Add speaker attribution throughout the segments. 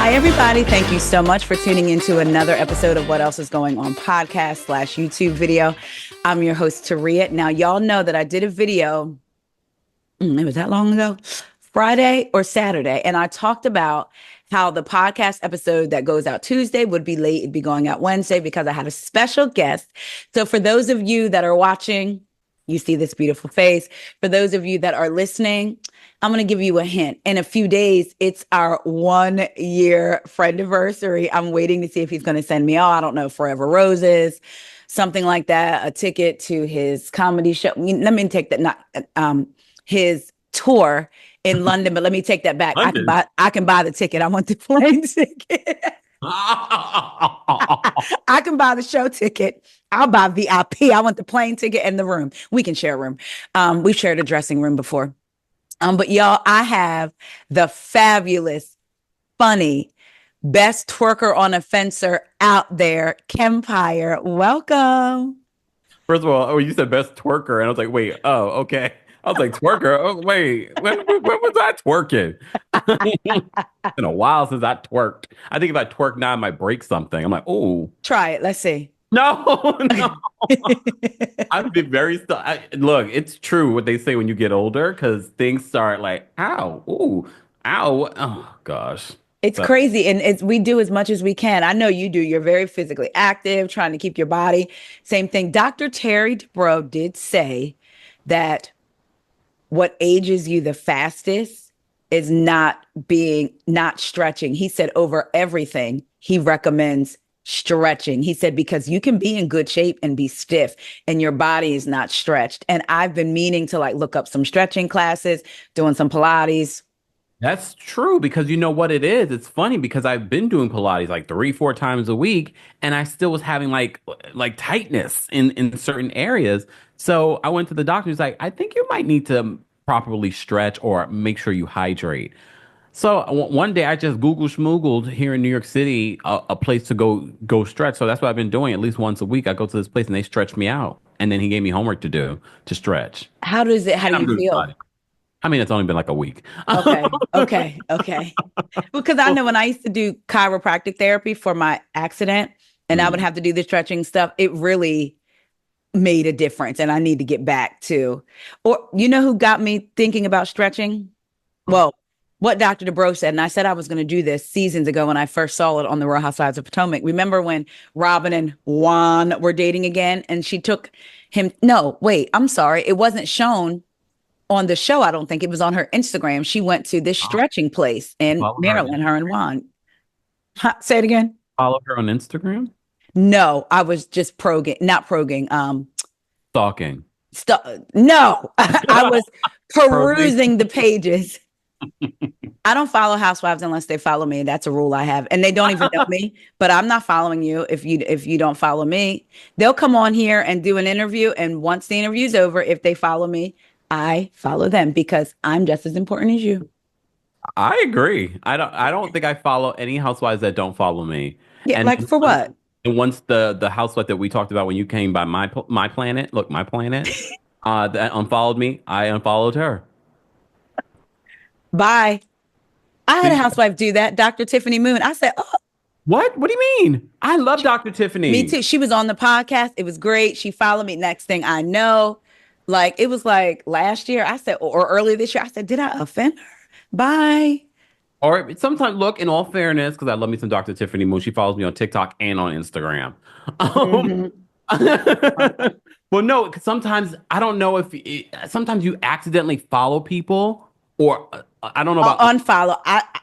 Speaker 1: Hi, everybody. Thank you so much for tuning into another episode of What Else Is Going On podcast / YouTube video. I'm your host, Teresa. Now, y'all know that I did a video, it was that long ago, Friday or Saturday, and I talked about how the podcast episode that goes out Tuesday would be late. It'd be going out Wednesday because I had a special guest. So for those of you that are watching, you see this beautiful face. For those of you that are listening, I'm going to give you a hint. In a few days, it's our 1 year friend anniversary. I'm waiting to see if he's going to send me, I don't know, Forever Roses, something like that, a ticket to his comedy show. Let me take that, not his tour in London, but let me take that back. I can buy the ticket. I want the plane ticket. I can buy the show ticket. I'll buy VIP. I want the plane ticket and the room. We can share a room. We've shared a dressing room before. But y'all, I have the fabulous, funny, best twerker on a fencer out there, Kempire. Welcome.
Speaker 2: First of all, you said best twerker, and I was like, wait, oh, okay. I was like, twerker? Oh, wait, when was I twerking? It's been a while since I twerked. I think if I twerk now, I might break something. I'm like, oh.
Speaker 1: Try it. Let's see.
Speaker 2: No. I've been very look, it's true what they say when you get older, because things start like, ow, ooh, ow, oh gosh.
Speaker 1: It's crazy, and we do as much as we can. I know you do. You're very physically active, trying to keep your body. Same thing. Dr. Terry DeBro did say that what ages you the fastest is not stretching. He said over everything, he recommends stretching. He said, because you can be in good shape and be stiff and your body is not stretched. And I've been meaning to look up some stretching classes, doing some Pilates.
Speaker 2: That's true, because you know what it is? It's funny because I've been doing Pilates 3-4 times a week, and I still was having like tightness in certain areas. So I went to the doctor. He's like, I think you might need to properly stretch or make sure you hydrate. So one day I just Google schmoogled here in New York City a place to go stretch. So that's what I've been doing at least once a week. I go to this place and they stretch me out, and then he gave me homework to do to stretch.
Speaker 1: How do you feel?
Speaker 2: Fine. I mean, it's only been like a week.
Speaker 1: Okay. Because I know when I used to do chiropractic therapy for my accident, and I would have to do the stretching stuff, it really made a difference, and I need to get back to. Or you know who got me thinking about stretching? Well, what Dr. DeBro said, and I said I was going to do this seasons ago when I first saw it on the Real Housewives of Potomac. Remember when Robin and Juan were dating again, and she took him? No, wait, I'm sorry. It wasn't shown on the show. I don't think it was on her Instagram. She went to this stretching place in Maryland, her and Juan. Say it again.
Speaker 2: Follow her on Instagram?
Speaker 1: No, I was just not probing.
Speaker 2: Stalking.
Speaker 1: No, I was perusing the pages. I don't follow housewives unless they follow me. That's a rule I have. And they don't even know me, but I'm not following you if you don't follow me. They'll come on here and do an interview, and once the interview's over, if they follow me, I follow them because I'm just as important as you.
Speaker 2: I agree. I don't think I follow any housewives that don't follow me.
Speaker 1: Yeah, and for what?
Speaker 2: And once the housewife that we talked about when you came by my planet, that unfollowed me, I unfollowed her.
Speaker 1: Bye. I had a housewife do that, Dr. Tiffany Moon. I said, oh.
Speaker 2: What? What do you mean? I love Dr. Tiffany.
Speaker 1: Me too. She was on the podcast. It was great. She followed me. Next thing I know, it was last year, I said, or earlier this year, I said, did I offend her? Bye.
Speaker 2: Or sometimes, look, in all fairness, because I love me some Dr. Tiffany Moon. She follows me on TikTok and on Instagram. Well, no, because sometimes I don't know sometimes you accidentally follow people, or I don't know about
Speaker 1: unfollow.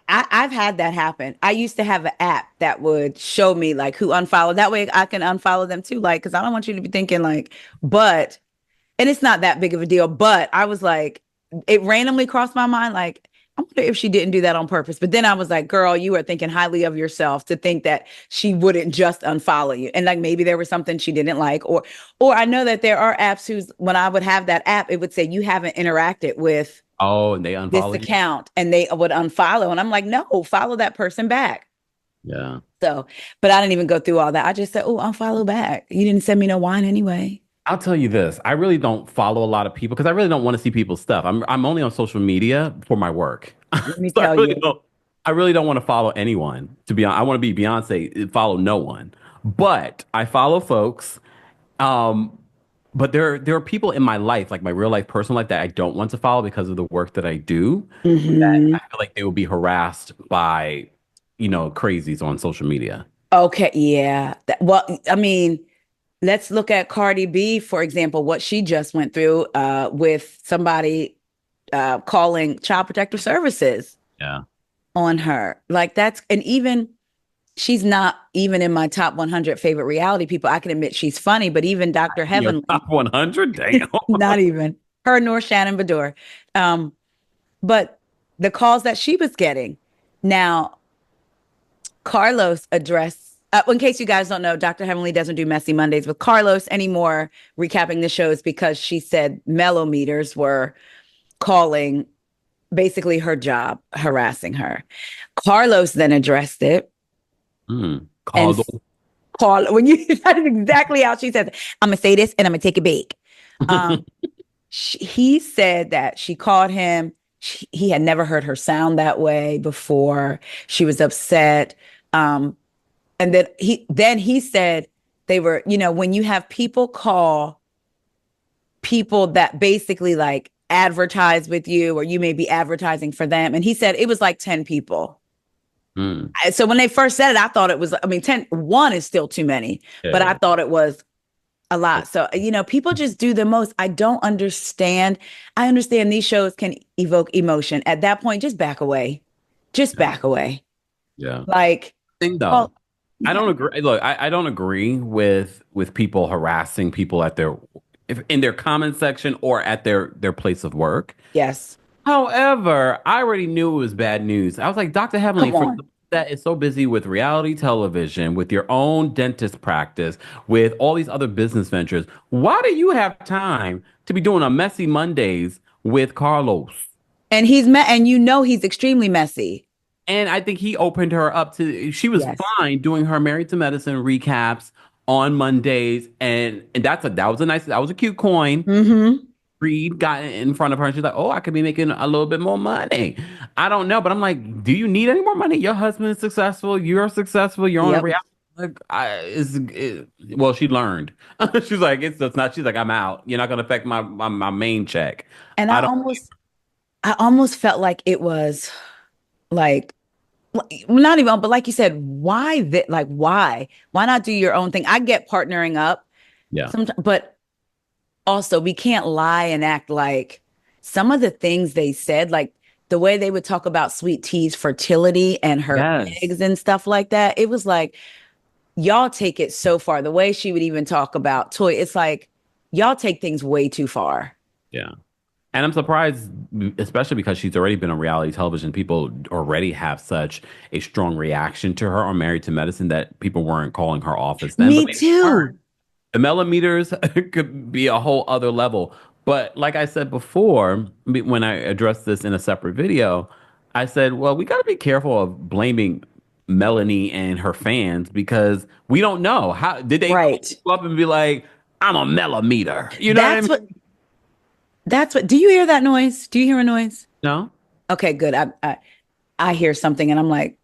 Speaker 1: I've had that happen. I used to have an app that would show me who unfollowed. That way I can unfollow them too. Because I don't want you to be thinking and it's not that big of a deal. But I was it randomly crossed my mind. I wonder if she didn't do that on purpose. But then I was like, girl, you are thinking highly of yourself to think that she wouldn't just unfollow you. And maybe there was something she didn't like. Or I know that there are apps when I would have that app, it would say you haven't interacted with
Speaker 2: and they unfollow
Speaker 1: this account, and they would unfollow. And I'm like, no, follow that person back.
Speaker 2: Yeah.
Speaker 1: So, but I didn't even go through all that. I just said, oh, unfollow back. You didn't send me no wine anyway.
Speaker 2: I'll tell you this. I really don't follow a lot of people because I really don't want to see people's stuff. I'm only on social media for my work.
Speaker 1: Let me tell you.
Speaker 2: I really don't want to follow anyone. To be honest, I want to be Beyonce, follow no one. But I follow folks. Um, but there are people in my life, like my real life, personal life, that I don't want to follow because of the work that I do. That I
Speaker 1: Hmm.
Speaker 2: feel like they will be harassed by, crazies on social media.
Speaker 1: Okay, yeah. Well, I mean, let's look at Cardi B, for example, what she just went through with somebody calling Child Protective Services
Speaker 2: Yeah.
Speaker 1: on her. Like and even she's not even in my top 100 favorite reality people. I can admit she's funny, but even Dr.
Speaker 2: In your
Speaker 1: Heavenly,
Speaker 2: top 100? Damn.
Speaker 1: not even her nor Shannon Bedore. Um, but the calls that she was getting. Now, Carlos addressed, in case you guys don't know, Dr. Heavenly doesn't do Messy Mondays with Carlos anymore, recapping the shows because she said mellometers were calling basically her job, harassing her. Carlos then addressed it and
Speaker 2: Causal.
Speaker 1: when you, that is exactly how she says it. I'm going to say this and I'm going to take it back. Um, he said that she called him. He had never heard her sound that way before. She was upset. And then he said they were, when you have people call people that basically like advertise with you, or you may be advertising for them. And he said it was like 10 people.
Speaker 2: Mm.
Speaker 1: So when they first said it, I thought it was, I mean, 1 is still too many, but I
Speaker 2: Yeah.
Speaker 1: thought it was a lot. So, people just do the most. I don't understand. I understand these shows can evoke emotion. At that point, just back away. Just
Speaker 2: Yeah.
Speaker 1: back away.
Speaker 2: Yeah.
Speaker 1: Like,
Speaker 2: Thing though.
Speaker 1: well,
Speaker 2: I
Speaker 1: yeah,
Speaker 2: don't agree. Look, I don't agree with people harassing people at in their comment section or at their place of work.
Speaker 1: yes.
Speaker 2: However, I already knew it was bad news. I was like, Dr. Heavenly,
Speaker 1: Come
Speaker 2: for
Speaker 1: on.
Speaker 2: that is so busy with reality television, with your own dentist practice, with all these other business ventures, why do you have time to be doing a messy Mondays with Carlos?
Speaker 1: And and he's extremely messy.
Speaker 2: And I think he opened her up she was
Speaker 1: Yes.
Speaker 2: fine doing her Married to Medicine recaps on Mondays. And that was a cute coin.
Speaker 1: Mm-hmm.
Speaker 2: Reed got in front of her and she's like, oh, I could be making a little bit more money. I don't know, but I'm like, do you need any more money? Your husband is successful. You're successful. You're on a
Speaker 1: Yep.
Speaker 2: reality. Like, well, she learned. She's like, it's not. She's like, I'm out. You're not gonna affect my main check.
Speaker 1: And
Speaker 2: I don't.
Speaker 1: I almost felt like it was like not even, but like you said, why that? Like, why? Why not do your own thing? I get partnering up
Speaker 2: Yeah.
Speaker 1: sometimes, but also we can't lie and act like some of the things they said, like the way they would talk about Sweet Tea's fertility and her
Speaker 2: Yes.
Speaker 1: eggs and stuff like that. It was like, y'all take it so far. The way she would even talk about toy, it's like, y'all take things way too far.
Speaker 2: Yeah. And I'm surprised, especially because she's already been on reality television. People already have such a strong reaction to her on Married to Medicine that people weren't calling her office then, but
Speaker 1: Me
Speaker 2: maybe they weren't.
Speaker 1: too.
Speaker 2: The millimeters could be a whole other level. But like I said before, when I addressed this in a separate video, I said, well, we got to be careful of blaming Melanie and her fans because we don't know. How did they call
Speaker 1: Right.
Speaker 2: you up and be like, I'm a millimeter? You know what I
Speaker 1: That's
Speaker 2: mean?
Speaker 1: what do you hear that noise? Do you hear a noise?
Speaker 2: No,
Speaker 1: Okay, good. I hear something and I'm like,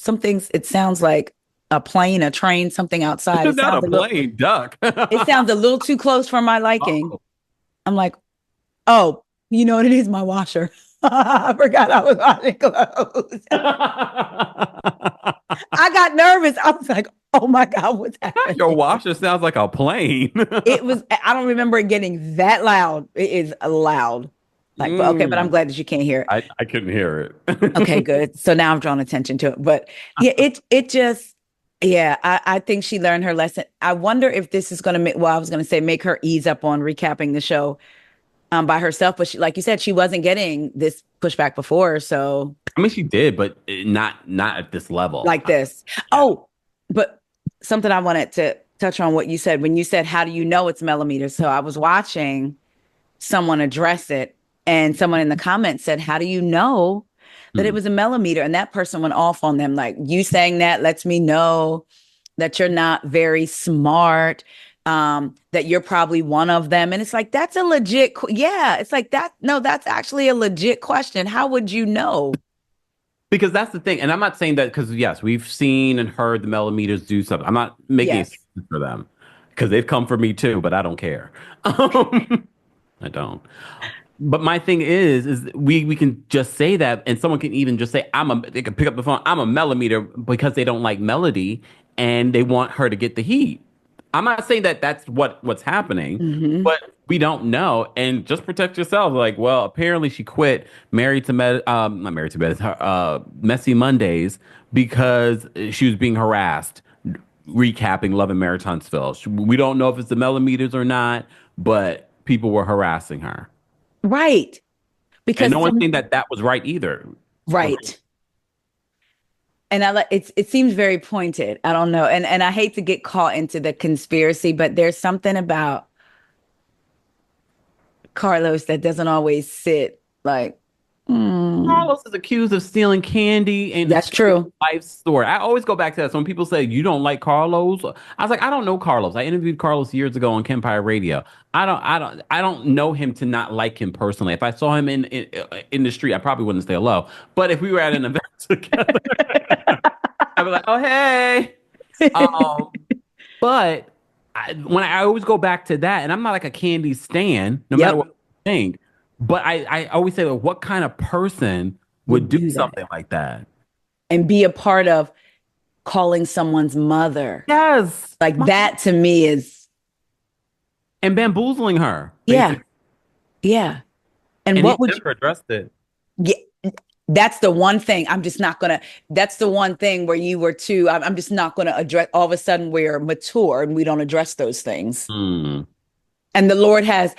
Speaker 1: it sounds like a plane, a train, something outside.
Speaker 2: not a plane, duck.
Speaker 1: It sounds a little too close for my liking.
Speaker 2: Oh.
Speaker 1: I'm like, oh, you know what it is? My washer. I forgot I was washing clothes. I got nervous. I was like, oh my God, what's
Speaker 2: Your
Speaker 1: happening?
Speaker 2: washer sounds like a plane.
Speaker 1: I don't remember it getting that loud. It is loud. Like, but okay, but I'm
Speaker 2: Mm,
Speaker 1: glad that you can't hear it.
Speaker 2: I couldn't hear
Speaker 1: Okay,
Speaker 2: it.
Speaker 1: good. So now I've drawn attention to it. But yeah, it just, yeah, I think she learned her lesson. I wonder if this is going to make, well, I was going to say make her ease up on recapping the show by herself. But like you said, she wasn't getting this pushback before. So
Speaker 2: I mean, she did, but not at this level.
Speaker 1: like this.
Speaker 2: Yeah.
Speaker 1: Oh, but something I wanted to touch on what you said when you said, how do you know it's millimeters? So I was watching someone address it, and someone in the comments said, how do you know that it
Speaker 2: Hmm.
Speaker 1: was a millimeter? And that person went off on them. Like, you saying that lets me know that you're not very smart, that you're probably one of them. And it's like, that's a yeah. It's like that. No, that's actually a legit question. How would you know?
Speaker 2: Because that's the thing. And I'm not saying that because, yes, we've seen and heard the millimeters do something. I'm not making
Speaker 1: Yes.
Speaker 2: excuses for them because they've come for me too, but I don't care. I don't. But my thing is we can just say that, and someone can even just say, they can pick up the phone, I'm a millimeter because they don't like Melody and they want her to get the heat. I'm not saying that that's what's happening,
Speaker 1: Hmm.
Speaker 2: but we don't know. And just protect yourself. Like, well, apparently she quit not Married to Med, Messy Mondays because she was being harassed, recapping Love and Marriage Huntsville. We don't know if it's the millimeters or not, but people were harassing her.
Speaker 1: Right.
Speaker 2: And
Speaker 1: Because
Speaker 2: no one's saying that that was right either.
Speaker 1: right. And I like it seems very pointed. I don't know. And I hate to get caught into the conspiracy, but there's something about Carlos that doesn't always sit like,
Speaker 2: Carlos is accused of stealing candy and
Speaker 1: that's
Speaker 2: stealing
Speaker 1: true.
Speaker 2: life story. I always go back to that. So when people say you don't like Carlos, I was like, I don't know Carlos. I interviewed Carlos years ago on Empire Radio. I don't know him to not like him personally. If I saw him in the street, I probably wouldn't say hello. But if we were at an event together, I'd be like, oh hey. Um, but when I always go back to that, and I'm not like a candy stan, no matter
Speaker 1: Yep.
Speaker 2: what you think. But I always say, well, what kind of person would
Speaker 1: Would
Speaker 2: do
Speaker 1: do that
Speaker 2: something like that?
Speaker 1: and be a part of calling someone's mother.
Speaker 2: Yes.
Speaker 1: Like that to me is,
Speaker 2: And bamboozling her,
Speaker 1: yeah,
Speaker 2: basically.
Speaker 1: yeah. And
Speaker 2: And he
Speaker 1: what would you,
Speaker 2: never addressed it.
Speaker 1: yeah, that's the one thing I'm just not gonna, that's the one thing where you were too, I'm just not gonna address, all of a sudden we're mature and we don't address those things.
Speaker 2: Hmm.
Speaker 1: And the Lord has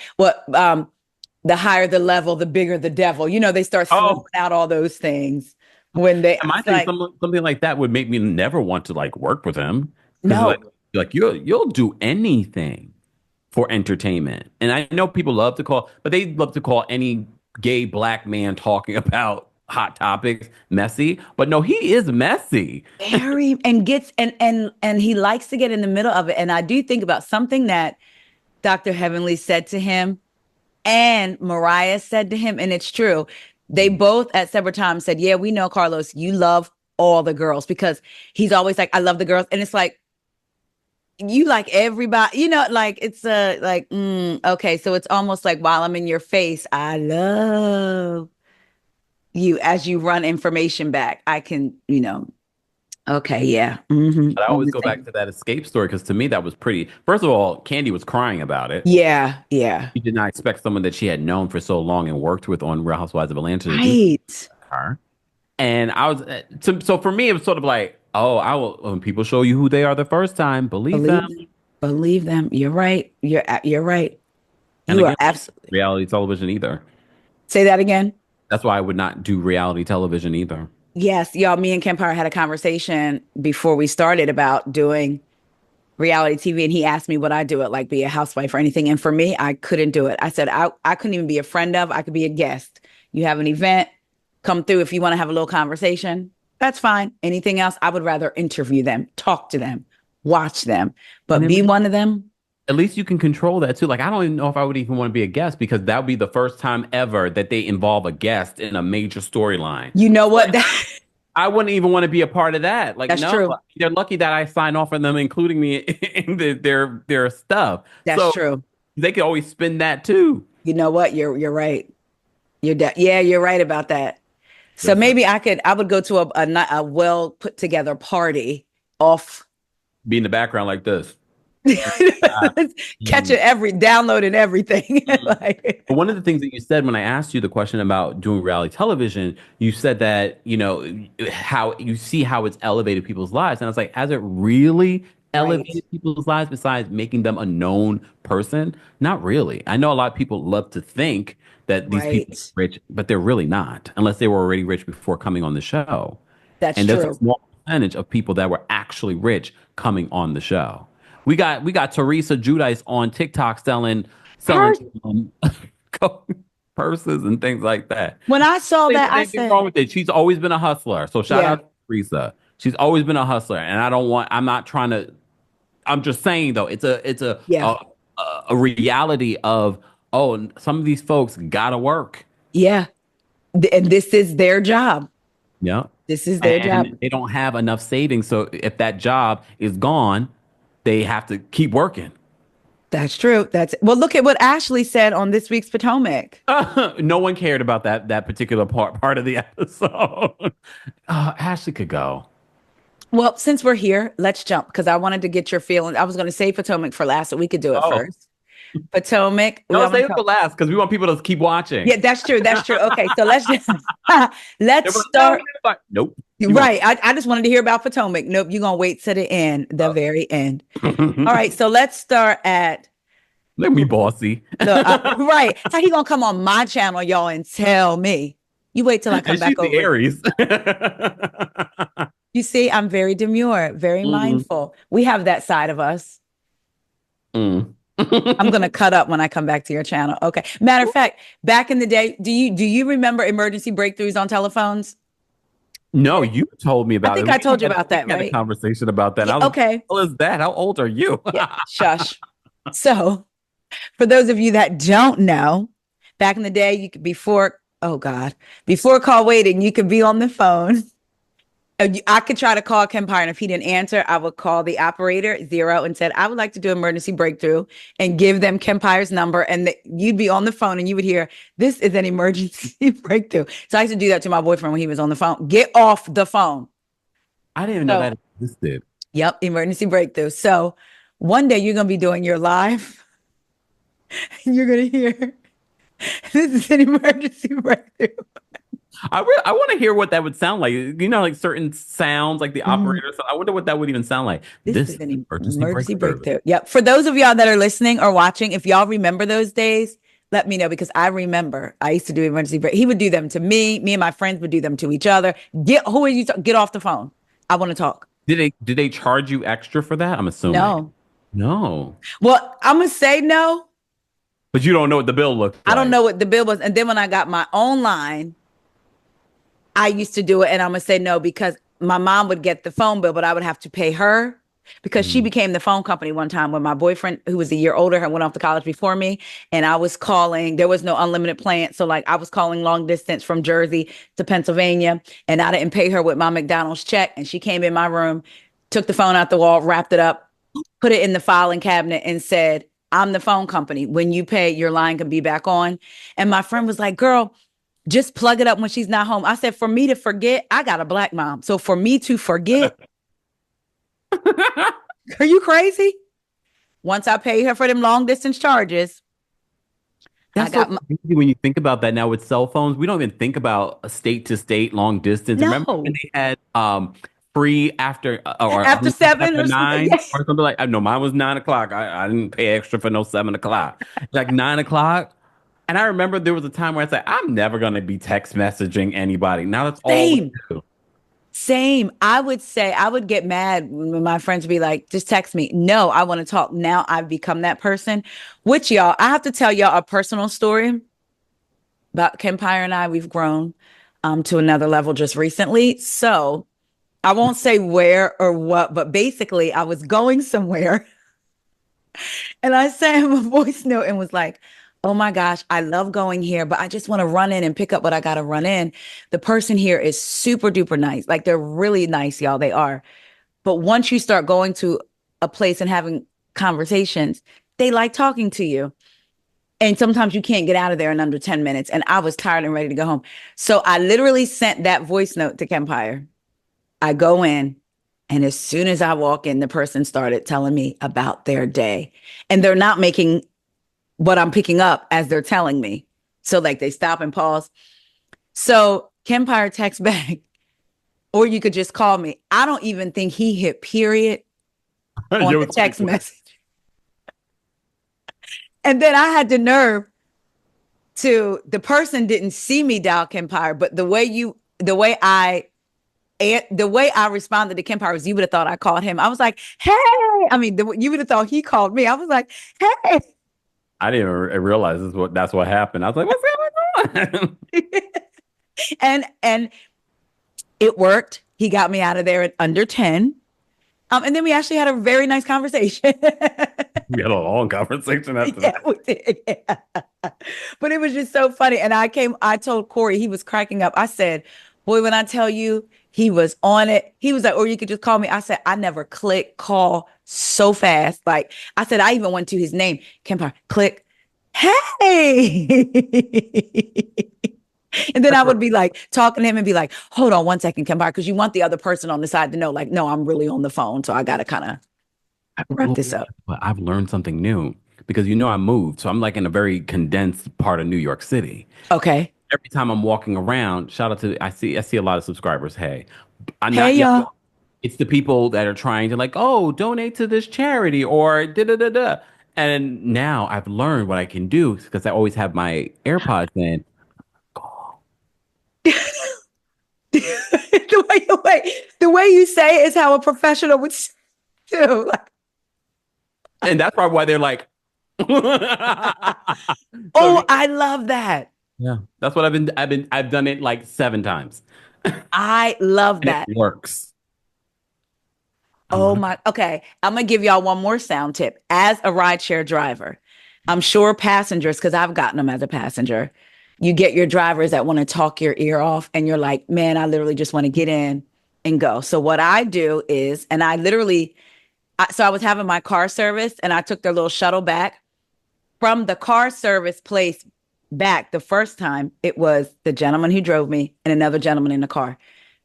Speaker 1: the higher the level, the bigger the devil. They start throwing
Speaker 2: Oh,
Speaker 1: out all those things when they,
Speaker 2: and my
Speaker 1: it's
Speaker 2: thing,
Speaker 1: like,
Speaker 2: something like that would make me never want to like work with him because
Speaker 1: no,
Speaker 2: like you'll do anything for entertainment. And I know people love to call, but they love to call any gay black man talking about hot topics messy. But no, he is messy.
Speaker 1: very, and gets, and he likes to get in the middle of it. And I do think about something that Dr. Heavenly said to him and Mariah said to him, and it's true. They both at separate times said, yeah, we know, Carlos, you love all the girls, because he's always like, I love the girls. And it's like, you like everybody, like it's okay. So it's almost like while I'm in your face, I love you as you run information back. I can, okay, yeah.
Speaker 2: But I
Speaker 1: On
Speaker 2: always
Speaker 1: the
Speaker 2: go back
Speaker 1: same.
Speaker 2: to that escape story because to me that was pretty. First of all, Candy was crying about it.
Speaker 1: Yeah, yeah.
Speaker 2: She did not expect someone that she had known for so long and worked with on Real Housewives of Atlanta to do
Speaker 1: Right.
Speaker 2: her. And I was so for me it was sort of like, oh, I will when people show you who they are the first time, believe them.
Speaker 1: Believe them. Believe them. You're right. You're right.
Speaker 2: And
Speaker 1: You are
Speaker 2: again,
Speaker 1: absolutely.
Speaker 2: reality television either.
Speaker 1: Say that again.
Speaker 2: That's why I would not do reality television either.
Speaker 1: Yes, y'all, me and Kempire had a conversation before we started about doing reality TV, and he asked me would I do it, like be a housewife or anything. And for me, I couldn't do it. I said I couldn't even be a friend of, I could be a guest. You have an event, come through if you want to have a little conversation. That's fine. Anything else, I would rather interview them, talk to them, watch them.
Speaker 2: And
Speaker 1: But
Speaker 2: then
Speaker 1: be one of them,
Speaker 2: at least you can control that too. Like I don't even know if I would even want to be a guest because that would be the first time ever that they involve a guest in a major storyline.
Speaker 1: you know what?
Speaker 2: I wouldn't even want to be a part of that. Like,
Speaker 1: That's
Speaker 2: no,
Speaker 1: true.
Speaker 2: they're lucky that I sign off on them, including me in their stuff.
Speaker 1: That's
Speaker 2: So
Speaker 1: true.
Speaker 2: they could always spin that too.
Speaker 1: You know what? You're right. Yeah, you're right about that. So
Speaker 2: Listen,
Speaker 1: maybe I would go to a well put together party off
Speaker 2: be in the background like this.
Speaker 1: catching downloading everything.
Speaker 2: Mm.
Speaker 1: Like,
Speaker 2: But one of the things that you said when I asked you the question about doing reality television, you said that, how you see how it's elevated people's lives. And I was like, has it really
Speaker 1: right,
Speaker 2: elevated people's lives besides making them a known person? Not really. I know a lot of people love to think that these people
Speaker 1: right.
Speaker 2: are rich, but they're really not, unless they were already rich before coming on the show.
Speaker 1: That's
Speaker 2: And there's a
Speaker 1: true.
Speaker 2: small percentage of people that were actually rich coming on the show. We got Teresa Giudice on TikTok selling
Speaker 1: Her,
Speaker 2: purses and things like that.
Speaker 1: when I saw
Speaker 2: There's
Speaker 1: that, I
Speaker 2: anything wrong
Speaker 1: said,
Speaker 2: with it. She's always been a hustler. So shout
Speaker 1: yeah,
Speaker 2: out to Teresa. She's always been a hustler, and I'm not trying to. I'm just saying though,
Speaker 1: yeah,
Speaker 2: a reality of some of these folks gotta work.
Speaker 1: yeah. And this is their job.
Speaker 2: Yeah.
Speaker 1: This is their job.
Speaker 2: and they don't have enough savings. So if that job is gone, they have to keep working.
Speaker 1: That's true. Well, look at what Ashley said on this week's Potomac.
Speaker 2: No one cared about that particular part of the episode. Ashley could go.
Speaker 1: Well, since we're here, let's jump because I wanted to get your feeling. I was going to say Potomac for last, so we could do it first. Potomac.
Speaker 2: No, save it for last because we want people to keep watching.
Speaker 1: Yeah, that's true. That's true. Okay, so let's start.
Speaker 2: Nope.
Speaker 1: Right. I just wanted to hear about Potomac. Nope. You're going to wait to the end, very end. All right. So let's start at.
Speaker 2: Let me bossy.
Speaker 1: Right. How you going to come on my channel, y'all, and tell me? You wait till I come back over.
Speaker 2: The Aries.
Speaker 1: You see, I'm very demure, very mindful. We have that side of us. I'm going to cut up when I come back to your channel. Okay. Matter of fact, back in the day, do you remember emergency breakthroughs on telephones?
Speaker 2: No, you told me about it.
Speaker 1: I think I told you about that, right?
Speaker 2: We had a conversation about that.
Speaker 1: Yeah, okay.
Speaker 2: What is that? How old are you?
Speaker 1: Yeah, shush. So, for those of you that don't know, back in the day, you could before call waiting, you could be on the phone. I could try to call Kempire, and if he didn't answer, I would call the operator 0 and said, I would like to do emergency breakthrough and give them Kempire's number. And you'd be on the phone and you would hear, this is an emergency breakthrough. So I used to do that to my boyfriend when he was on the phone. Get off the phone.
Speaker 2: I didn't even know that existed.
Speaker 1: Yep, emergency breakthrough. So one day you're going to be doing your live. You're going to hear, this is an emergency breakthrough.
Speaker 2: I want to hear what that would sound like. You know, like certain sounds, like the operator. So I wonder what that would even sound like.
Speaker 1: This is an emergency breakthrough. Yep. For those of y'all that are listening or watching, if y'all remember those days, let me know because I remember I used to do emergency break. He would do them to me. Me and my friends would do them to each other. Get off the phone. I want to talk.
Speaker 2: Did they charge you extra for that? I'm assuming. No.
Speaker 1: Well, I'm gonna say no.
Speaker 2: But you don't know what the bill looked like.
Speaker 1: I don't know what the bill was. And then when I got my own line, I used to do it, and I'm gonna say no because my mom would get the phone bill, but I would have to pay her because she became the phone company one time when my boyfriend, who was a year older, went off to college before me, and I was calling. There was no unlimited plan, so like I was calling long distance from Jersey to Pennsylvania, and I didn't pay her with my McDonald's check, and she came in my room, took the phone out the wall, wrapped it up, put it in the filing cabinet, and said, "I'm the phone company. When you pay, your line can be back on." And my friend was like, "Girl, just plug it up when she's not home." I said, for me to forget, I got a black mom. So for me to forget, are you crazy? Once I pay her for them long distance charges.
Speaker 2: That's so crazy when you think about that now with cell phones. We don't even think about a state to state long distance.
Speaker 1: No.
Speaker 2: Remember when they had free after
Speaker 1: 7 or
Speaker 2: 9
Speaker 1: yes.
Speaker 2: or something like that? No, mine was 9 o'clock. I didn't pay extra for no 7 o'clock. Like 9 o'clock. And I remember there was a time where I said, I'm never going to be text messaging anybody. Now that's all we do.
Speaker 1: Same. I would say, I would get mad when my friends would be like, just text me. No, I want to talk. Now I've become that person. Which y'all, I have to tell y'all a personal story about Kempire and I. We've grown to another level just recently. So I won't say where or what, but basically I was going somewhere and I sent him a voice note and was like, oh my gosh, I love going here, but I just want to run in and pick up what I got to run in. The person here is super duper nice. Like they're really nice, y'all. They are. But once you start going to a place and having conversations, they like talking to you. And sometimes you can't get out of there in under 10 minutes. And I was tired and ready to go home. So I literally sent that voice note to Kempire. I go in, and as soon as I walk in, the person started telling me about their day. And they're not making what I'm picking up as they're telling me. So like they stop and pause. So Kempire texts back, or you could just call me. I don't even think he hit period on the text message. And then I had the nerve the person didn't see me dial Kempire, but the way I responded to Kempire was, you would have thought I called him. I was like, hey, you would have thought he called me. I was like, hey.
Speaker 2: I didn't even realize that's what happened. I was like, what's going on?
Speaker 1: and it worked. He got me out of there at under 10. And then we actually had a very nice conversation.
Speaker 2: We had a long conversation after that.
Speaker 1: We did. Yeah. But it was just so funny. And I told Corey, he was cracking up. I said, boy, when I tell you, He was on it. He was like, or you could just call me. I said, I never click call so fast. Like I said, I even went to his name, Kempire, click, hey. And then I would be like talking to him and be like, hold on 1 second, Kempire, because you want the other person on the side to know, like, no, I'm really on the phone. So I got to kind of wrap this up.
Speaker 2: But I've learned something new because I moved, so I'm like in a very condensed part of New York City.
Speaker 1: Okay.
Speaker 2: Every time I'm walking around, shout out to I see a lot of subscribers. Hey, I'm
Speaker 1: Hey,
Speaker 2: not yet.
Speaker 1: y'all.
Speaker 2: It's the people that are trying to like, oh, donate to this charity or da da da da. And now I've learned what I can do because I always have my AirPods in.
Speaker 1: The way you say it is how a professional would do. Like,
Speaker 2: And that's probably why they're like,
Speaker 1: oh, I love that.
Speaker 2: yeah, that's what I've done it like 7 times.
Speaker 1: I love
Speaker 2: And it
Speaker 1: that.
Speaker 2: works.
Speaker 1: Oh my. Okay. I'm going to give y'all one more sound tip. As a rideshare driver, I'm sure passengers, because I've gotten them as a passenger, you get your drivers that want to talk your ear off and you're like, man, I literally just want to get in and go. So what I do is, and I literally, so I was having my car service and I took their little shuttle back from the car service place back. The first time it was the gentleman who drove me and another gentleman in the car.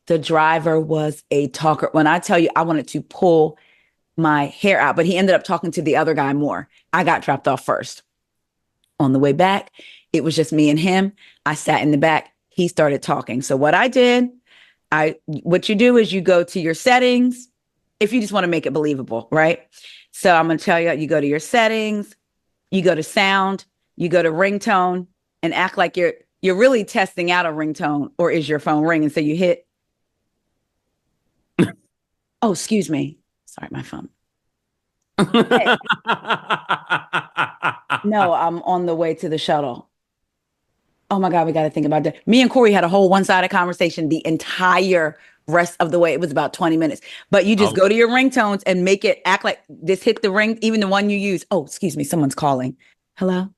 Speaker 1: The driver was a talker. When I tell you, I wanted to pull my hair out, but he ended up talking to the other guy more. I got dropped off first. On the way back, it was just me and him. I sat in the back. He started talking. So what I did, what you do is you go to your settings if you just want to make it believable, right? So I'm going to tell you, you go to your settings, you go to sound, you go to ringtone, and act like you're really testing out a ringtone, or is your phone ringing? So you hit. Oh, excuse me. Sorry, my phone. Hey. No, I'm on the way to the shuttle. Oh my God, we got to think about that. Me and Corey had a whole one-sided conversation the entire rest of the way. It was about 20 minutes. But you just go to your ringtones and make it act like this, hit the ring, even the one you use. Oh, excuse me, someone's calling. Hello?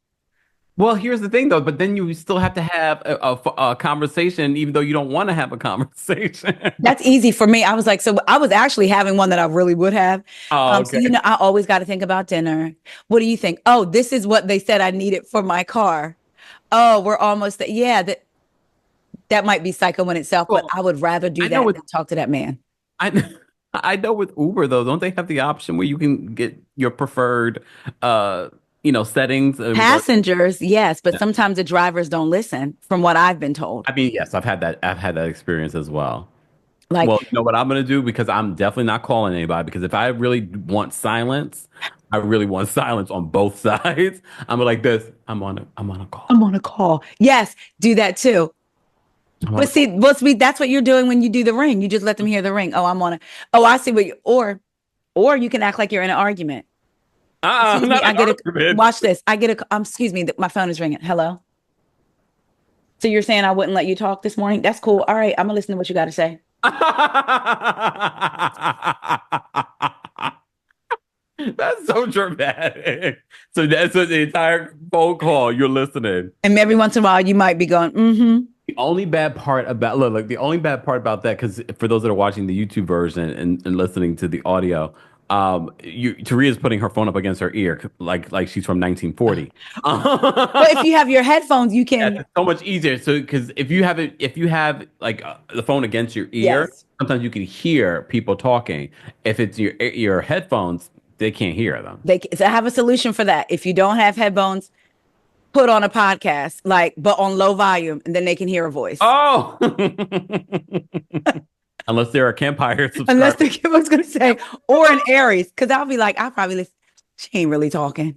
Speaker 2: Well, here's the thing, though. But then you still have to have a conversation, even though you don't want to have a conversation.
Speaker 1: That's easy for me. I was like, so I was actually having one that I really would have.
Speaker 2: Oh,
Speaker 1: So,
Speaker 2: okay.
Speaker 1: I always got to think about dinner. What do you think? Oh, this is what they said I needed for my car. Oh, we're almost there. Yeah, that might be psycho in itself, but
Speaker 2: Well,
Speaker 1: I would rather do that than talk to that man.
Speaker 2: I I know with Uber though, don't they have the option where you can get your preferred settings in regard.
Speaker 1: Passengers, yes, but sometimes the drivers don't listen, from what I've been told.
Speaker 2: I mean, yes, I've had that experience as well.
Speaker 1: Like,
Speaker 2: Well, you know what I'm gonna do because I'm definitely not calling anybody because if I really want silence, I really want silence on both sides. I'm like this. I'm on a call.
Speaker 1: I'm on a call. Yes, do that too. But see, that's what you're doing when you do the ring. You just let them hear the ring. Oh, I see what or you can act like you're in an argument. Excuse me, watch this. Excuse me, my phone is ringing. Hello? So you're saying I wouldn't let you talk this morning? That's cool. All right, I'm gonna listen to what you got to say.
Speaker 2: That's so dramatic. So that's the entire phone call you're listening.
Speaker 1: And every once in a while, you might be going, mm-hmm.
Speaker 2: The only bad part about the only bad part about that, because for those that are watching the YouTube version and listening to the audio, Taria's putting her phone up against her ear like she's from 1940.
Speaker 1: But if you have your headphones, you can.
Speaker 2: Yeah, it's so much easier. So because if you have like the phone against your ear,
Speaker 1: Yes.
Speaker 2: sometimes you can hear people talking. If it's your headphones, they can't hear them.
Speaker 1: So I have a solution for that. If you don't have headphones, put on a podcast, but on low volume, and then they can hear a voice.
Speaker 2: Oh, unless they're a campfire subscriber.
Speaker 1: Unless I was going to say, or an Aries, because I'll be like, I'll probably listen. She ain't really talking.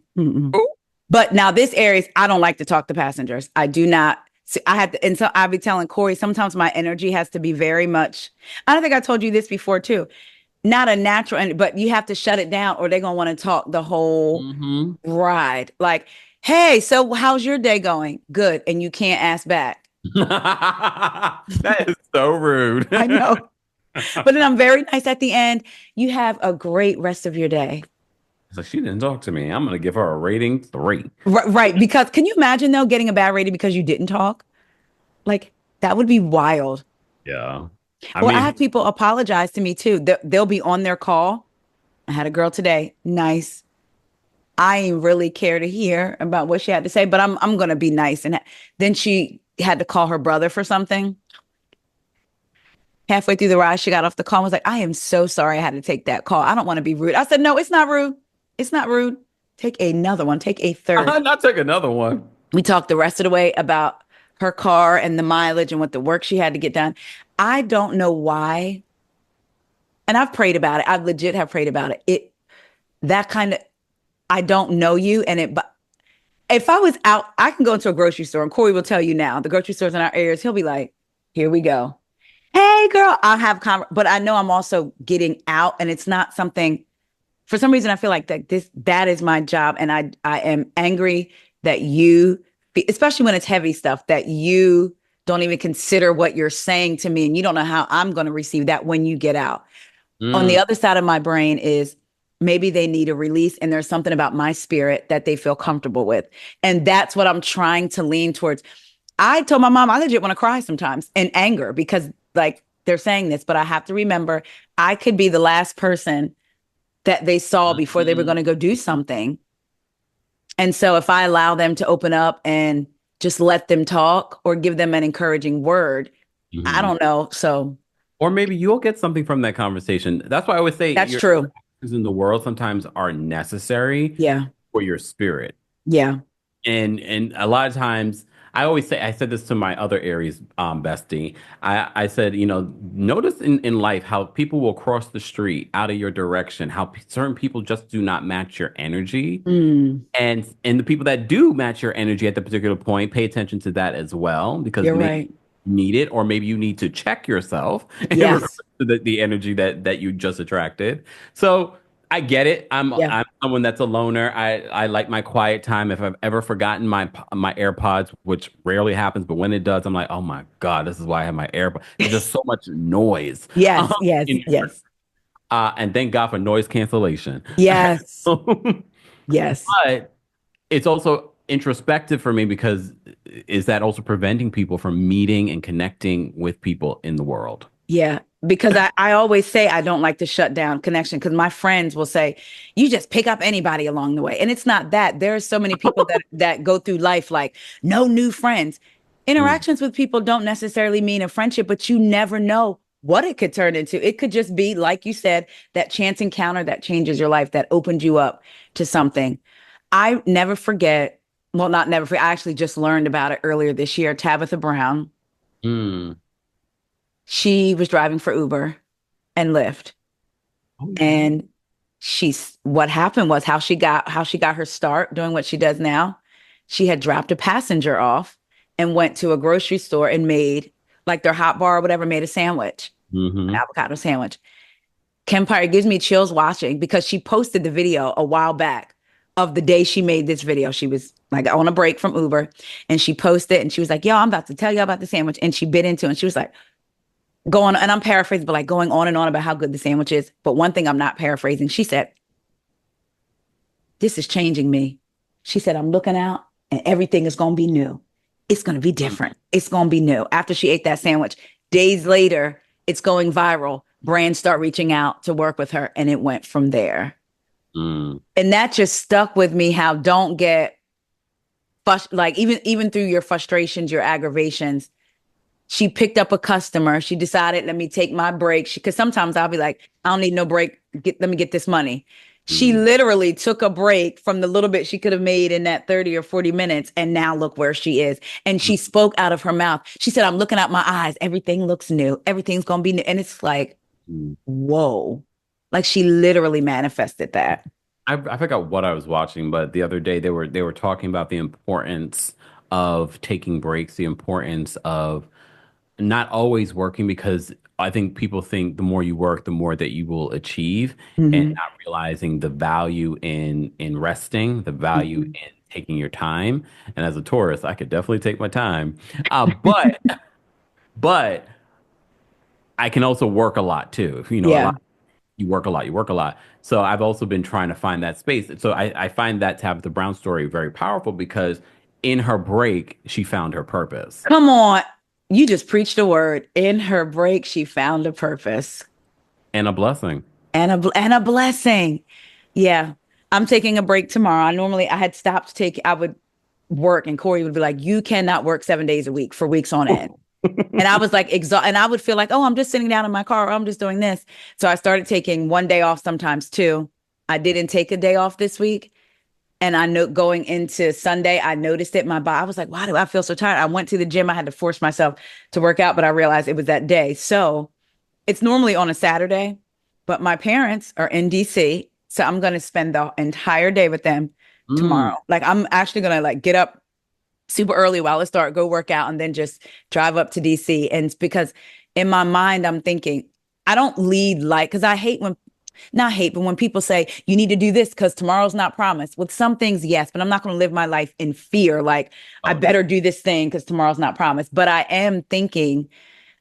Speaker 1: But now this Aries, I don't like to talk to passengers. I do not. And so I'll be telling Corey, sometimes my energy has to be very much. I don't think I told you this before too. Not a natural, but you have to shut it down or they're going to want to talk the whole ride. Like, hey, so how's your day going? Good. And you can't ask back.
Speaker 2: That is so rude.
Speaker 1: I know. But then I'm very nice at the end. You have a great rest of your day.
Speaker 2: So she didn't talk to me. I'm going to give her a rating 3.
Speaker 1: Right. Because can you imagine though, getting a bad rating because you didn't talk? Like that would be wild.
Speaker 2: Yeah. I
Speaker 1: Well, I
Speaker 2: mean,
Speaker 1: have people apologize to me too. They'll be on their call. I had a girl today. Nice. I ain't really care to hear about what she had to say, but I'm gonna be nice. And then she had to call her brother for something. Halfway through the ride, she got off the call and was like, I am so sorry I had to take that call. I don't want to be rude. I said, no, it's not rude. It's not rude. Take another one. Take a third.
Speaker 2: not take another one.
Speaker 1: We talked the rest of the way about her car and the mileage and what the work she had to get done. I don't know why. And I've prayed about it. I legit have prayed about it. That kind of, I don't know you. But if I was out, I can go into a grocery store and Corey will tell you now, the grocery stores in our areas, he'll be like, here we go. Hey girl, I'll have but I know I'm also getting out and it's not something, for some reason I feel like that is my job. And I am angry that you, especially when it's heavy stuff, that you don't even consider what you're saying to me and you don't know how I'm going to receive that when you get out. On the other side of my brain is maybe they need a release and there's something about my spirit that they feel comfortable with. And that's what I'm trying to lean towards. I told my mom I legit want to cry sometimes in anger because like they're saying this, but I have to remember I could be the last person that they saw before they were going to go do something. And so if I allow them to open up and just let them talk or give them an encouraging word, I don't know. So,
Speaker 2: or maybe you'll get something from that conversation. That's why I always say
Speaker 1: that's true.
Speaker 2: Actions in the world sometimes are necessary
Speaker 1: Yeah.
Speaker 2: for your spirit.
Speaker 1: Yeah.
Speaker 2: And a lot of times I always say, I said this to my other Aries bestie. I said, notice in life how people will cross the street out of your direction, how certain people just do not match your energy. And the people that do match your energy at the particular point, pay attention to that as well, because
Speaker 1: You're
Speaker 2: maybe
Speaker 1: right.
Speaker 2: you need it, or maybe you need to check yourself in
Speaker 1: Yes.
Speaker 2: regards to the energy that you just attracted. So I get it.
Speaker 1: Yeah.
Speaker 2: I'm someone that's a loner. I like my quiet time. If I've ever forgotten my AirPods, which rarely happens, but when it does, I'm like, oh my God, this is why I have my AirPods. There's just so much noise.
Speaker 1: Yes. Yes.
Speaker 2: In here.
Speaker 1: Yes.
Speaker 2: And thank God for noise cancellation.
Speaker 1: Yes. Yes.
Speaker 2: But it's also introspective for me because is that also preventing people from meeting and connecting with people in the world?
Speaker 1: Yeah. Because I always say I don't like to shut down connection because my friends will say, you just pick up anybody along the way. And it's not that. There are so many people that go through life like no new friends. Interactions with people don't necessarily mean a friendship, but you never know what it could turn into. It could just be, like you said, that chance encounter that changes your life, that opened you up to something. I never forget. Well, not never forget. I actually just learned about it earlier this year. Tabitha Brown.
Speaker 2: Mm.
Speaker 1: She was driving for Uber and Lyft.
Speaker 2: Oh,
Speaker 1: And what happened was how she got her start doing what she does now. She had dropped a passenger off and went to a grocery store and made like their hot bar or whatever, made a sandwich, an avocado sandwich. Kempire gives me chills watching because she posted the video a while back of the day she made this video. She was like on a break from Uber and she posted and she was like, yo, I'm about to tell you about the sandwich. And she bit into it and she was like, going, and I'm paraphrasing, but like going on and on about how good the sandwich is. But one thing I'm not paraphrasing, she said, this is changing me. She said, I'm looking out and everything is going to be new. It's going to be different. It's going to be new. After she ate that sandwich, days later, it's going viral. Brands start reaching out to work with her and it went from there. And that just stuck with me, how don't get, like even through your frustrations, your aggravations, she picked up a customer. She decided, let me take my break. Because sometimes I'll be like, I don't need no break. Let me get this money. She literally took a break from the little bit she could have made in that 30 or 40 minutes. And now look where she is. And she spoke out of her mouth. She said, I'm looking out my eyes. Everything looks new. Everything's going to be new. And it's like, whoa. Like she literally manifested that.
Speaker 2: I forgot what I was watching, but the other day they were talking about the importance of taking breaks, the importance of not always working, because I think people think the more you work, the more that you will achieve, and not realizing the value in resting, the value in taking your time. And as a Taurus, I could definitely take my time, but I can also work a lot too. A
Speaker 1: Yeah.
Speaker 2: lot. You work a lot. You work a lot. So I've also been trying to find that space. So I find that Tabitha Brown story very powerful because in her break, she found her purpose.
Speaker 1: Come on. You just preached a word. In her break, she found a purpose
Speaker 2: And a blessing.
Speaker 1: and a blessing. Yeah. I'm taking a break tomorrow. I had stopped taking, I would work and Corey would be like, you cannot work 7 days a week for weeks on end. And I was like, and I would feel like, oh, I'm just sitting down in my car. Or I'm just doing this. So I started taking one day off, sometimes two. I didn't take a day off this week. And I know going into Sunday, I noticed it. My body, I was like, why do I feel so tired? I went to the gym. I had to force myself to work out, but I realized it was that day. So it's normally on a Saturday, but my parents are in DC. So I'm going to spend the entire day with them
Speaker 2: Mm.
Speaker 1: tomorrow. Like I'm actually going to like get up super early while it start, go work out, and then just drive up to DC. And it's because in my mind, I'm thinking, I don't lead like, because I hate when, not hate, but when people say you need to do this because tomorrow's not promised. With some things, yes, but I'm not going to live my life in fear. Like I
Speaker 2: Oh, no.
Speaker 1: better do this thing because tomorrow's not promised. But I am thinking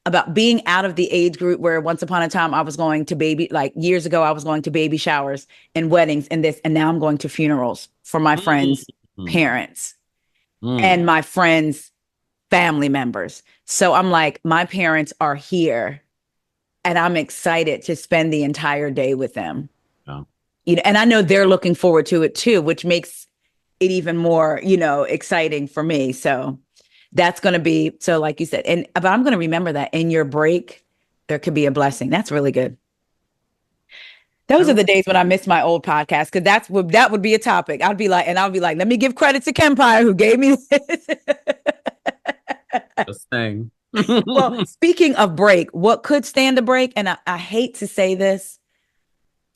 Speaker 1: about being out of the age group where once upon a time I was going to like years ago, I was going to baby showers and weddings and this, and now I'm going to funerals for my friends'
Speaker 2: Mm.
Speaker 1: parents and
Speaker 2: Mm.
Speaker 1: my friends' family members. So I'm like, my parents are here and I'm excited to spend the entire day with them.
Speaker 2: Yeah.
Speaker 1: And I know they're looking forward to it too, which makes it even more, exciting for me. So that's going to be, so like you said, but I'm going to remember that in your break, there could be a blessing. That's really good. Those are the days when I miss my old podcast because that would be a topic. I'll be like, let me give credit to Kempire who gave me this.
Speaker 2: Just saying.
Speaker 1: Well, speaking of break, what could stand a break? And I hate to say this,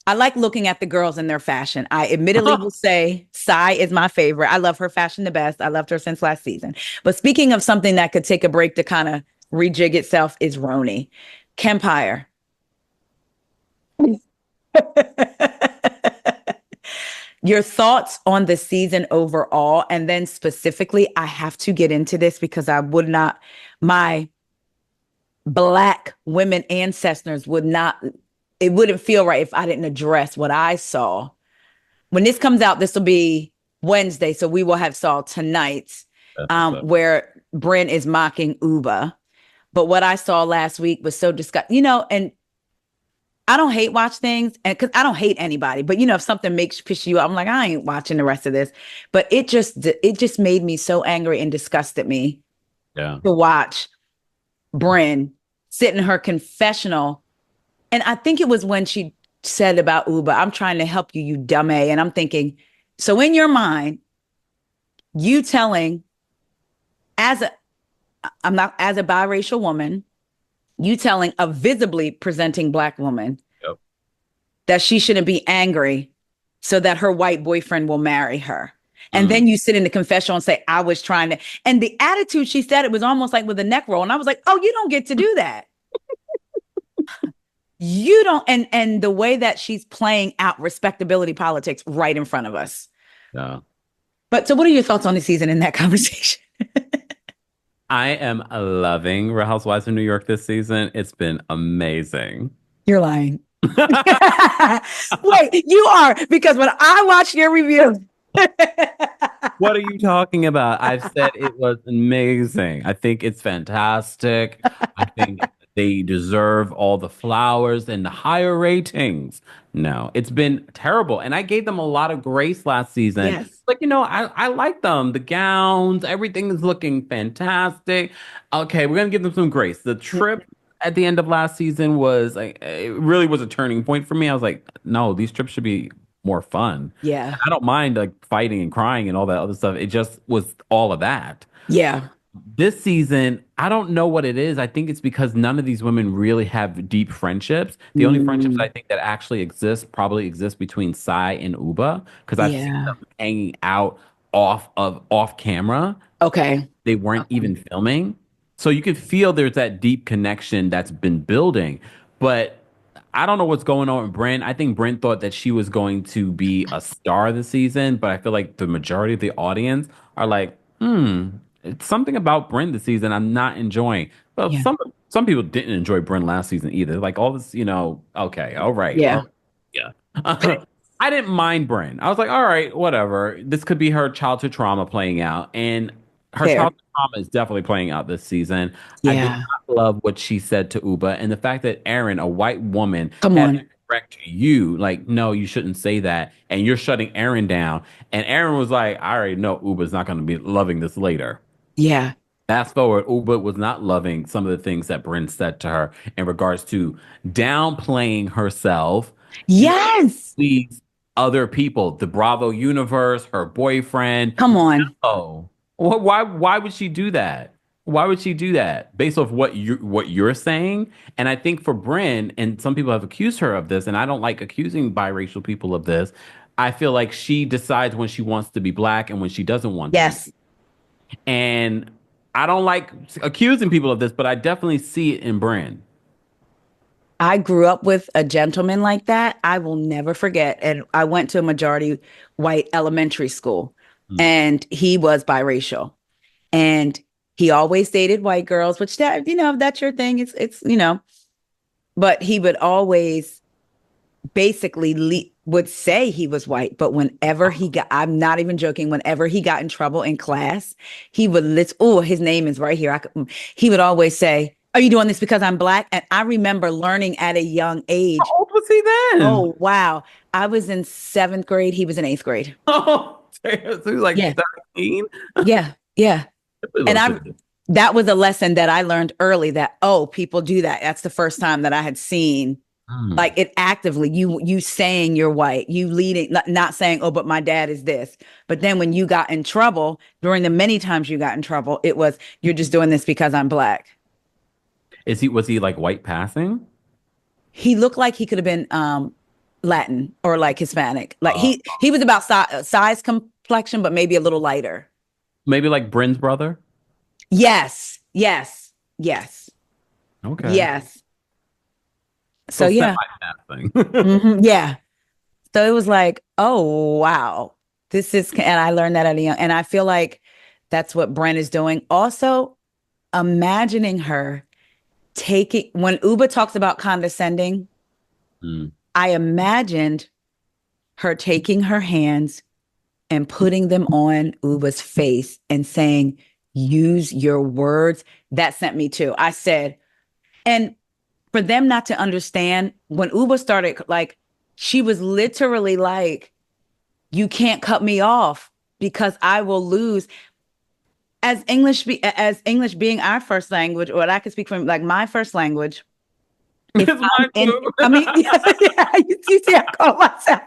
Speaker 1: I like looking at the girls in their fashion. I admittedly will say Sai is my favorite. I love her fashion the best. I loved her since last season. But speaking of something that could take a break to kind of rejig itself is RHONY. Kempire. Your thoughts on the season overall, and then specifically, I have to get into this because I would not, my Black women ancestors would not, it wouldn't feel right if I didn't address what I saw. When this comes out, this will be Wednesday, so we will have saw tonight,
Speaker 2: That's what's up.
Speaker 1: where Brynn is mocking Uba. But what I saw last week was so disgusting, and I don't hate watch things, and because I don't hate anybody, but if something makes piss you up, I'm like, I ain't watching the rest of this. But it just made me so angry and disgusted me
Speaker 2: Yeah.
Speaker 1: to watch Brynn sit in her confessional. And I think it was when she said about Uba, I'm trying to help you, you dumb A. And I'm thinking, so in your mind, you telling as a I'm not as a biracial woman, you telling a visibly presenting Black woman
Speaker 2: Yep.
Speaker 1: that she shouldn't be angry so that her white boyfriend will marry her. And
Speaker 2: Mm.
Speaker 1: then you sit in the confessional and say, I was trying to, and the attitude she said, it was almost like with a neck roll. And I was like, oh, you don't get to do that. You don't, and the way that she's playing out respectability politics right in front of us.
Speaker 2: Yeah.
Speaker 1: But so what are your thoughts on the season in that conversation?
Speaker 2: I am loving Real Housewives of New York this season. It's been amazing.
Speaker 1: You're lying. Wait, you are, because when I watched your review,
Speaker 2: What are you talking about? I've said it was amazing. I think it's fantastic. I think they deserve all the flowers and the higher ratings. No, it's been terrible. And I gave them a lot of grace last season.
Speaker 1: yes.
Speaker 2: Like, I like them. The gowns, everything is looking fantastic. Okay, we're gonna give them some grace. The trip at the end of last season was like it really was a turning point for me. I was like, no, these trips should be more fun.
Speaker 1: Yeah.
Speaker 2: I don't mind like fighting and crying and all that other stuff. It just was all of that.
Speaker 1: Yeah.
Speaker 2: This season, I don't know what it is. I think it's because none of these women really have deep friendships. The only friendships
Speaker 1: Mm,
Speaker 2: I think that actually exist probably exist between Sai and Uba because I've seen
Speaker 1: yeah.
Speaker 2: them hanging out off camera.
Speaker 1: Okay.
Speaker 2: They weren't even filming. So you could feel there's that deep connection that's been building. But I don't know what's going on with Brynn. I think Brynn thought that she was going to be a star this season, but I feel like the majority of the audience are like, it's something about Brynn this season I'm not enjoying. Well,
Speaker 1: Yeah.
Speaker 2: some people didn't enjoy Brynn last season either. Like all this, okay, all right.
Speaker 1: Yeah.
Speaker 2: Yeah. I didn't mind Brynn. I was like, all right, whatever. This could be her childhood trauma playing out. And her
Speaker 1: Fair.
Speaker 2: childhood trauma is definitely playing out this season. I did
Speaker 1: Yeah.
Speaker 2: not love what she said to Uba and the fact that Erin, a white woman,
Speaker 1: Come
Speaker 2: had to
Speaker 1: on.
Speaker 2: correct you. Like, no, you shouldn't say that. And you're shutting Erin down. And Erin was like, I already know Uba's not going to be loving this later.
Speaker 1: Yeah.
Speaker 2: Fast forward, Uba was not loving some of the things that Brynn said to her in regards to downplaying herself in order to
Speaker 1: Yes.
Speaker 2: please other people, the Bravo universe, her boyfriend.
Speaker 1: Come on.
Speaker 2: Oh, why would she do that? Why would she do that based off what you're saying? And I think for Brynn, and some people have accused her of this, and I don't like accusing biracial people of this. I feel like she decides when she wants to be black and when she doesn't want to be.
Speaker 1: Yes.
Speaker 2: And I don't like accusing people of this, but I definitely see it in Brynn.
Speaker 1: I grew up with a gentleman like that. I will never forget. And I went to a majority white elementary school,
Speaker 2: Mm.
Speaker 1: and he was biracial. And he always dated white girls, which that, that's your thing. It's, but he would always basically would say he was white. But whenever he got, I'm not even joking, whenever he got in trouble in class, he would his name is right here. He would always say, are you doing this because I'm black? And I remember learning at a young age.
Speaker 2: How old was he then?
Speaker 1: Oh, wow. I was in 7th grade. He was in 8th grade.
Speaker 2: Oh, damn. So he was like
Speaker 1: Yeah.
Speaker 2: 13.
Speaker 1: Yeah. Yeah. And that was a lesson that I learned early that, people do that. That's the first time that I had seen like it actively, you saying you're white, you leading, not saying, oh, but my dad is this. But then when you got in trouble, during the many times you got in trouble, it was, you're just doing this because I'm black.
Speaker 2: Was he like white passing?
Speaker 1: He looked like he could have been Latin or like Hispanic. Like he was about size complexion, but maybe a little lighter.
Speaker 2: Maybe like Brynn's brother?
Speaker 1: Yes. Yes. Yes.
Speaker 2: Okay.
Speaker 1: Yes. So yeah.
Speaker 2: Semi-passing.
Speaker 1: Yeah. So it was like, oh, wow. And I learned that at a young, and I feel like that's what Brynn is doing. Also, imagining her when Uba talks about condescending, I imagined her taking her hands and putting them on Uba's face and saying, use your words. That sent me too. I said, and for them not to understand, when Uba started, like, she was literally like, you can't cut me off because I will lose. As English being our first language, or what I can speak from, like, my first language. Yeah, you see, I call myself.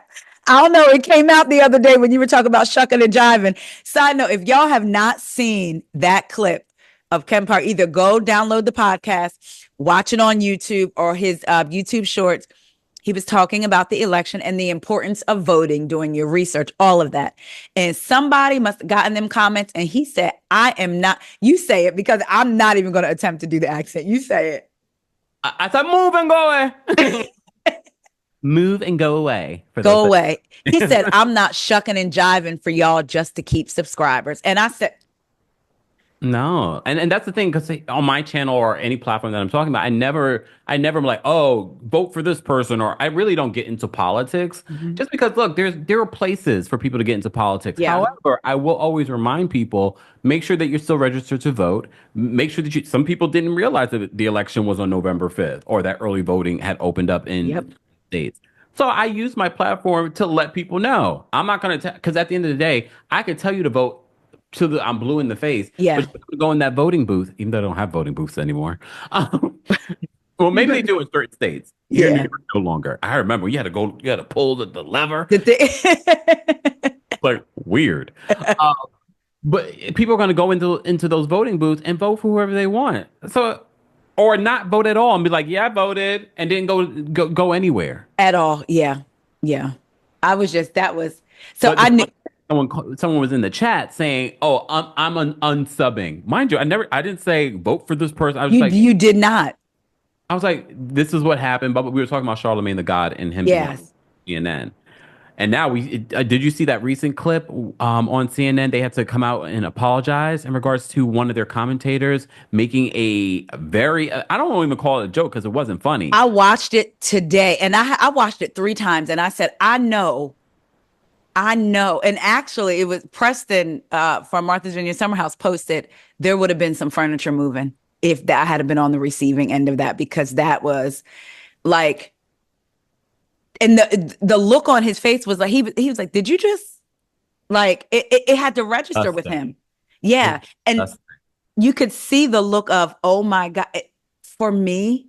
Speaker 1: I don't know. It came out the other day when you were talking about shucking and jiving. Side note, if y'all have not seen that clip of Ken Park, either go download the podcast, watch it on YouTube or his YouTube shorts. He was talking about the election and the importance of voting, doing your research, all of that. And somebody must have gotten them comments. And he said, I am not, you say it because I'm not even going to attempt to do the accent. You say it.
Speaker 2: I said, move and go away. Move and go away.
Speaker 1: Go away. He said, I'm not shucking and jiving for y'all just to keep subscribers. And I said,
Speaker 2: no. And that's the thing, because on my channel or any platform that I'm talking about, I never am like, oh, vote for this person, or I really don't get into politics just because, look, there are places for people to get into politics.
Speaker 1: Yeah.
Speaker 2: However, I will always remind people, make sure that you're still registered to vote. Make sure that some people didn't realize that the election was on November 5th or that early voting had opened up in states. So I use my platform to let people know. I'm not going to, because at the end of the day, I could tell you to vote I'm blue in the face.
Speaker 1: Yeah.
Speaker 2: But you go in that voting booth, even though I don't have voting booths anymore. Well, maybe they do in certain states. Here in New York, no longer. I remember you had to pull the lever. Like, weird. But people are going to go into those voting booths and vote for whoever they want. So, or not vote at all and be like, yeah, I voted, and didn't go anywhere
Speaker 1: at all. Yeah. Yeah. So
Speaker 2: I knew. Someone was in the chat saying, "Oh, I'm unsubbing." Mind you, I didn't say vote for this person. I was
Speaker 1: you did not.
Speaker 2: I was like, this is what happened. But we were talking about Charlemagne the God and him being on CNN. And now did you see that recent clip on CNN? They had to come out and apologize in regards to one of their commentators making a very, I don't even call it a joke because it wasn't funny.
Speaker 1: I watched it today, and I watched it 3 times, and I said, I know I know. And actually, it was Preston from Martha's Vineyard Summer House posted there would have been some furniture moving if that had been on the receiving end of that, because that was like, and the look on his face was like, he was like, did you just like it had to register with him. Yeah. And you could see the look of, oh my God. For me,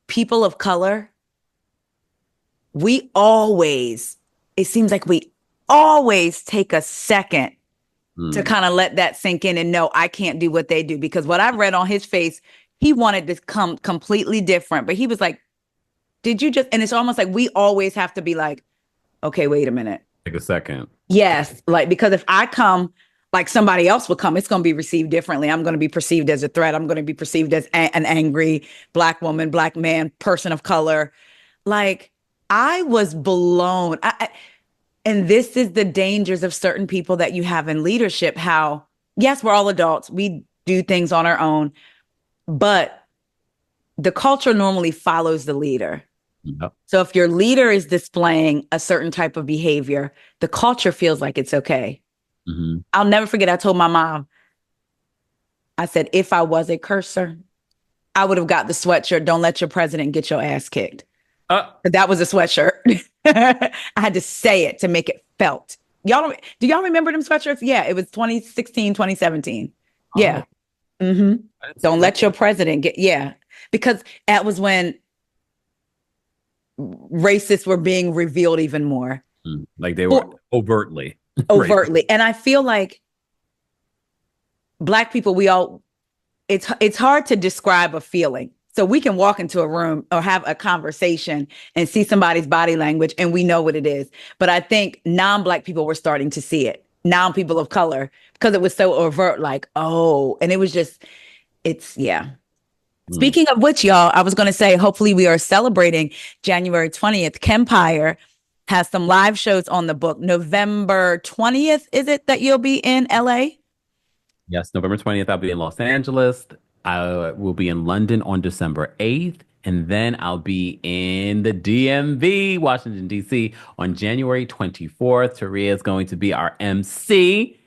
Speaker 1: people of color, it seems like we always take a second to kind of let that sink in and know I can't do what they do. Because what I read on his face, he wanted to come completely different. But he was like, did you just, and it's almost like we always have to be like, okay, wait a minute.
Speaker 2: Take a second.
Speaker 1: Yes. Like, because if I come like somebody else would come, it's going to be received differently. I'm going to be perceived as a threat. I'm going to be perceived as an angry Black woman, Black man, person of color. Like, I was blown. And this is the dangers of certain people that you have in leadership. How, yes, we're all adults. We do things on our own, but the culture normally follows the leader.
Speaker 2: Yep.
Speaker 1: So if your leader is displaying a certain type of behavior, the culture feels like it's okay.
Speaker 2: Mm-hmm.
Speaker 1: I'll never forget, I told my mom, I said, if I was a cursor, I would have got the sweatshirt, don't let your president get your ass kicked. That was a sweatshirt. I had to say it to make it felt. Do y'all remember them sweatshirts? Yeah, it was 2016, 2017. Yeah.
Speaker 2: Oh.
Speaker 1: Mm-hmm. Don't let your president get, yeah. Because that was when racists were being revealed even more.
Speaker 2: Like they were overtly.
Speaker 1: And I feel like Black people, it's hard to describe a feeling. So we can walk into a room or have a conversation and see somebody's body language and we know what it is. But I think non-Black people were starting to see it. Non-people of color, because it was so overt, like, oh, and it was just, yeah. Speaking of which, y'all, I was going to say, hopefully we are celebrating January 20th. Kempire has some live shows on the book. November 20th, is it that you'll be in LA?
Speaker 2: Yes, November 20th, I'll be in Los Angeles. I will be in London on December 8th. And then I'll be in the DMV, Washington, D.C. on January 24th. Taria is going to be our MC.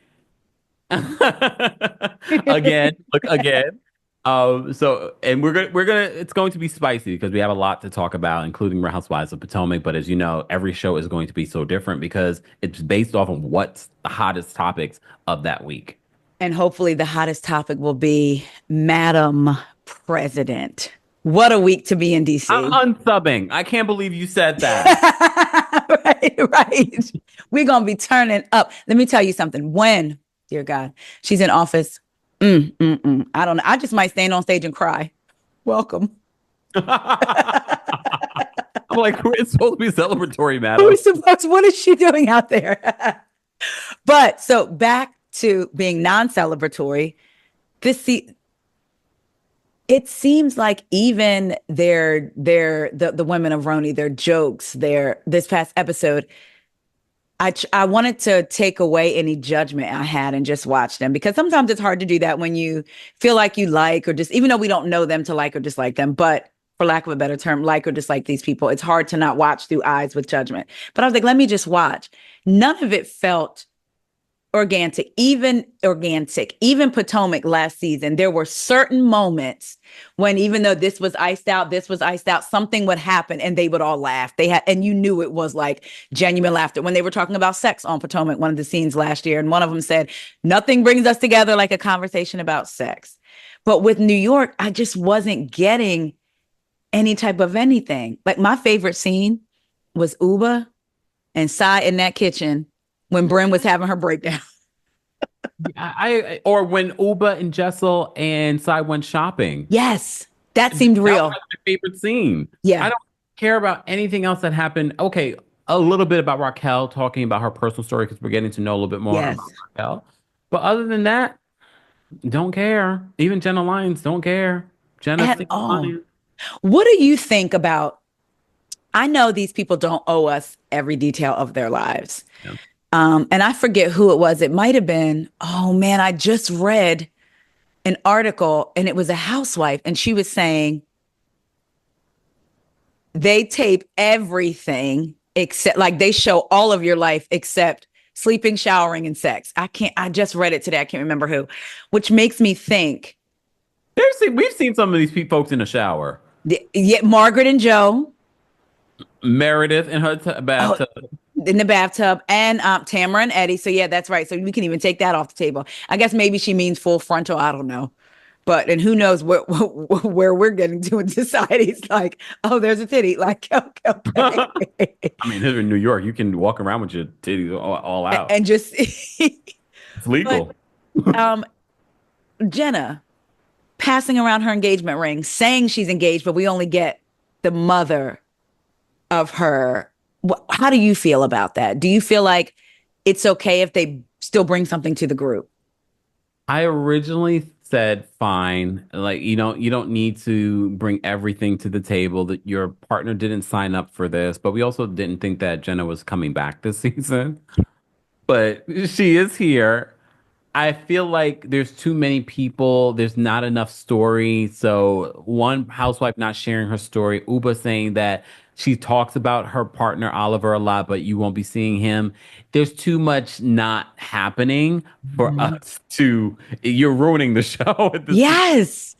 Speaker 2: Again. And we're gonna it's going to be spicy because we have a lot to talk about, including Real Housewives of Potomac. But as you know, every show is going to be so different because it's based off of what's the hottest topics of that week.
Speaker 1: And hopefully the hottest topic will be Madam President. What a week to be in DC.
Speaker 2: I'm unsubbing. I can't believe you said that.
Speaker 1: Right. We're gonna be turning up. Let me tell you something. When, dear God, she's in office. I don't know. I just might stand on stage and cry. Welcome.
Speaker 2: I'm like, it's supposed to be celebratory, madam.
Speaker 1: What is she doing out there? But so back to being non-celebratory, it seems like even the women of RHONY, their jokes, this past episode, I wanted to take away any judgment I had and just watch them, because sometimes it's hard to do that when you feel like you like, or just, even though we don't know them, to like or dislike them, but for lack of a better term, like or dislike these people, it's hard to not watch through eyes with judgment. But I was like, let me just watch. None of it felt organic, even Potomac last season. There were certain moments when, even though this was iced out, something would happen and they would all laugh. And you knew it was like genuine laughter. When they were talking about sex on Potomac, one of the scenes last year, and one of them said, nothing brings us together like a conversation about sex. But with New York, I just wasn't getting any type of anything. Like, my favorite scene was Uba and Sai in that kitchen when Brynn was having her breakdown.
Speaker 2: Or when Uba and Giselle and Sai went shopping.
Speaker 1: Yes, that seemed real.
Speaker 2: That was my favorite scene.
Speaker 1: Yeah.
Speaker 2: I don't care about anything else that happened. Okay, a little bit about Raquel, talking about her personal story, because we're getting to know a little bit more about Raquel. But other than that, don't care. Even Jenna Lyons, don't care. Jenna,
Speaker 1: what do you think about, I know these people don't owe us every detail of their lives.
Speaker 2: Yeah.
Speaker 1: And I forget who it was. It might have been, oh man, I just read an article and it was a housewife, and she was saying they tape everything except like they show all of your life except sleeping, showering, and sex. I just read it today. I can't remember who, which makes me think.
Speaker 2: We've seen some of these folks in the shower.
Speaker 1: Yeah, Margaret and Joe.
Speaker 2: Meredith in her
Speaker 1: Oh,
Speaker 2: bathtub.
Speaker 1: in the bathtub, and Tamara and Eddie. So yeah, that's right. So we can even take that off the table. I guess maybe she means full frontal. I don't know. But and who knows where we're getting to in society? It's like, oh, there's a titty. Like, okay.
Speaker 2: I mean, here in New York, you can walk around with your titties all out.
Speaker 1: And just
Speaker 2: It's legal.
Speaker 1: But, Jenna passing around her engagement ring, saying she's engaged, but we only get the mother of her. How do you feel about that? Do you feel like it's okay if they still bring something to the group?
Speaker 2: I originally said fine, like you don't need to bring everything to the table, that your partner didn't sign up for this, but we also didn't think that Jenna was coming back this season. But she is here. I feel like there's too many people. There's not enough story. So one housewife not sharing her story. Uba saying that she talks about her partner Oliver a lot, but you won't be seeing him. There's too much not happening for us to. You're ruining the show.
Speaker 1: Yes.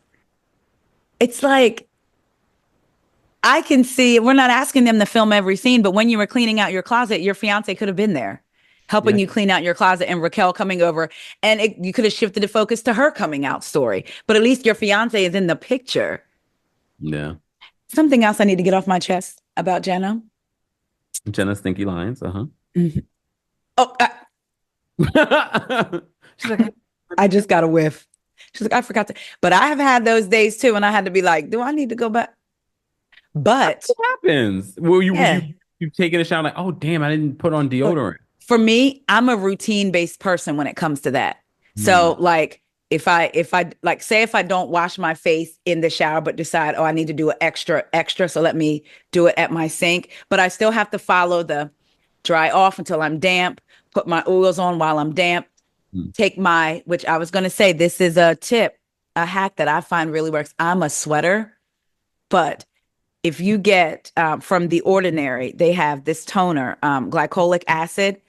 Speaker 1: It's like I can see we're not asking them to film every scene, but when you were cleaning out your closet, your fiance could have been there helping you clean out your closet, and Raquel coming over, and you could have shifted the focus to her coming out story. But at least your fiance is in the picture.
Speaker 2: Yeah.
Speaker 1: Something else I need to get off my chest about Jenna.
Speaker 2: Jenna's stinky lines.
Speaker 1: Mm-hmm. Oh,
Speaker 2: she's like,
Speaker 1: I just got a whiff. She's like, I forgot to. But I have had those days too, and I had to be like, do I need to go back? But
Speaker 2: what happens? Well, you've taken a shower like, oh damn, I didn't put on deodorant.
Speaker 1: For me, I'm a routine-based person when it comes to that. So like if I like say if I don't wash my face in the shower but decide, oh, I need to do an extra, so let me do it at my sink, but I still have to follow the dry off until I'm damp, put my oils on while I'm damp, take my, which I was going to say, this is a tip, a hack that I find really works. I'm a sweater, but if you get from The Ordinary, they have this toner, glycolic acid.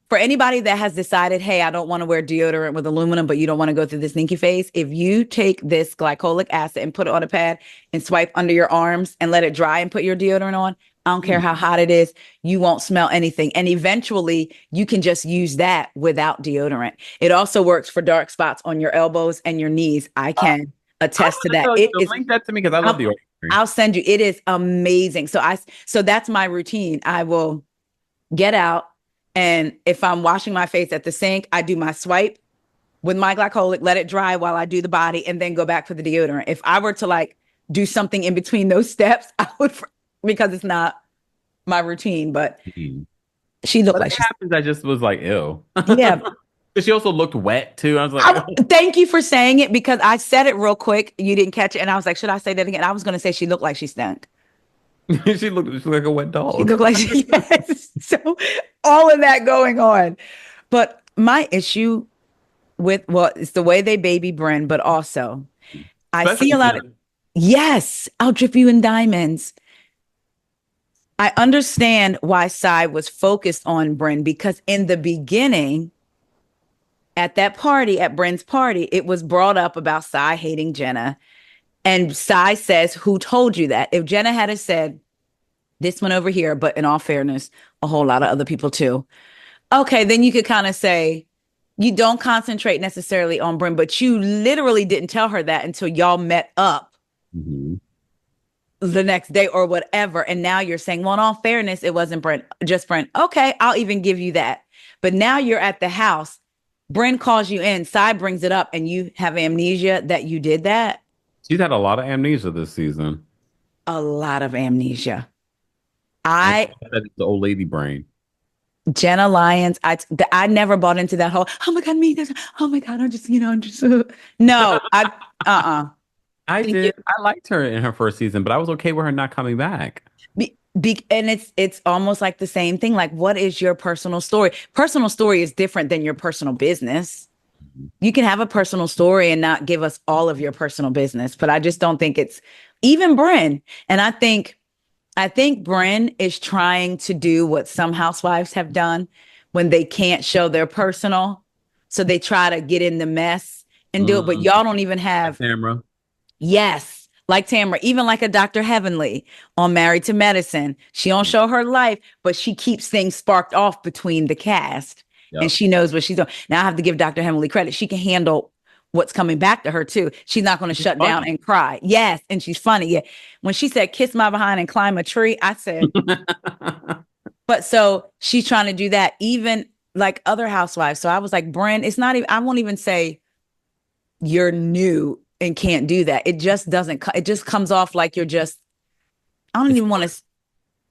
Speaker 1: For anybody that has decided, hey, I don't want to wear deodorant with aluminum, but you don't want to go through the sneaky phase, if you take this glycolic acid and put it on a pad and swipe under your arms and let it dry and put your deodorant on, I don't care how hot it is, you won't smell anything. And eventually you can just use that without deodorant. It also works for dark spots on your elbows and your knees. I can attest to that.
Speaker 2: Link that to me because I love the Ordinary.
Speaker 1: I'll send you. It is amazing. So that's my routine. I will get out, and if I'm washing my face at the sink, I do my swipe with my glycolic, let it dry while I do the body, and then go back for the deodorant. If I were to like do something in between those steps, I would, because it's not my routine. But she looked like she
Speaker 2: happens. I just was like, ew.
Speaker 1: Yeah.
Speaker 2: She also looked wet too. I was like,
Speaker 1: thank you for saying it, because I said it real quick. You didn't catch it. And I was like, should I say that again? I was going to say she looked like she stunk.
Speaker 2: She looked like a wet dog.
Speaker 1: She looked like yes. So all of that going on. But my issue with, well, it's the way they baby Brynn, but also I see a lot of, yes, I'll drip you in diamonds. I understand why Sai was focused on Brynn, because in the beginning, at that party, at Brynn's party, it was brought up about Sai hating Jenna. And Sai says, who told you that? If Jenna had said, this one over here, but in all fairness, a whole lot of other people too. Okay, then you could kind of say, you don't concentrate necessarily on Brynn, but you literally didn't tell her that until y'all met up the next day or whatever. And now you're saying, well, in all fairness, it wasn't Brynn, just Brynn. Okay, I'll even give you that. But now you're at the house. Brynn calls you in, Sai brings it up, and you have amnesia that you did that.
Speaker 2: She's had a lot of amnesia this season.
Speaker 1: A lot of amnesia.
Speaker 2: That's the old lady brain.
Speaker 1: Jenna Lyons, I never bought into that whole, oh my God, me, this, oh my God, I'm just, no,
Speaker 2: I did. I liked her in her first season, but I was okay with her not coming back.
Speaker 1: And it's almost like the same thing. Like, what is your personal story? Personal story is different than your personal business. You can have a personal story and not give us all of your personal business, but I just don't think it's even Brynn. And I think I think Brynn is trying to do what some housewives have done when they can't show their personal. So they try to get in the mess and do it. But y'all don't even have,
Speaker 2: Tamara.
Speaker 1: yes, like Tamara, even like a Dr. Heavenly on Married to Medicine. She don't show her life, but she keeps things sparked off between the cast. And
Speaker 2: Yep.
Speaker 1: she knows what she's doing. Now I have to give Dr. Heavenly credit. She can handle what's coming back to her too. She's not going to shut down and cry. Yes. And she's funny. Yeah. When she said, kiss my behind and climb a tree, I said, but so she's trying to do that, even like other housewives. So I was like, Brynn, it's not even, I won't even say you're new and can't do that. It just doesn't, it just comes off like you're just, I don't even want to,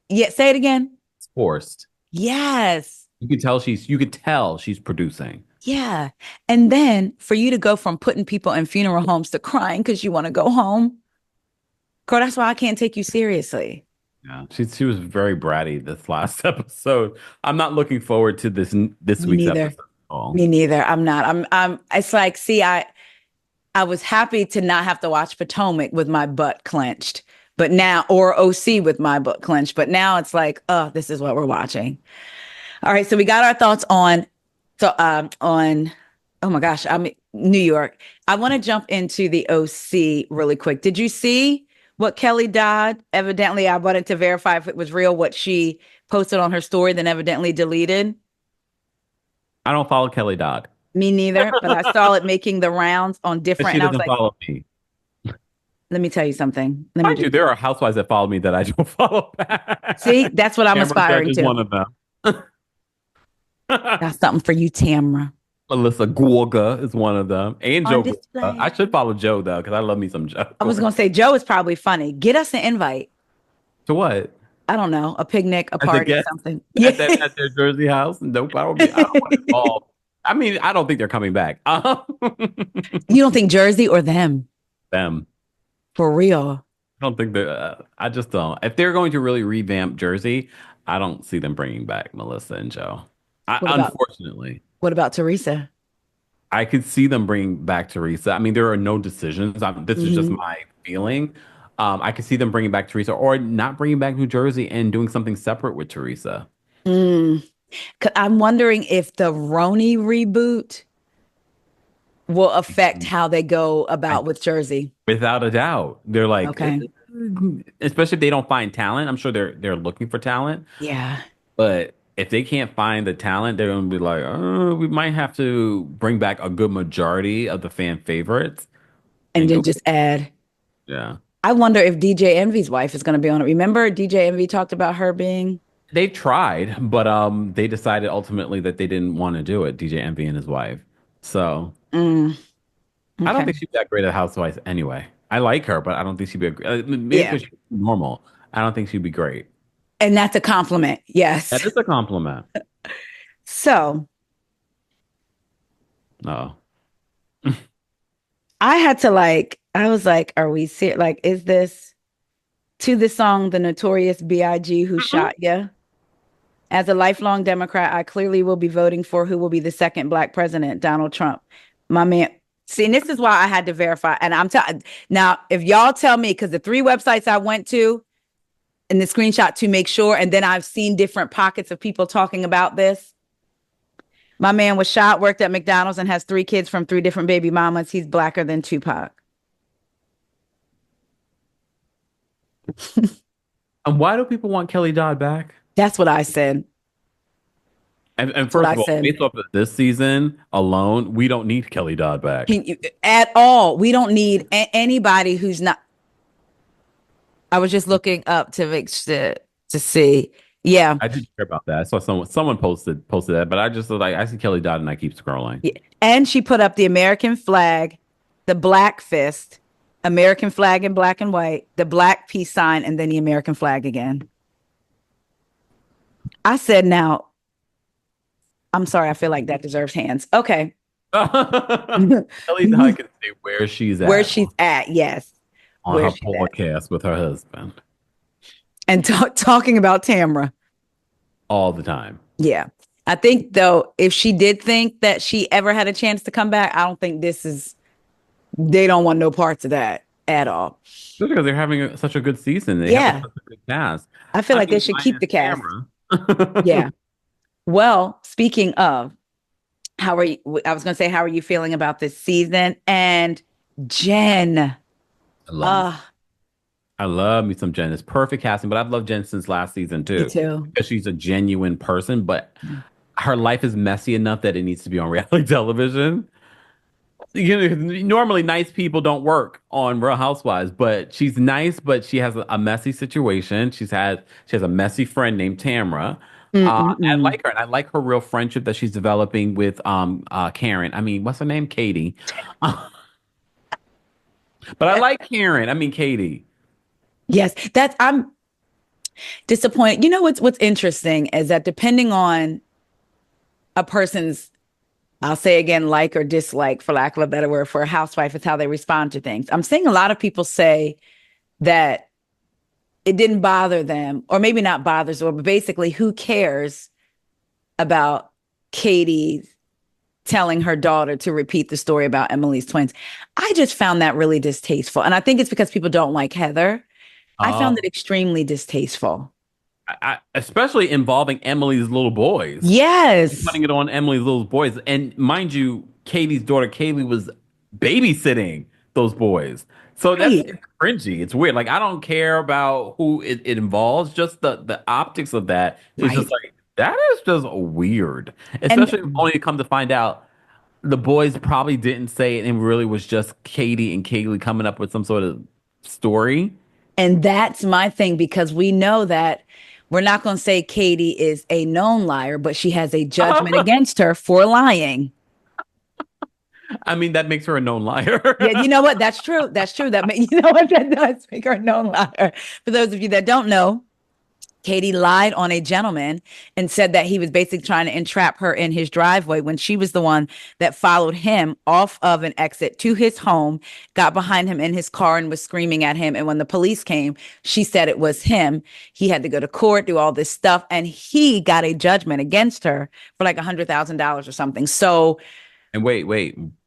Speaker 1: yeah, say it again.
Speaker 2: It's forced.
Speaker 1: Yes.
Speaker 2: You could tell she's producing.
Speaker 1: Yeah. And then for you to go from putting people in funeral homes to crying because you want to go home. Girl, that's why I can't take you seriously.
Speaker 2: Yeah. She was very bratty this last episode. I'm not looking forward to this week's
Speaker 1: neither.
Speaker 2: episode at all.
Speaker 1: Me neither. I'm not. I'm it's like, see, I was happy to not have to watch Potomac with my butt clenched, but now, or OC with my butt clenched, but now it's like, oh, this is what we're watching. All right. So we got our thoughts on oh my gosh, I'm New York. I want to jump into the OC really quick. Did you see what Kelly Dodd, evidently I wanted to verify if it was real, what she posted on her story, then evidently deleted?
Speaker 2: I don't follow Kelly Dodd.
Speaker 1: Me neither, but I saw it making the rounds on different.
Speaker 2: She
Speaker 1: And I was
Speaker 2: doesn't
Speaker 1: like,
Speaker 2: follow me.
Speaker 1: let me tell you something.
Speaker 2: Mind you, there are housewives that follow me that I don't follow back.
Speaker 1: See, that's what I'm aspiring to.
Speaker 2: One of them.
Speaker 1: Got something for you, Tamara.
Speaker 2: Melissa Gorga is one of them. And
Speaker 1: On
Speaker 2: Joe.
Speaker 1: display.
Speaker 2: I should follow Joe, though, because I love me some Joe.
Speaker 1: I was going to say, Joe is probably funny. Get us an invite.
Speaker 2: To what?
Speaker 1: I don't know. A picnic, a party, or something.
Speaker 2: At their Jersey house? Nope, I don't want to involve. I mean, I don't think they're coming back.
Speaker 1: You don't think Jersey or them?
Speaker 2: Them.
Speaker 1: For real?
Speaker 2: I don't think they're, I just don't. If they're going to really revamp Jersey, I don't see them bringing back Melissa and Joe. Unfortunately.
Speaker 1: What about Teresa?
Speaker 2: I could see them bringing back Teresa. I mean, there are no decisions. This is just my feeling. I could see them bringing back Teresa or not bringing back New Jersey and doing something separate with Teresa.
Speaker 1: I'm wondering if the RHONY reboot will affect how they go about with Jersey.
Speaker 2: Without a doubt. They're like,
Speaker 1: okay.
Speaker 2: Especially if they don't find talent. I'm sure they're looking for talent.
Speaker 1: Yeah.
Speaker 2: But if they can't find the talent, they're going to be like, oh, we might have to bring back a good majority of the fan favorites.
Speaker 1: And then just add.
Speaker 2: Yeah.
Speaker 1: I wonder if DJ Envy's wife is going to be on it. Remember DJ Envy talked about her being?
Speaker 2: They tried, but they decided ultimately that they didn't want to do it, DJ Envy and his wife. So okay. I don't think she'd be that great at Housewives anyway. I like her, but I don't think she'd be maybe she's normal. I don't think she'd be great.
Speaker 1: And that's a compliment. Yes.
Speaker 2: That is a compliment.
Speaker 1: So.
Speaker 2: No.
Speaker 1: I had to I was like, are we serious? Like, is this to the song, The Notorious B.I.G. Who Shot Ya? As a lifelong Democrat, I clearly will be voting for who will be the second Black president, Donald Trump. My man. See, and this is why I had to verify. And I'm telling now, if y'all tell me, because the 3 websites I went to in the screenshot to make sure, and then I've seen different pockets of people talking about this. My man was shot, worked at McDonald's, and has 3 kids from 3 different baby mamas. He's blacker than Tupac.
Speaker 2: And why do people want Kelly Dodd back?
Speaker 1: That's what I said.
Speaker 2: And first of all, based off of this season alone, we don't need Kelly Dodd back.
Speaker 1: At all. We don't need anybody who's not. I was just looking up to see. Yeah.
Speaker 2: I didn't care about that. I saw someone posted that, but I just like, I see Kelly Dodd and I keep scrolling.
Speaker 1: Yeah. And she put up the American flag, the black fist, American flag in black and white, the black peace sign, and then the American flag again. I said, now, I'm sorry, I feel like that deserves hands. Okay.
Speaker 2: Kelly Dodd can say where she's at.
Speaker 1: Where she's at, yes.
Speaker 2: On her podcast with her husband.
Speaker 1: And talking about Tamara.
Speaker 2: All the time.
Speaker 1: Yeah. I think, though, if she did think that she ever had a chance to come back, I don't think they don't want no parts of that. at all.
Speaker 2: Just because they're having such a good season. They have
Speaker 1: Yeah.
Speaker 2: such a good cast.
Speaker 1: I feel
Speaker 2: I
Speaker 1: like they
Speaker 2: mean,
Speaker 1: should keep
Speaker 2: minus
Speaker 1: the cast.
Speaker 2: Tamara.
Speaker 1: Yeah. Well, speaking of, how are you? I was going to say, how are you feeling about this season? And Jen,
Speaker 2: I love me. I love me some Jen. It's perfect casting, but I've loved Jen since last season
Speaker 1: me
Speaker 2: too.
Speaker 1: too.
Speaker 2: Because she's a genuine person, but her life is messy enough that it needs to be on reality television. You know, normally nice people don't work on Real Housewives, but she's nice, but she has a messy situation. She has a messy friend named Tamara. I
Speaker 1: Mm-mm-mm.
Speaker 2: like her, and I like her real friendship that she's developing with Karen. I mean, what's her name? Katy. But I like Karen. I mean, Katy.
Speaker 1: Yes, that's I'm disappointed. You know what's interesting is that depending on a person's, I'll say again, like or dislike, for lack of a better word, for a housewife, is how they respond to things. I'm seeing a lot of people say that it didn't bother them, or maybe not bothers, or but basically, who cares about Katie telling her daughter to repeat the story about Emily's twins? I just found that really distasteful. And I think it's because people don't like Heather. I found it
Speaker 2: Oh,
Speaker 1: extremely distasteful.
Speaker 2: especially involving Emily's little boys.
Speaker 1: Yes.
Speaker 2: Putting it on Emily's little boys. And mind you, Katie's daughter Kaylee was babysitting those boys. So that's
Speaker 1: Right.
Speaker 2: it's cringy. It's weird. Like I don't care about who it involves, just the optics of that is just
Speaker 1: Right.
Speaker 2: like that is just weird. Especially
Speaker 1: And
Speaker 2: only to come to find out the boys probably didn't say it and really was just Katie and Kaylee coming up with some sort of story.
Speaker 1: and that's my thing, because we know that we're not going to say Katie is a known liar, but she has a judgment against her for lying.
Speaker 2: I mean, that makes her a known liar.
Speaker 1: Yeah, you know what? That's true. That's true. You know what, that does make her a known liar. For those of you that don't know, Katie lied on a gentleman and said that he was basically trying to entrap her in his driveway, when she was the one that followed him off of an exit to his home, got behind him in his car and was screaming at him. And when the police came, she said it was him. He had to go to court, do all this stuff, and he got a judgment against her for like $100,000 or something. So,
Speaker 2: And wait,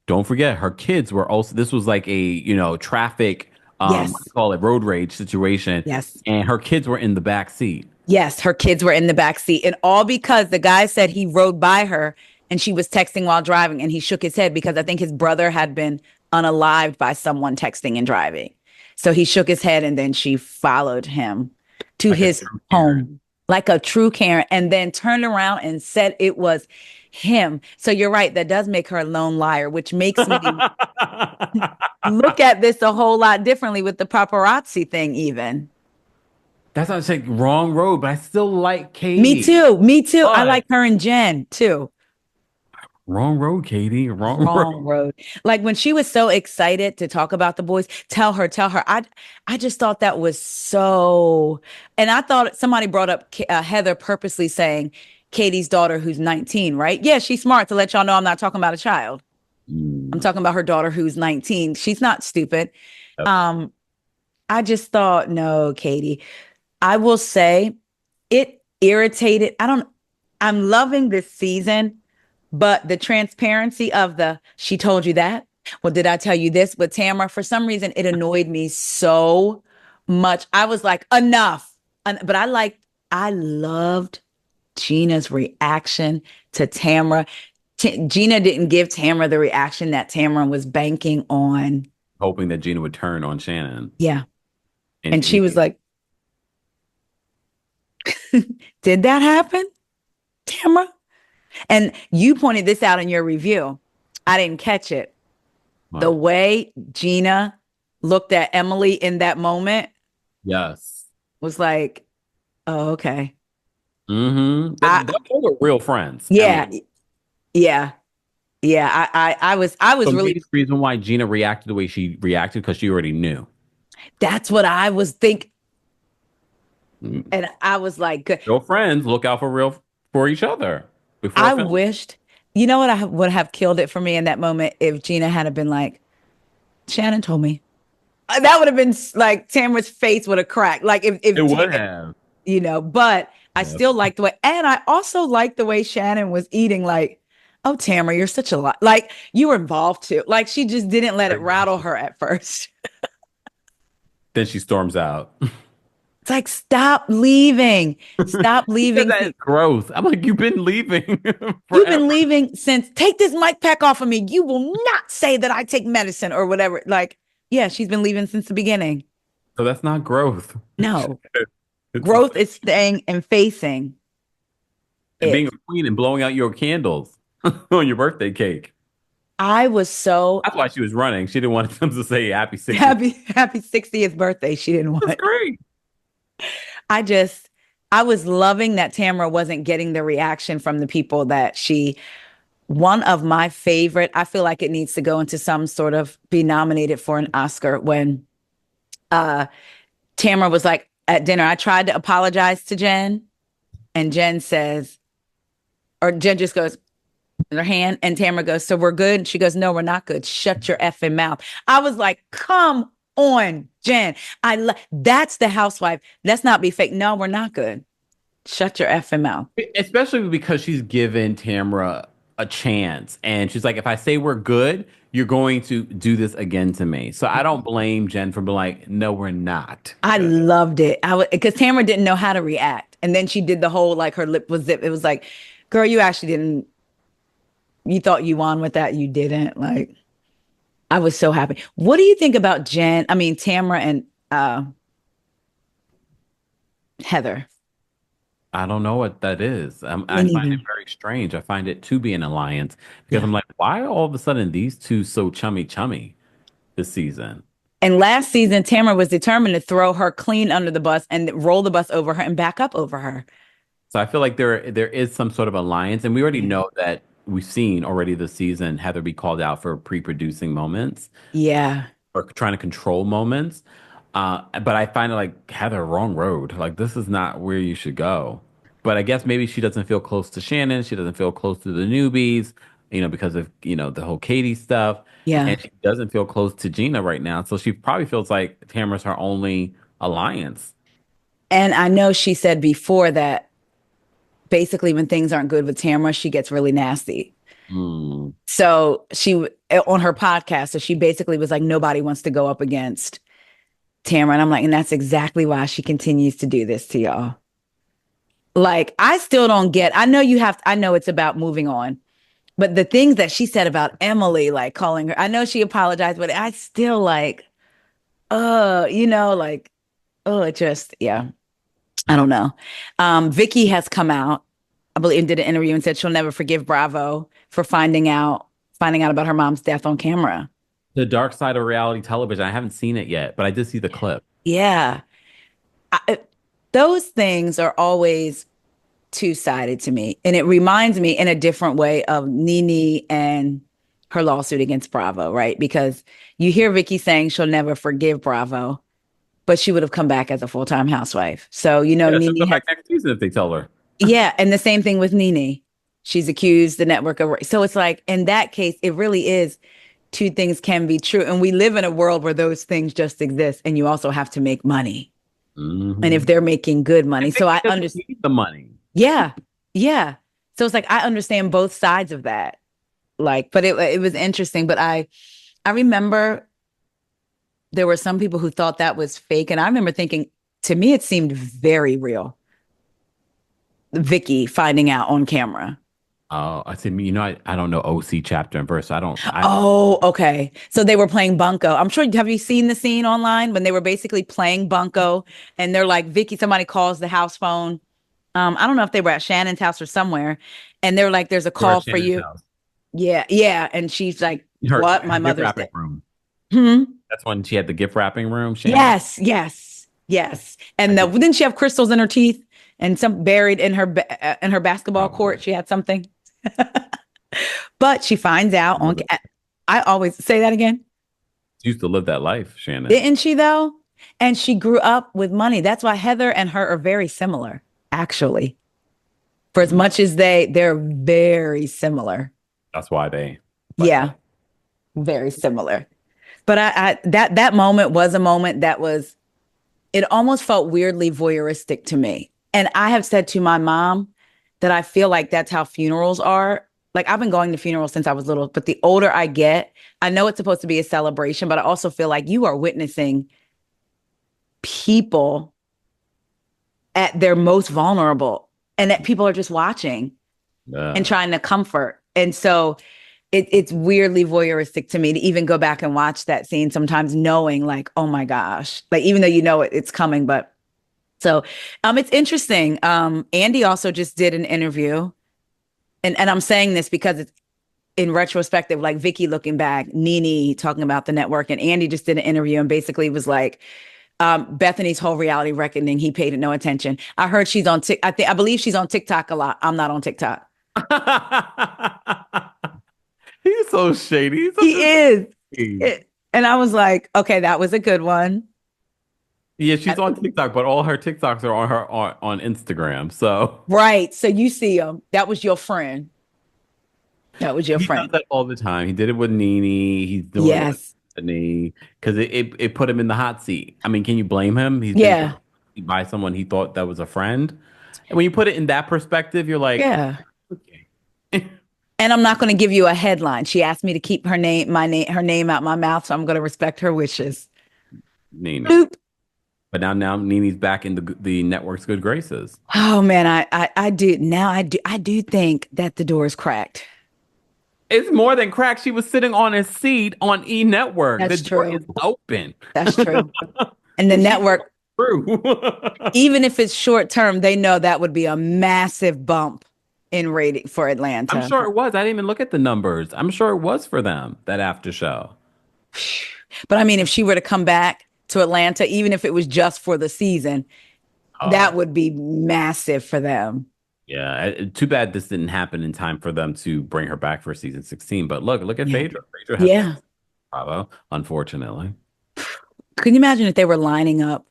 Speaker 2: don't forget her kids were also this was like a, traffic what do
Speaker 1: yes,
Speaker 2: you call it, road rage situation.
Speaker 1: yes.
Speaker 2: And her kids were in the back seat.
Speaker 1: Yes, her kids were in the back seat, and all because the guy said he rode by her and she was texting while driving, and he shook his head because I think his brother had been unalived by someone texting and driving. So he shook his head, and then she followed him to
Speaker 2: Like a
Speaker 1: his
Speaker 2: true Karen.
Speaker 1: home like a true Karen, and then turned around and said it was him. So you're right, that does make her a lone liar, which makes me look at this a whole lot differently with the paparazzi thing even.
Speaker 2: That's not saying wrong road, but I still like
Speaker 1: Me
Speaker 2: Katie.
Speaker 1: too. Me too. I
Speaker 2: But
Speaker 1: like her and Jen too.
Speaker 2: wrong road, Katie. Wrong road.
Speaker 1: Wrong road. Like when she was so excited to talk about the boys, tell her, tell her. I just thought that was so. And I thought somebody brought up Heather purposely saying Katie's daughter, who's 19, right? Yeah, she's smart, to let y'all know I'm not talking about a child. I'm
Speaker 2: Mm,
Speaker 1: talking about her daughter who's 19. She's not stupid.
Speaker 2: yep.
Speaker 1: Um, I just thought, no, Katie. I will say it irritated. I'm loving this season, but the transparency of she told you that. Well, did I tell you this? With Tamara, for some reason, it annoyed me so much. I was like, enough. But I loved Gina's reaction to Tamara. Gina didn't give Tamara the reaction that Tamara was banking on.
Speaker 2: Hoping that Gina would turn on Shannon.
Speaker 1: Yeah.
Speaker 2: And
Speaker 1: And she was like, did that happen, Tamara? And you pointed this out in your review. I didn't catch it. The
Speaker 2: what?
Speaker 1: way Gina looked at Emily in that moment
Speaker 2: Yes.
Speaker 1: was like, oh, okay.
Speaker 2: Mm-hmm.
Speaker 1: I
Speaker 2: Those are real friends,
Speaker 1: yeah,
Speaker 2: Emily.
Speaker 1: yeah, yeah. I was
Speaker 2: So
Speaker 1: really,
Speaker 2: maybe the reason why Gina reacted the way she reacted because she already knew.
Speaker 1: that's what I was thinking.
Speaker 2: Mm.
Speaker 1: And I was like, good.
Speaker 2: Real friends look out for each other before
Speaker 1: I
Speaker 2: film.
Speaker 1: wished, you know what, I would have killed it for me in that moment if Gina had been like, Shannon told me. That would have been like Tamara's face would have cracked. Like
Speaker 2: It
Speaker 1: if
Speaker 2: would have.
Speaker 1: but I
Speaker 2: Yep.
Speaker 1: still like the way, and I also like the way Shannon was eating. Like, oh, Tamara, you're such a lot. Like you were involved too. Like she just didn't let it rattle her at first.
Speaker 2: Then she storms out.
Speaker 1: It's like, stop leaving. Stop
Speaker 2: She said
Speaker 1: leaving.
Speaker 2: that is growth. I'm like, you've been leaving
Speaker 1: You've been
Speaker 2: forever.
Speaker 1: leaving since, take this mic pack off of me. You will not say that I take medicine or whatever. Like, yeah, she's been leaving since the beginning.
Speaker 2: So that's not growth.
Speaker 1: No,
Speaker 2: It's
Speaker 1: growth is staying and facing
Speaker 2: and being
Speaker 1: it.
Speaker 2: a queen and blowing out your candles on your birthday cake.
Speaker 1: I was so
Speaker 2: That's why she was running. She didn't want them to say happy 60th.
Speaker 1: happy 60th birthday. She didn't
Speaker 2: That's
Speaker 1: want.
Speaker 2: great.
Speaker 1: I just, I was loving that Tamara wasn't getting the reaction from the people that she, one of my favorite, I feel like it needs to go into some sort of be nominated for an Oscar when Tamara was like at dinner, I tried to apologize to Jen, and Jen says, or Jen just goes in her hand, and Tamara goes, so we're good? And she goes, no, we're not good. Shut your effing mouth. I was like, come on, Jen. That's the housewife. Let's not be fake. No, we're not good. Shut your effing mouth.
Speaker 2: Especially because she's given Tamara a chance. And she's like, if I say we're good, you're going to do this again to me. So I don't blame Jen for being like, no, we're not
Speaker 1: I
Speaker 2: good.
Speaker 1: loved it. Because Tamara didn't know how to react. And then she did the whole, like, her lip was zipped. It was like, girl, you actually didn't, you thought you won with that. You didn't. Like, I was so happy. What do you think about Tamara and Heather?
Speaker 2: I don't know what that is.
Speaker 1: Me
Speaker 2: I find
Speaker 1: neither.
Speaker 2: it very strange. I find it to be an alliance because
Speaker 1: Yeah.
Speaker 2: I'm like, why are all of a sudden these two so chummy this season?
Speaker 1: And last season, Tamara was determined to throw her clean under the bus and roll the bus over her and back up over her.
Speaker 2: So I feel like there is some sort of alliance, and we already
Speaker 1: Yeah.
Speaker 2: know that we've seen already this season Heather be called out for pre-producing moments
Speaker 1: Yeah.
Speaker 2: or trying to control moments. But I find it like Heather, wrong road. Like this is not where you should go. But I guess maybe she doesn't feel close to Shannon. She doesn't feel close to the newbies, because of the whole Katy stuff,
Speaker 1: Yeah.
Speaker 2: and she doesn't feel close to Gina right now. So she probably feels like Tamara's her only alliance.
Speaker 1: And I know she said before that basically when things aren't good with Tamara, she gets really nasty.
Speaker 2: Mm.
Speaker 1: So on her podcast, so she basically was like, nobody wants to go up against Tamara. And I'm like, and that's exactly why she continues to do this to y'all. Like, I still don't get, I know it's about moving on, but the things that she said about Emily, like calling her, I know she apologized, but I still like, like, it just, yeah, I don't know. Vicky has come out, I believe, and did an interview and said she'll never forgive Bravo for finding out about her mom's death on camera.
Speaker 2: The dark side of reality television. I haven't seen it yet, but I did see the clip.
Speaker 1: Yeah. Those things are always two-sided to me. And it reminds me in a different way of Nene and her lawsuit against Bravo, right? Because you hear Vicky saying she'll never forgive Bravo, but she would have come back as a full-time housewife. So,
Speaker 2: Yeah, she'll
Speaker 1: Nene
Speaker 2: come back next season if they tell her.
Speaker 1: yeah, and the same thing with Nene. She's accused the network of rape. So it's like, in that case, it really is two things can be true. And we live in a world where those things just exist, and you also have to make money. And if
Speaker 2: Hmm.
Speaker 1: they're making good money.
Speaker 2: And
Speaker 1: So I
Speaker 2: Vicky doesn't
Speaker 1: understand.
Speaker 2: need the money.
Speaker 1: Yeah. Yeah. So it's like I understand both sides of that. Like, but it was interesting. But I remember there were some people who thought that was fake. And I remember thinking, to me, it seemed very real. Vicky finding out on camera.
Speaker 2: Oh, I said, I don't know OC chapter and verse.
Speaker 1: Oh, okay. So they were playing Bunko. I'm sure, have you seen the scene online when they were basically playing Bunko and they're like, Vicky, somebody calls the house phone. I don't know if they were at Shannon's house or somewhere. And they're like, there's a
Speaker 2: We're
Speaker 1: call
Speaker 2: at
Speaker 1: for
Speaker 2: Shannon's
Speaker 1: you.
Speaker 2: house.
Speaker 1: Yeah. Yeah. And she's like, what? My
Speaker 2: Her gift
Speaker 1: mother's
Speaker 2: wrapping
Speaker 1: dead.
Speaker 2: room.
Speaker 1: Hmm?
Speaker 2: That's when she had the gift wrapping room. Shannon.
Speaker 1: Yes. Yes. Yes. And didn't she have crystals in her teeth and some buried in her basketball
Speaker 2: Probably.
Speaker 1: court? She had something. But she finds out on. I always say that again.
Speaker 2: She used to live that life, Shannon.
Speaker 1: Didn't she though? And she grew up with money. That's why Heather and her are very similar, actually. For as much as they're very similar.
Speaker 2: That's why they.
Speaker 1: Yeah, very similar. But that moment was a moment that was, it almost felt weirdly voyeuristic to me. And I have said to my mom that I feel like that's how funerals are. Like, I've been going to funerals since I was little, but the older I get, I know it's supposed to be a celebration, but I also feel like you are witnessing people at their most vulnerable and that people are just watching and trying to comfort. And so it's weirdly voyeuristic to me to even go back and watch that scene sometimes, knowing like, oh my gosh, like even though you know it's coming. But so it's interesting. Andy also just did an interview, and I'm saying this because it's in retrospective, like Vicky looking back, Nene talking about the network, and Andy just did an interview and basically was like, Bethenny's whole reality reckoning, he paid it no attention. I heard she's on I believe she's on TikTok a lot. I'm not on TikTok.
Speaker 2: He's so shady.
Speaker 1: He is. And I was like, okay, that was a good one.
Speaker 2: Yeah, she's on TikTok, but all her TikToks are on Instagram. So
Speaker 1: right. So you see him. That was your friend. That was your friend.
Speaker 2: He does that all the time. He did it with Nene. He's doing it with Bethenny because it put him in the hot seat. I mean, can you blame him? He's been by someone he thought that was a friend. And when you put it in that perspective, you're like,
Speaker 1: yeah.
Speaker 2: Okay.
Speaker 1: And I'm not going to give you a headline. She asked me to keep her name out my mouth, so I'm going to respect her wishes.
Speaker 2: Nene.
Speaker 1: Bloop.
Speaker 2: But now Nene's back in the network's good graces.
Speaker 1: Oh man, I do think that the door is cracked.
Speaker 2: It's more than cracked. She was sitting on a seat on E Network.
Speaker 1: That's
Speaker 2: the door
Speaker 1: true.
Speaker 2: is open.
Speaker 1: That's true. And the network,
Speaker 2: true.
Speaker 1: even if it's short term, they know that would be a massive bump in rating for Atlanta.
Speaker 2: I'm sure it was. I didn't even look at the numbers. I'm sure it was for them, that after show.
Speaker 1: But I mean, if she were to come back to Atlanta, even if it was just for the season, that would be massive for them.
Speaker 2: Yeah, too bad this didn't happen in time for them to bring her back for season 16. But look at Phaedra. Phaedra has Bravo, unfortunately.
Speaker 1: Can you imagine if they were lining up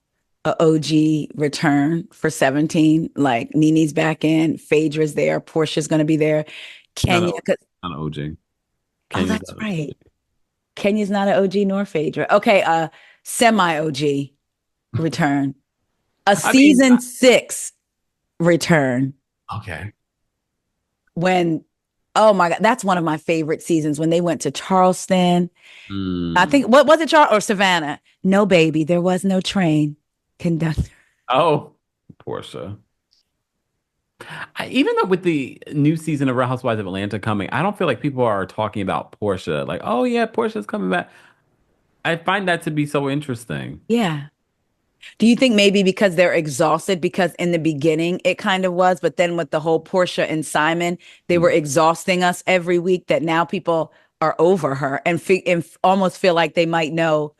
Speaker 1: a OG return for 17? Like Nene's back in, Phaedra's there, Portia's going to be there. Kenya,
Speaker 2: not OG.
Speaker 1: Oh, that's right. Kenya's not an OG nor Phaedra. Okay, semi-OG return. Season 6 return.
Speaker 2: Okay.
Speaker 1: When, oh my God, that's one of my favorite seasons when they went to Charleston. I think, what was it, Charles or Savannah? No, baby, there was no train conductor.
Speaker 2: Oh, Portia. Even though with the new season of Real Housewives of Atlanta coming, I don't feel like people are talking about Portia. Like, oh yeah, Portia's coming back. I find that to be so interesting.
Speaker 1: Yeah. Do you think maybe because they're exhausted? Because in the beginning it kind of was, but then with the whole Portia and Simon, they were exhausting us every week, that now people are over her and almost feel like they might know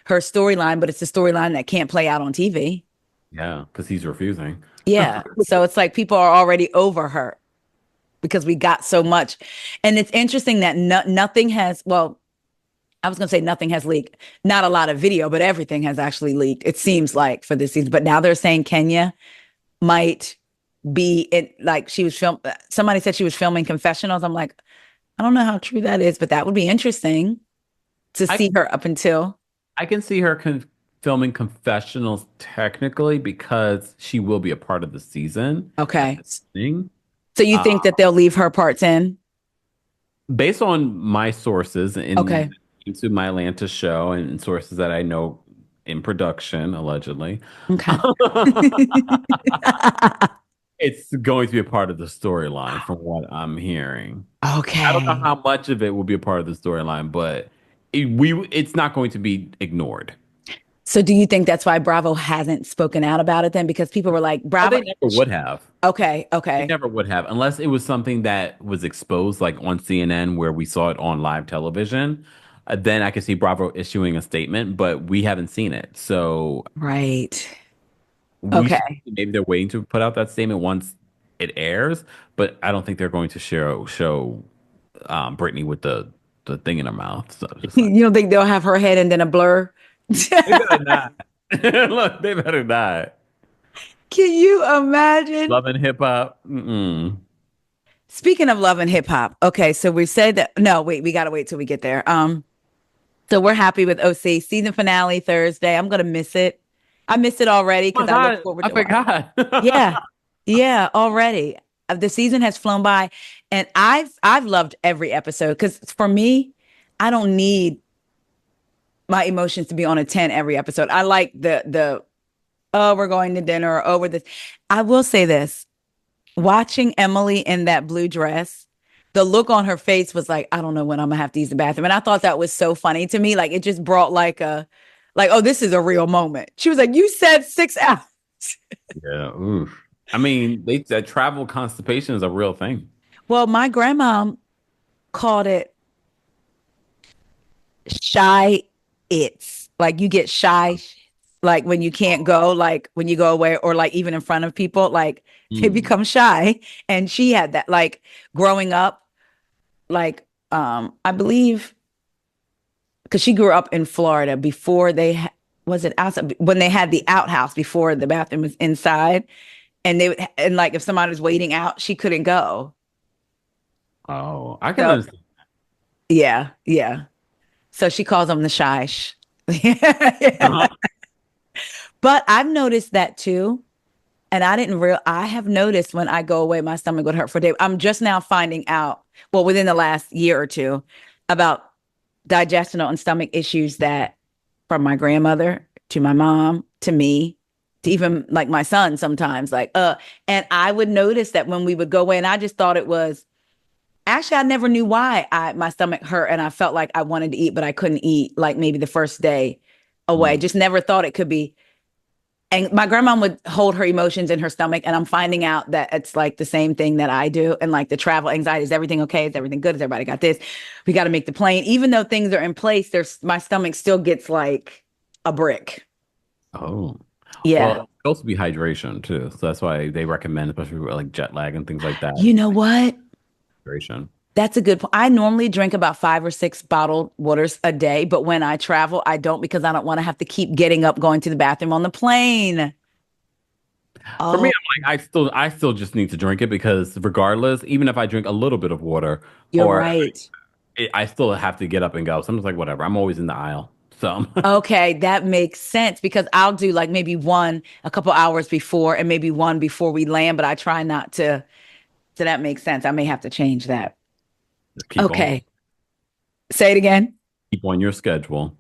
Speaker 1: her storyline, but it's a storyline that can't play out on TV.
Speaker 2: Yeah, because he's refusing.
Speaker 1: Yeah. So it's like people are already over her because we got so much. And it's interesting that nothing has, well, I was going to say nothing has leaked. Not a lot of video, but everything has actually leaked. It seems like for this season. But now they're saying Kenya might be in, like she was somebody said she was filming confessionals. I'm like, I don't know how true that is, but that would be interesting to see her up until.
Speaker 2: I can see her filming confessionals technically because she will be a part of the season.
Speaker 1: Okay. So you think that they'll leave her parts in?
Speaker 2: Based on my sources into my Atlanta show and sources that I know in production, allegedly.
Speaker 1: Okay.
Speaker 2: It's going to be a part of the storyline from what I'm hearing.
Speaker 1: Okay.
Speaker 2: I don't know how much of it will be a part of the storyline, but it's not going to be ignored.
Speaker 1: So do you think that's why Bravo hasn't spoken out about it then? Because people were like, Bravo.
Speaker 2: They never would have.
Speaker 1: Okay.
Speaker 2: They never would have, unless it was something that was exposed, like on CNN, where we saw it on live television. Then I could see Bravo issuing a statement, but we haven't seen it. So
Speaker 1: right. Okay.
Speaker 2: Maybe they're waiting to put out that statement once it airs, but I don't think they're going to show Brittany with the thing in her mouth. So
Speaker 1: you don't think they'll have her head and then a blur?
Speaker 2: They better not. Look, they better not.
Speaker 1: Can you imagine?
Speaker 2: Love and Hip Hop.
Speaker 1: Speaking of Love and Hip Hop, okay, so we said that. No, wait, we gotta wait till we get there. So we're happy with OC season finale Thursday. I'm gonna miss it. I missed it already because I look forward to it. I forgot. Yeah, already. The season has flown by, and I've loved every episode because for me, I don't need my emotions to be on a 10 every episode. I like the Oh, we're going to dinner or over this. I will say this. Watching Emily in that blue dress, the look on her face was like, I don't know when I'm gonna have to use the bathroom. And I thought that was so funny to me. Like it just brought oh, this is a real moment. She was like, you said 6 hours.
Speaker 2: Yeah. Oof. I mean, they that travel constipation is a real thing.
Speaker 1: Well, my grandma called it shy it's. Like you get shy, like when you can't go, like when you go away, or like even in front of people, like they
Speaker 2: Mm.
Speaker 1: become shy. And she had that like growing up, like I believe because she grew up in Florida before was it outside when they had the outhouse before the bathroom was inside, and and like if somebody was waiting out, she couldn't go.
Speaker 2: Oh, I can
Speaker 1: So
Speaker 2: understand.
Speaker 1: yeah, yeah. So she calls them the shy. Yeah.
Speaker 2: Uh-huh.
Speaker 1: But I've noticed that too. And I have noticed when I go away, my stomach would hurt for days. I'm just now finding out, well, within the last year or two, about digestional and stomach issues that from my grandmother to my mom to me to even like my son sometimes, and I would notice that when we would go away, and I just thought it was actually, I never knew why my stomach hurt and I felt like I wanted to eat, but I couldn't eat like maybe the first day away.
Speaker 2: Mm.
Speaker 1: Just never thought it could be. And my grandma would hold her emotions in her stomach. And I'm finding out that it's like the same thing that I do. And like the travel anxiety, is everything okay? Is everything good? Is everybody got this? We got to make the plane. Even though things are in place, my stomach still gets like a brick.
Speaker 2: Oh, well,
Speaker 1: Yeah.
Speaker 2: it's supposed to be hydration too. So that's why they recommend, especially with like jet lag and things like that.
Speaker 1: You know what?
Speaker 2: Hydration.
Speaker 1: That's a good point. I normally drink about 5 or 6 bottled waters a day, but when I travel, I don't because I don't want to have to keep getting up, going to the bathroom on the plane.
Speaker 2: For me,
Speaker 1: Oh,
Speaker 2: I'm like, I still just need to drink it because regardless, even if I drink a little bit of water,
Speaker 1: you're
Speaker 2: or
Speaker 1: right.
Speaker 2: I still have to get up and go. So I'm just like, whatever. I'm always in the aisle. So
Speaker 1: Okay, that makes sense because I'll do like maybe one a couple hours before and maybe one before we land, but I try not to. So that makes sense. I may have to change that.
Speaker 2: just
Speaker 1: Okay, say it again.
Speaker 2: keep on your schedule.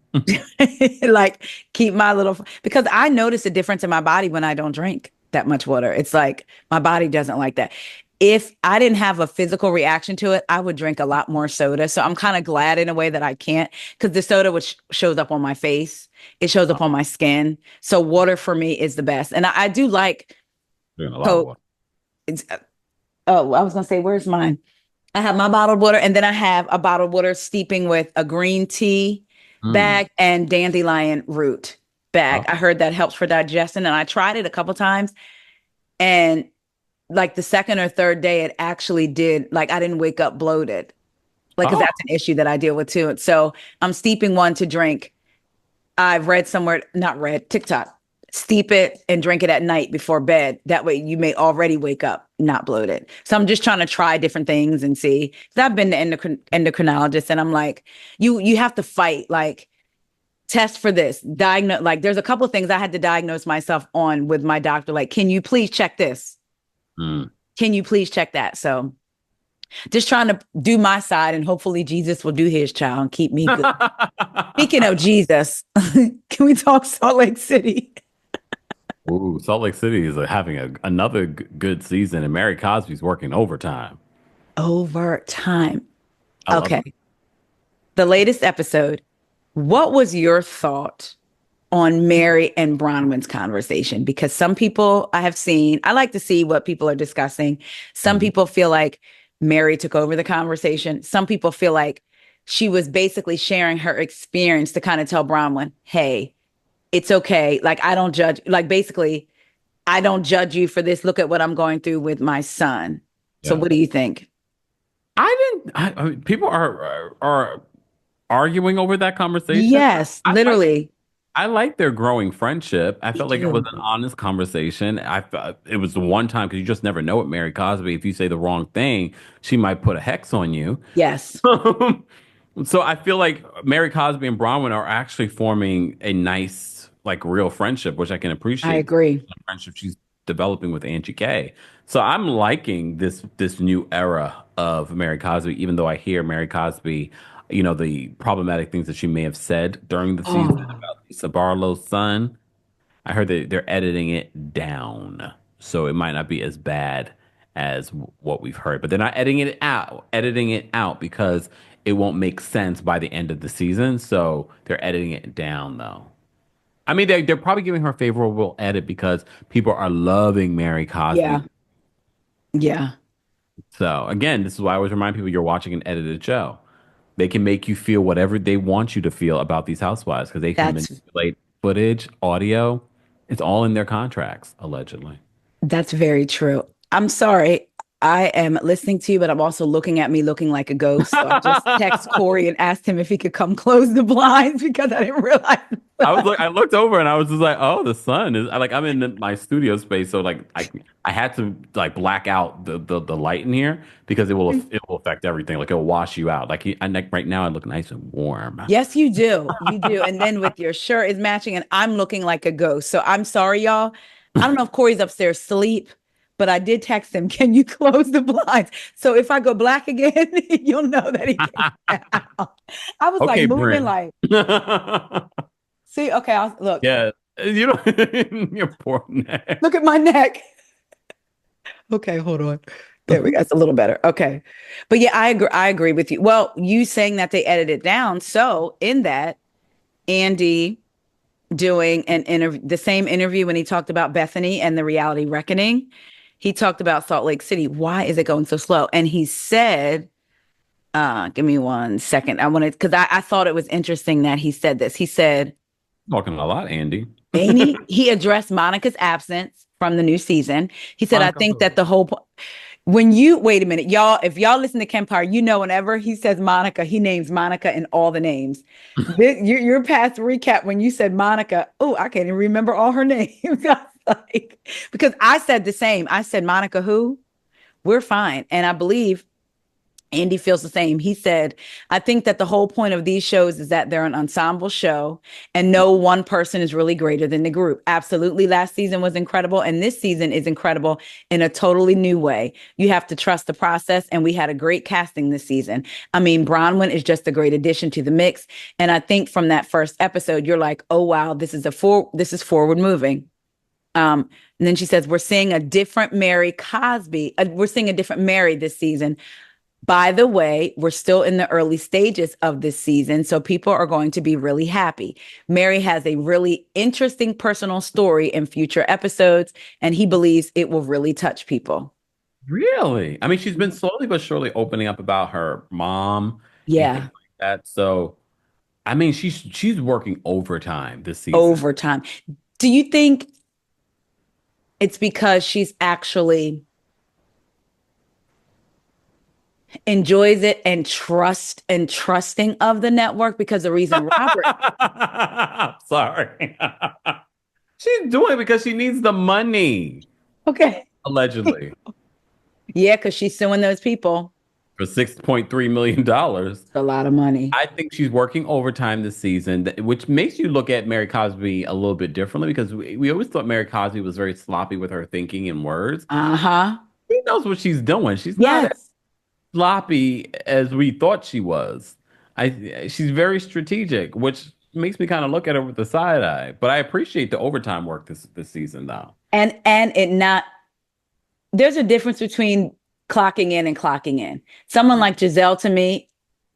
Speaker 1: Like keep my little because I notice a difference in my body when I don't drink that much water. It's like my body doesn't like that. If I didn't have a physical reaction to it, I would drink a lot more soda. So I'm kind of glad in a way that I can't because the soda which shows up on my face, it shows up on my skin. So water for me is the best. And I do like
Speaker 2: Doing a lot of
Speaker 1: Coke.
Speaker 2: water.
Speaker 1: It's, oh, I was gonna say, where's mine? I have my bottled water, and then I have a bottled water steeping with a green tea
Speaker 2: Mm.
Speaker 1: bag and dandelion root bag.
Speaker 2: Oh,
Speaker 1: I heard that helps for digestion, and I tried it a couple times, and like the second or third day, it actually did. Like I didn't wake up bloated, like because
Speaker 2: oh,
Speaker 1: that's an issue that I deal with too. And so I'm steeping one to drink. I've read somewhere, not read, TikTok. Steep it and drink it at night before bed. That way you may already wake up not bloated. So I'm just trying to try different things and see. Because I've been to endocrinologist and I'm like, you have to fight, like test for this, diagnose. Like there's a couple of things I had to diagnose myself on with my doctor. Like, can you please check this?
Speaker 2: mm.
Speaker 1: Can you please check that? So just trying to do my side and hopefully Jesus will do his child and keep me good. Speaking of Jesus, can we talk Salt Lake City?
Speaker 2: Ooh, Salt Lake City is having another good season, and Mary Cosby's working overtime.
Speaker 1: Over time.
Speaker 2: I love
Speaker 1: Okay.
Speaker 2: it.
Speaker 1: The latest episode. What was your thought on Mary and Bronwyn's conversation? Because some people I have seen, I like to see what people are discussing. Some
Speaker 2: Mhm.
Speaker 1: people feel like Mary took over the conversation. Some people feel like she was basically sharing her experience to kind of tell Bronwyn, hey, it's okay. Like, I don't judge. Like, basically, I don't judge you for this. Look at what I'm going through with my son. So,
Speaker 2: Yeah,
Speaker 1: what do you think?
Speaker 2: I didn't. I mean, people are arguing over that conversation.
Speaker 1: Yes,
Speaker 2: I like
Speaker 1: literally.
Speaker 2: I like their growing friendship. I
Speaker 1: Me
Speaker 2: felt like it was
Speaker 1: too.
Speaker 2: an honest conversation. I felt it was the one time because you just never know with Mary Cosby. If you say the wrong thing, she might put a hex on you.
Speaker 1: Yes,
Speaker 2: So I feel like Mary Cosby and Bronwyn are actually forming a nice, like, real friendship, which I can
Speaker 1: I
Speaker 2: appreciate.
Speaker 1: agree.
Speaker 2: The friendship she's developing with Angie K. So I'm liking this new era of Mary Cosby, even though I hear Mary Cosby, the problematic things that she may have said during the season
Speaker 1: Oh,
Speaker 2: about Lisa Barlow's son. I heard that they're editing it down, so it might not be as bad as what we've heard. But they're not editing it out because it won't make sense by the end of the season. So they're editing it down, though. I mean, they're probably giving her a favorable edit because people are loving Mary
Speaker 1: Yeah.
Speaker 2: Cosby.
Speaker 1: Yeah.
Speaker 2: So again, this is why I always remind people you're watching an edited show. They can make you feel whatever they want you to feel about these housewives because they can
Speaker 1: That's
Speaker 2: manipulate footage, audio. It's all in their contracts, allegedly.
Speaker 1: That's very true. I'm sorry. I am listening to you, but I'm also looking at me looking like a ghost. So I just text Corey and asked him if he could come close the blinds because I didn't realize.
Speaker 2: I looked over and I was just like, oh, the sun is I'm in my studio space, so like I had to like black out the light in here because it will affect everything. Like it'll wash you out. Right now I look nice and warm.
Speaker 1: Yes, you do. You do. And then with your shirt is matching, and I'm looking like a ghost. So I'm sorry, y'all. I don't know if Corey's upstairs asleep, but I did text him, can you close the blinds? So if I go black again, you'll know that he came out. I was
Speaker 2: Okay,
Speaker 1: like moving
Speaker 2: Brynn.
Speaker 1: like, see, okay, I'll look.
Speaker 2: Yeah, you know your poor neck.
Speaker 1: Look at my neck. Okay, hold on. There we go. It's a little better. Okay. But yeah, I agree with you. Well, you saying that they edited it down. So in that, Andy doing an interview, the same interview when he talked about Bethenny and the reality reckoning, he talked about Salt Lake City. Why is it going so slow? And he said, give me 1 second. I wanted because I thought it was interesting that he said this. He said,
Speaker 2: Talking a lot, Andy.
Speaker 1: he addressed Monica's absence from the new season. He said, I
Speaker 2: Monica
Speaker 1: think
Speaker 2: who?
Speaker 1: that the whole when you wait a minute, y'all, if y'all listen to Kempire, you know, whenever he says Monica, he names Monica in all the names. Your past recap when you said Monica, oh, I can't even remember all her names. Like, because I said the same. I said, Monica, who? We're fine. And I believe Andy feels the same. He said, I think that the whole point of these shows is that they're an ensemble show and no one person is really greater than the group. Absolutely. Last season was incredible. And this season is incredible in a totally new way. You have to trust the process. And we had a great casting this season. I mean, Bronwyn is just a great addition to the mix. And I think from that first episode, you're like, oh, wow, this is forward moving. And then she says, we're seeing a different Mary Cosby. We're seeing a different Mary this season. By the way, we're still in the early stages of this season, so people are going to be really happy. Mary has a really interesting personal story in future episodes, and he believes it will really touch people.
Speaker 2: Really? I mean, she's been slowly but surely opening up about her mom and things
Speaker 1: Yeah,
Speaker 2: like that. So, I mean, she's working overtime this season.
Speaker 1: overtime. Do you think it's because she's actually enjoys it and trusting of the network? Because the reason Robert,
Speaker 2: Sorry. She's doing it because she needs the money,
Speaker 1: okay,
Speaker 2: allegedly,
Speaker 1: yeah, because she's suing those people.
Speaker 2: for $6.3 million.
Speaker 1: It's a lot of money.
Speaker 2: I think she's working overtime this season, which makes you look at Mary Cosby a little bit differently because we always thought Mary Cosby was very sloppy with her thinking and words.
Speaker 1: Uh-huh.
Speaker 2: She knows what she's doing. She's not as
Speaker 1: Yes.
Speaker 2: sloppy as we thought she was. She's very strategic, which makes me kind of look at her with the side eye. But I appreciate the overtime work this season, though.
Speaker 1: And it not there's a difference between clocking in and clocking in. Someone like Giselle, to me,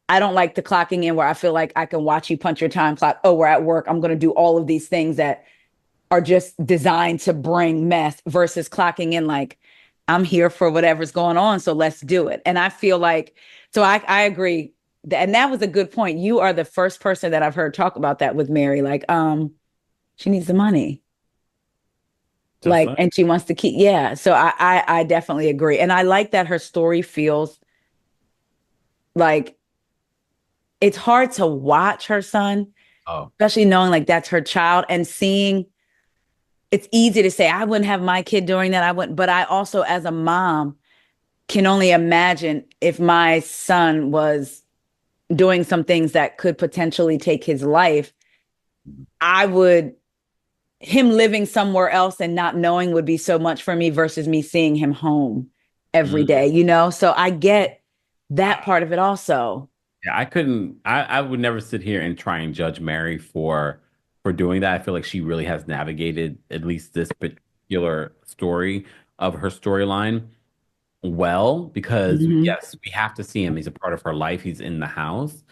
Speaker 1: I don't like the clocking in where I feel like I can watch you punch your time clock. Oh, we're at work. I'm going to do all of these things that are just designed to bring mess versus clocking in like I'm here for whatever's going on. So let's do it. And I feel like, so I agree. And that was a good point. You are the first person that I've heard talk about that with Mary. Like, she needs the money.
Speaker 2: Just
Speaker 1: Like,
Speaker 2: like,
Speaker 1: and she wants to keep, yeah. So I definitely agree. And I like that her story feels like it's hard to watch her son,
Speaker 2: oh,
Speaker 1: especially knowing like that's her child and seeing it's easy to say I wouldn't have my kid doing that. I wouldn't, but I also as a mom can only imagine if my son was doing some things that could potentially take his life. I would him living somewhere else and not knowing would be so much for me versus me seeing him home every
Speaker 2: mm.
Speaker 1: day, you know? So I get that part of it also.
Speaker 2: Yeah, I couldn't. I would never sit here and try and judge Mary for for doing that. I feel like she really has navigated at least this particular story of her storyline well, because
Speaker 1: Mhm.
Speaker 2: yes, we have to see him. He's a part of her life. He's in the house.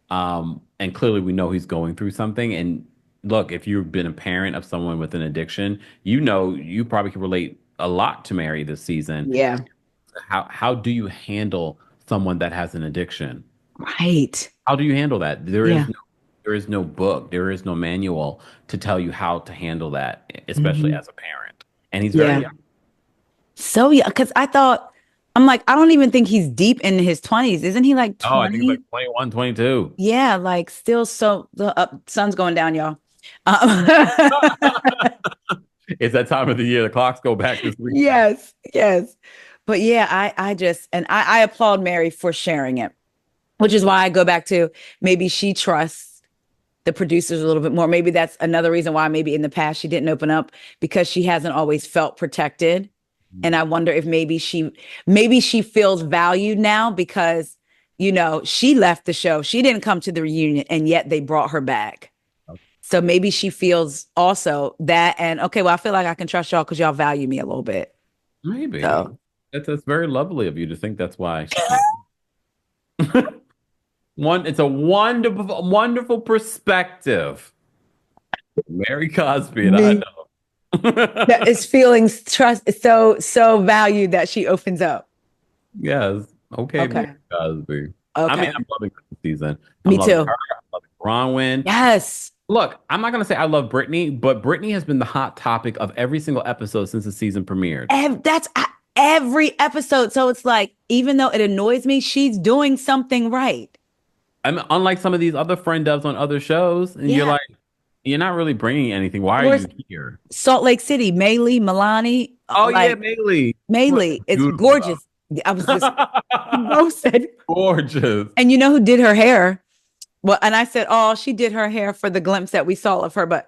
Speaker 2: And clearly we know he's going through something. And look, if you've been a parent of someone with an addiction, you know you probably can relate a lot to Mary this season.
Speaker 1: Yeah.
Speaker 2: How do you handle someone that has an addiction?
Speaker 1: Right.
Speaker 2: How do you handle that?
Speaker 1: Yeah.
Speaker 2: There is no book, there is no manual to tell you how to handle that, especially
Speaker 1: Mhm.
Speaker 2: as a parent. And he's very
Speaker 1: Yeah.
Speaker 2: young.
Speaker 1: So yeah, because I'm like, I don't even think he's deep in his 20s. Isn't he like
Speaker 2: Oh, I think it's like
Speaker 1: 20?
Speaker 2: 21, 22.
Speaker 1: Yeah, like still so the sun's going down, y'all. Um,
Speaker 2: It's that time of the year. The clocks go back this week.
Speaker 1: yes, yes. But yeah, I just and I applaud Mary for sharing it, which is why I go back to maybe she trusts the producers a little bit more. Maybe that's another reason why maybe in the past she didn't open up because she hasn't always felt protected. And I wonder if maybe she feels valued now because she left the show. She didn't come to the reunion and yet they brought her back. So maybe she feels also that and okay, well I feel like I can trust y'all because y'all value me a little bit.
Speaker 2: Maybe.
Speaker 1: So
Speaker 2: That's very lovely of you to think that's why she came. It's a wonderful, wonderful perspective. Mary Cosby, and I
Speaker 1: me
Speaker 2: know.
Speaker 1: that is feeling trust so valued that she opens up.
Speaker 2: Yes. Okay, Mary
Speaker 1: Okay.
Speaker 2: Cosby. I mean,
Speaker 1: Okay.
Speaker 2: I'm loving this season. I'm
Speaker 1: Me
Speaker 2: loving
Speaker 1: too.
Speaker 2: her. I'm loving Bronwyn.
Speaker 1: Yes.
Speaker 2: Look, I'm not gonna say I love Brittany, but Brittany has been the hot topic of every single episode since the season premiered.
Speaker 1: That's every episode. So it's like, even though it annoys me, she's doing something right.
Speaker 2: I mean, unlike some of these other friend dubs on other shows, and you're
Speaker 1: Yeah.
Speaker 2: like, you're not really bringing anything. Why are
Speaker 1: Or
Speaker 2: you here?
Speaker 1: Salt Lake City, Maylee, Milani,
Speaker 2: Oh yeah,
Speaker 1: like
Speaker 2: Maylee. She was
Speaker 1: Maylee, it's
Speaker 2: beautiful
Speaker 1: gorgeous. I was just
Speaker 2: though.
Speaker 1: both said,
Speaker 2: Gorgeous.
Speaker 1: and you know who did her hair? Well, and I said, oh, she did her hair for the glimpse that we saw of her, but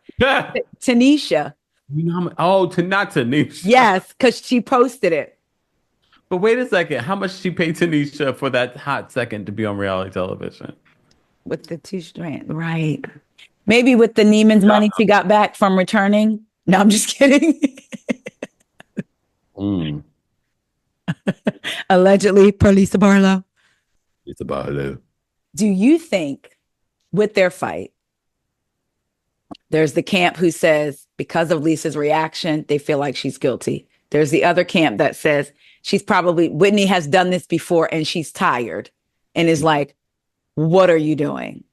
Speaker 1: Tanisha,
Speaker 2: You know how much, oh, to not Tanisha.
Speaker 1: yes, because she posted it
Speaker 2: But wait a second. How much she paid Tanisha for that hot second to be on reality television?
Speaker 1: with the two strand, right? Maybe with the Neiman's money she got back from returning. No, I'm just kidding.
Speaker 2: Mm,
Speaker 1: Allegedly, per Lisa Barlow.
Speaker 2: it's about it.
Speaker 1: Do you think with their fight, there's the camp who says because of Lisa's reaction, they feel like she's guilty. There's the other camp that says Whitney has done this before and she's tired and is like, what are you doing?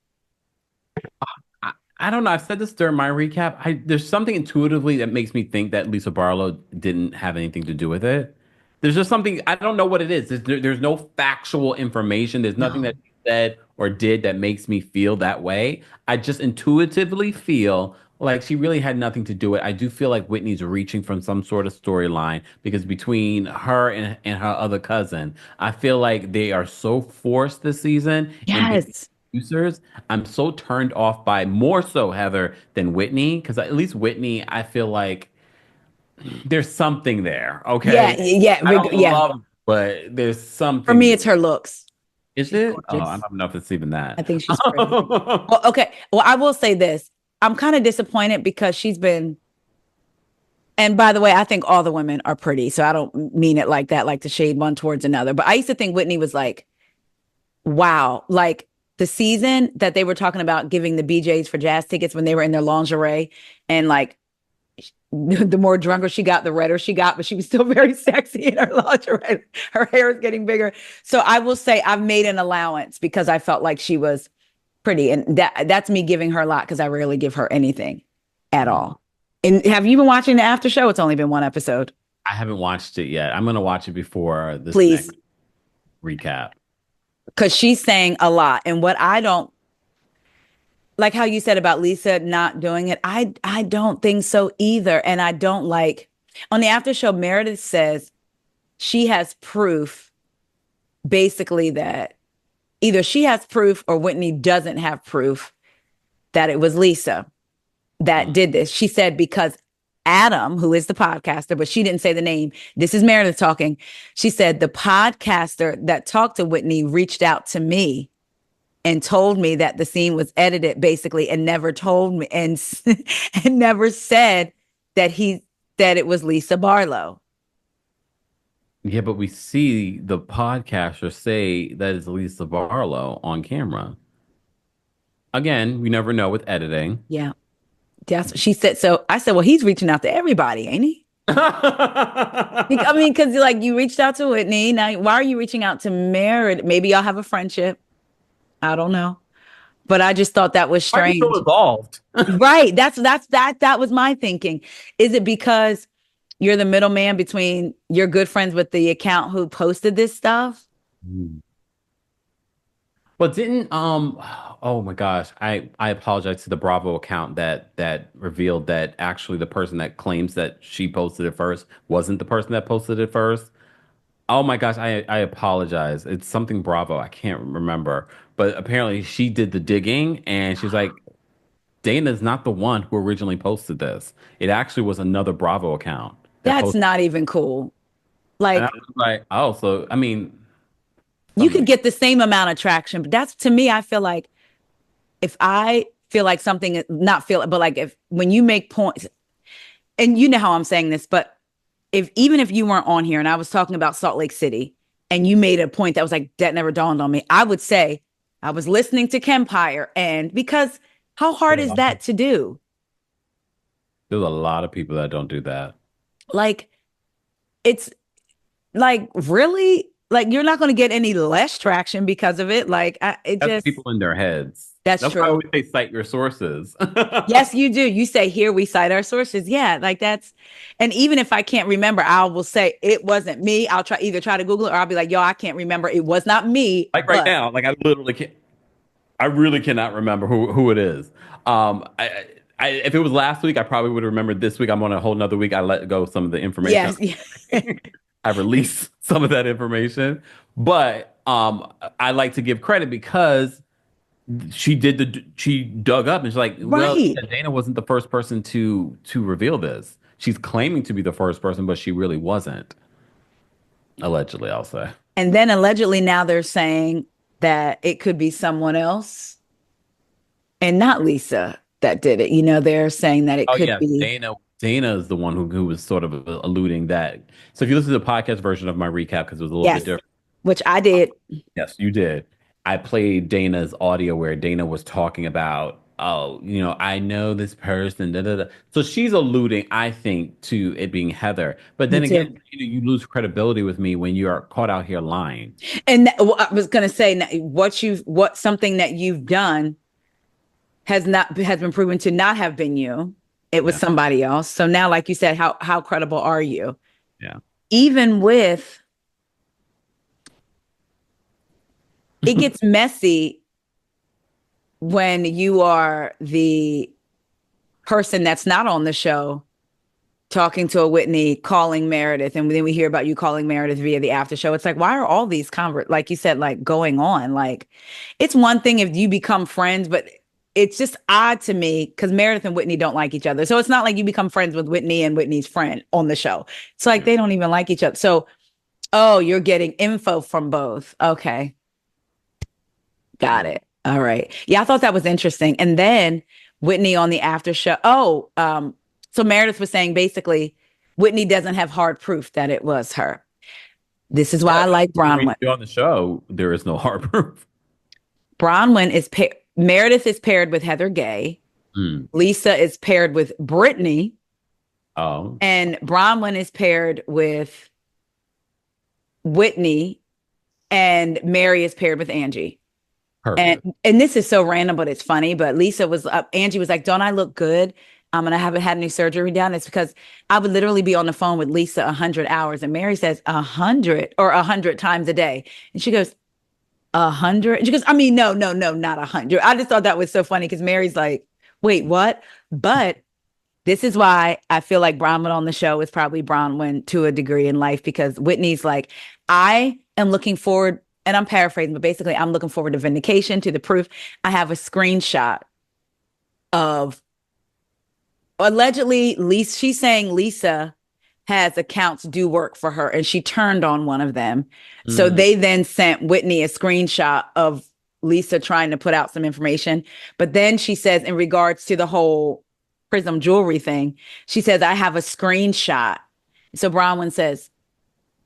Speaker 2: I don't know. I've said this during my recap. There's something intuitively that makes me think that Lisa Barlow didn't have anything to do with it. There's just something, I don't know what it is. There's no factual information. There's nothing
Speaker 1: No.
Speaker 2: that she said or did that makes me feel that way. I just intuitively feel like she really had nothing to do with it. I do feel like Whitney's reaching from some sort of storyline because between her and her other cousin, I feel like they are so forced this season in being
Speaker 1: Yes.
Speaker 2: producers. I'm so turned off by more so Heather than Whitney because at least Whitney, I feel like there's something there.
Speaker 1: Yeah.
Speaker 2: Okay,
Speaker 1: Yeah.
Speaker 2: I don't
Speaker 1: Yeah.
Speaker 2: love, but there's
Speaker 1: For
Speaker 2: something
Speaker 1: me,
Speaker 2: there.
Speaker 1: it's her looks.
Speaker 2: Is
Speaker 1: She's
Speaker 2: it? Oh, I
Speaker 1: gorgeous.
Speaker 2: don't know if it's even
Speaker 1: I
Speaker 2: that.
Speaker 1: think she's pretty. Well, okay. Well, I will say this. I'm kind of disappointed because she's been, and by the way, I think all the women are pretty. So I don't mean it like that, like to shade one towards another. But I used to think Whitney was like, wow, like the season that they were talking about giving the BJs for jazz tickets when they were in their lingerie and like the more drunker she got, the redder she got, but she was still very sexy in her lingerie. Her hair is getting bigger. So I will say I've made an allowance because I felt like she was pretty. And that's me giving her a lot because I rarely give her anything at all. And have you been watching the after show? It's only been one episode.
Speaker 2: I haven't watched it yet. I'm gonna watch it before this
Speaker 1: Please.
Speaker 2: next recap.
Speaker 1: Because she's saying a lot. And what I don't like how you said about Lisa not doing it, I don't think so either. And I don't like on the after show, Meredith says she has proof basically that either she has proof or Whitney doesn't have proof that it was Lisa that did this. She said because Adam, who is the podcaster, but she didn't say the name. This is Meredith talking. She said the podcaster that talked to Whitney reached out to me and told me that the scene was edited basically, and never told me and never said that it was Lisa Barlow.
Speaker 2: Yeah, but we see the podcaster say that it's Lisa Barlow on camera. Again, we never know with editing.
Speaker 1: Yeah. That's what she said. So I said, well, he's reaching out to everybody, ain't he? I mean, because like you reached out to Whitney. Now, why are you reaching out to Meredith? Maybe y'all have a friendship. I don't know. But I just thought that was
Speaker 2: Why are you
Speaker 1: strange.
Speaker 2: so involved?
Speaker 1: Right. That was my thinking. Is it because you're the middleman between you're good friends with the account who posted this stuff?
Speaker 2: But didn't oh my gosh, I apologize to the Bravo account that revealed that actually the person that claims that she posted it first wasn't the person that posted it first. Oh my gosh, I apologize. It's something Bravo. I can't remember. But apparently she did the digging and she's like, Dana's not the one who originally posted this. It actually was another Bravo account that
Speaker 1: That's
Speaker 2: posted.
Speaker 1: not even cool.
Speaker 2: And I
Speaker 1: Like,
Speaker 2: was like, oh, so I mean,
Speaker 1: you
Speaker 2: something.
Speaker 1: could get the same amount of traction, but that's to me, I feel like if I feel like something, not feel it, but like if when you make points, and you know how I'm saying this, but if even if you weren't on here and I was talking about Salt Lake City and you made a point that was like, that never dawned on me, I would say I was listening to Kempire. And because how hard is that to do?
Speaker 2: There's a lot of people that don't do that.
Speaker 1: Like, it's like, really? Like, you're not going to get any less traction because of it. Like, it
Speaker 2: That's
Speaker 1: just,
Speaker 2: people in their heads.
Speaker 1: that's
Speaker 2: That's why I
Speaker 1: true.
Speaker 2: always say cite your sources.
Speaker 1: Yes, you do. You say here we cite our sources. Yeah, like that's, and even if I can't remember, I will say it wasn't me. I'll try to Google it, or I'll be like, yo, I can't remember. It was not me,
Speaker 2: Like right
Speaker 1: but
Speaker 2: now, like I literally can't. I really cannot remember who it is. If it was last week, I probably would have remembered. This week, I'm on a whole nother week. I let go some of the information.
Speaker 1: yes, yeah.
Speaker 2: I released some of that information, but I like to give credit because she dug up and she's like, well,
Speaker 1: Right.
Speaker 2: Dana wasn't the first person to reveal this. She's claiming to be the first person, but she really wasn't. Allegedly, I'll say.
Speaker 1: And then allegedly now they're saying that it could be someone else and not Lisa that did it. You know, they're saying that it
Speaker 2: Oh
Speaker 1: could
Speaker 2: yeah,
Speaker 1: be.
Speaker 2: Dana is the one who was sort of alluding that. So if you listen to the podcast version of my recap, because it was a little bit
Speaker 1: Yes,
Speaker 2: different.
Speaker 1: which I did.
Speaker 2: Yes, you did. I played Dana's audio where Dana was talking about, oh, I know this person. Da, da, da. So she's alluding, I think, to it being Heather. But
Speaker 1: Me
Speaker 2: then
Speaker 1: too.
Speaker 2: again, you lose credibility with me when you are caught out here lying.
Speaker 1: And well, I was going to say what something that you've done has been proven to not have been you. It was
Speaker 2: Yeah,
Speaker 1: somebody else. So now, like you said, how credible are you?
Speaker 2: yeah.
Speaker 1: Even with it gets messy when you are the person that's not on the show talking to a Whitney, calling Meredith, and then we hear about you calling Meredith via the after show. It's like, why are all these like you said, like going on? Like, it's one thing if you become friends, but it's just odd to me because Meredith and Whitney don't like each other. So it's not like you become friends with Whitney and Whitney's friend on the show. It's like they don't even like each other. So, oh, you're getting info from both. Okay. Got it. All right. Yeah, I thought that was interesting. And then Whitney on the after show. So Meredith was saying basically Whitney doesn't have hard proof that it was her. This is why
Speaker 2: Yeah,
Speaker 1: I like
Speaker 2: when
Speaker 1: Bronwyn.
Speaker 2: you're on the show, there is no hard proof.
Speaker 1: Bronwyn is Meredith is paired with Heather Gay.
Speaker 2: Hmm.
Speaker 1: Lisa is paired with Brittany.
Speaker 2: Oh,
Speaker 1: And Bronwyn is paired with Whitney. And Mary is paired with Angie.
Speaker 2: perfect.
Speaker 1: And this is so random, but it's funny. But Lisa was up. Angie was like, "Don't I look good? And I haven't had any surgery done." It's because I would literally be on the phone with Lisa 100 hours, and Mary says 100 or 100 times a day, and she goes 100. And she goes, "I mean, no, not 100." I just thought that was so funny because Mary's like, "Wait, what?" But this is why I feel like Bronwyn on the show is probably Bronwyn to a degree in life because Whitney's like, I am looking forward, and I'm paraphrasing, but basically I'm looking forward to vindication, to the proof. I have a screenshot of allegedly Lisa. She's saying Lisa has accounts do work for her and she turned on one of them. So
Speaker 2: Mm.
Speaker 1: they then sent Whitney a screenshot of Lisa trying to put out some information. But then she says, in regards to the whole Prism jewelry thing, she says, I have a screenshot. So Bronwyn says,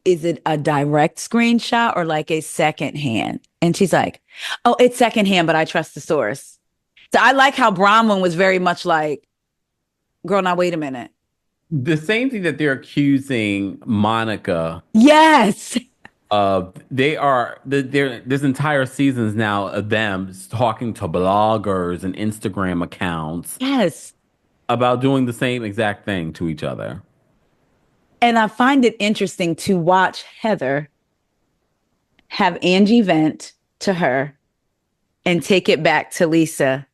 Speaker 1: is it a direct screenshot or like a secondhand? And she's like, oh, it's secondhand, but I trust the source. So I like how Bronwyn was very much like, girl, now wait a minute.
Speaker 2: The same thing that they're accusing Monica
Speaker 1: Yes.
Speaker 2: of, there's entire seasons now of them talking to bloggers and Instagram accounts
Speaker 1: Yes.
Speaker 2: about doing the same exact thing to each other.
Speaker 1: And I find it interesting to watch Heather have Angie vent to her and take it back to Lisa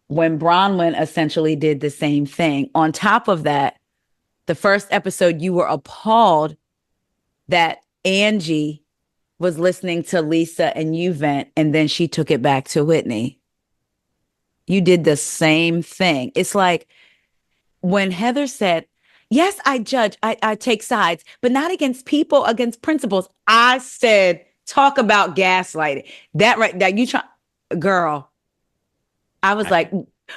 Speaker 1: when Bronwyn essentially did the same thing. On top of that, the first episode, you were appalled that Angie was listening to Lisa and you vent, and then she took it back to Whitney. You did the same thing. It's like when Heather said, yes, I judge, I take sides, but not against people, against principles. I said, talk about gaslighting. That right, that you try, girl. I was like,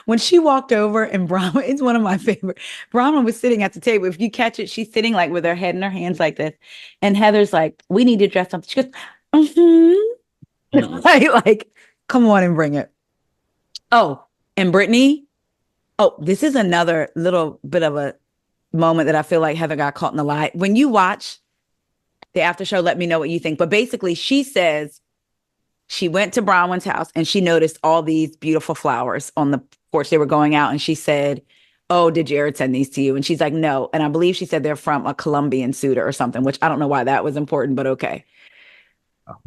Speaker 1: when she walked over and Bronwyn, it's one of my favorite. Bronwyn was sitting at the table. If you catch it, she's sitting like with her head in her hands like this. And Heather's like, we need to dress something. She goes, like, come on and bring it. Oh, and Brittany. Oh, this is another little bit of a moment that I feel like Heather got caught in the lie. When you watch the after show, let me know what you think. But basically, she says she went to Bronwyn's house and she noticed all these beautiful flowers on the porch. They were going out and she said, oh, did Jared send these to you? And she's like, no. And I believe she said they're from a Colombian suitor or something, which I don't know why that was important, but okay.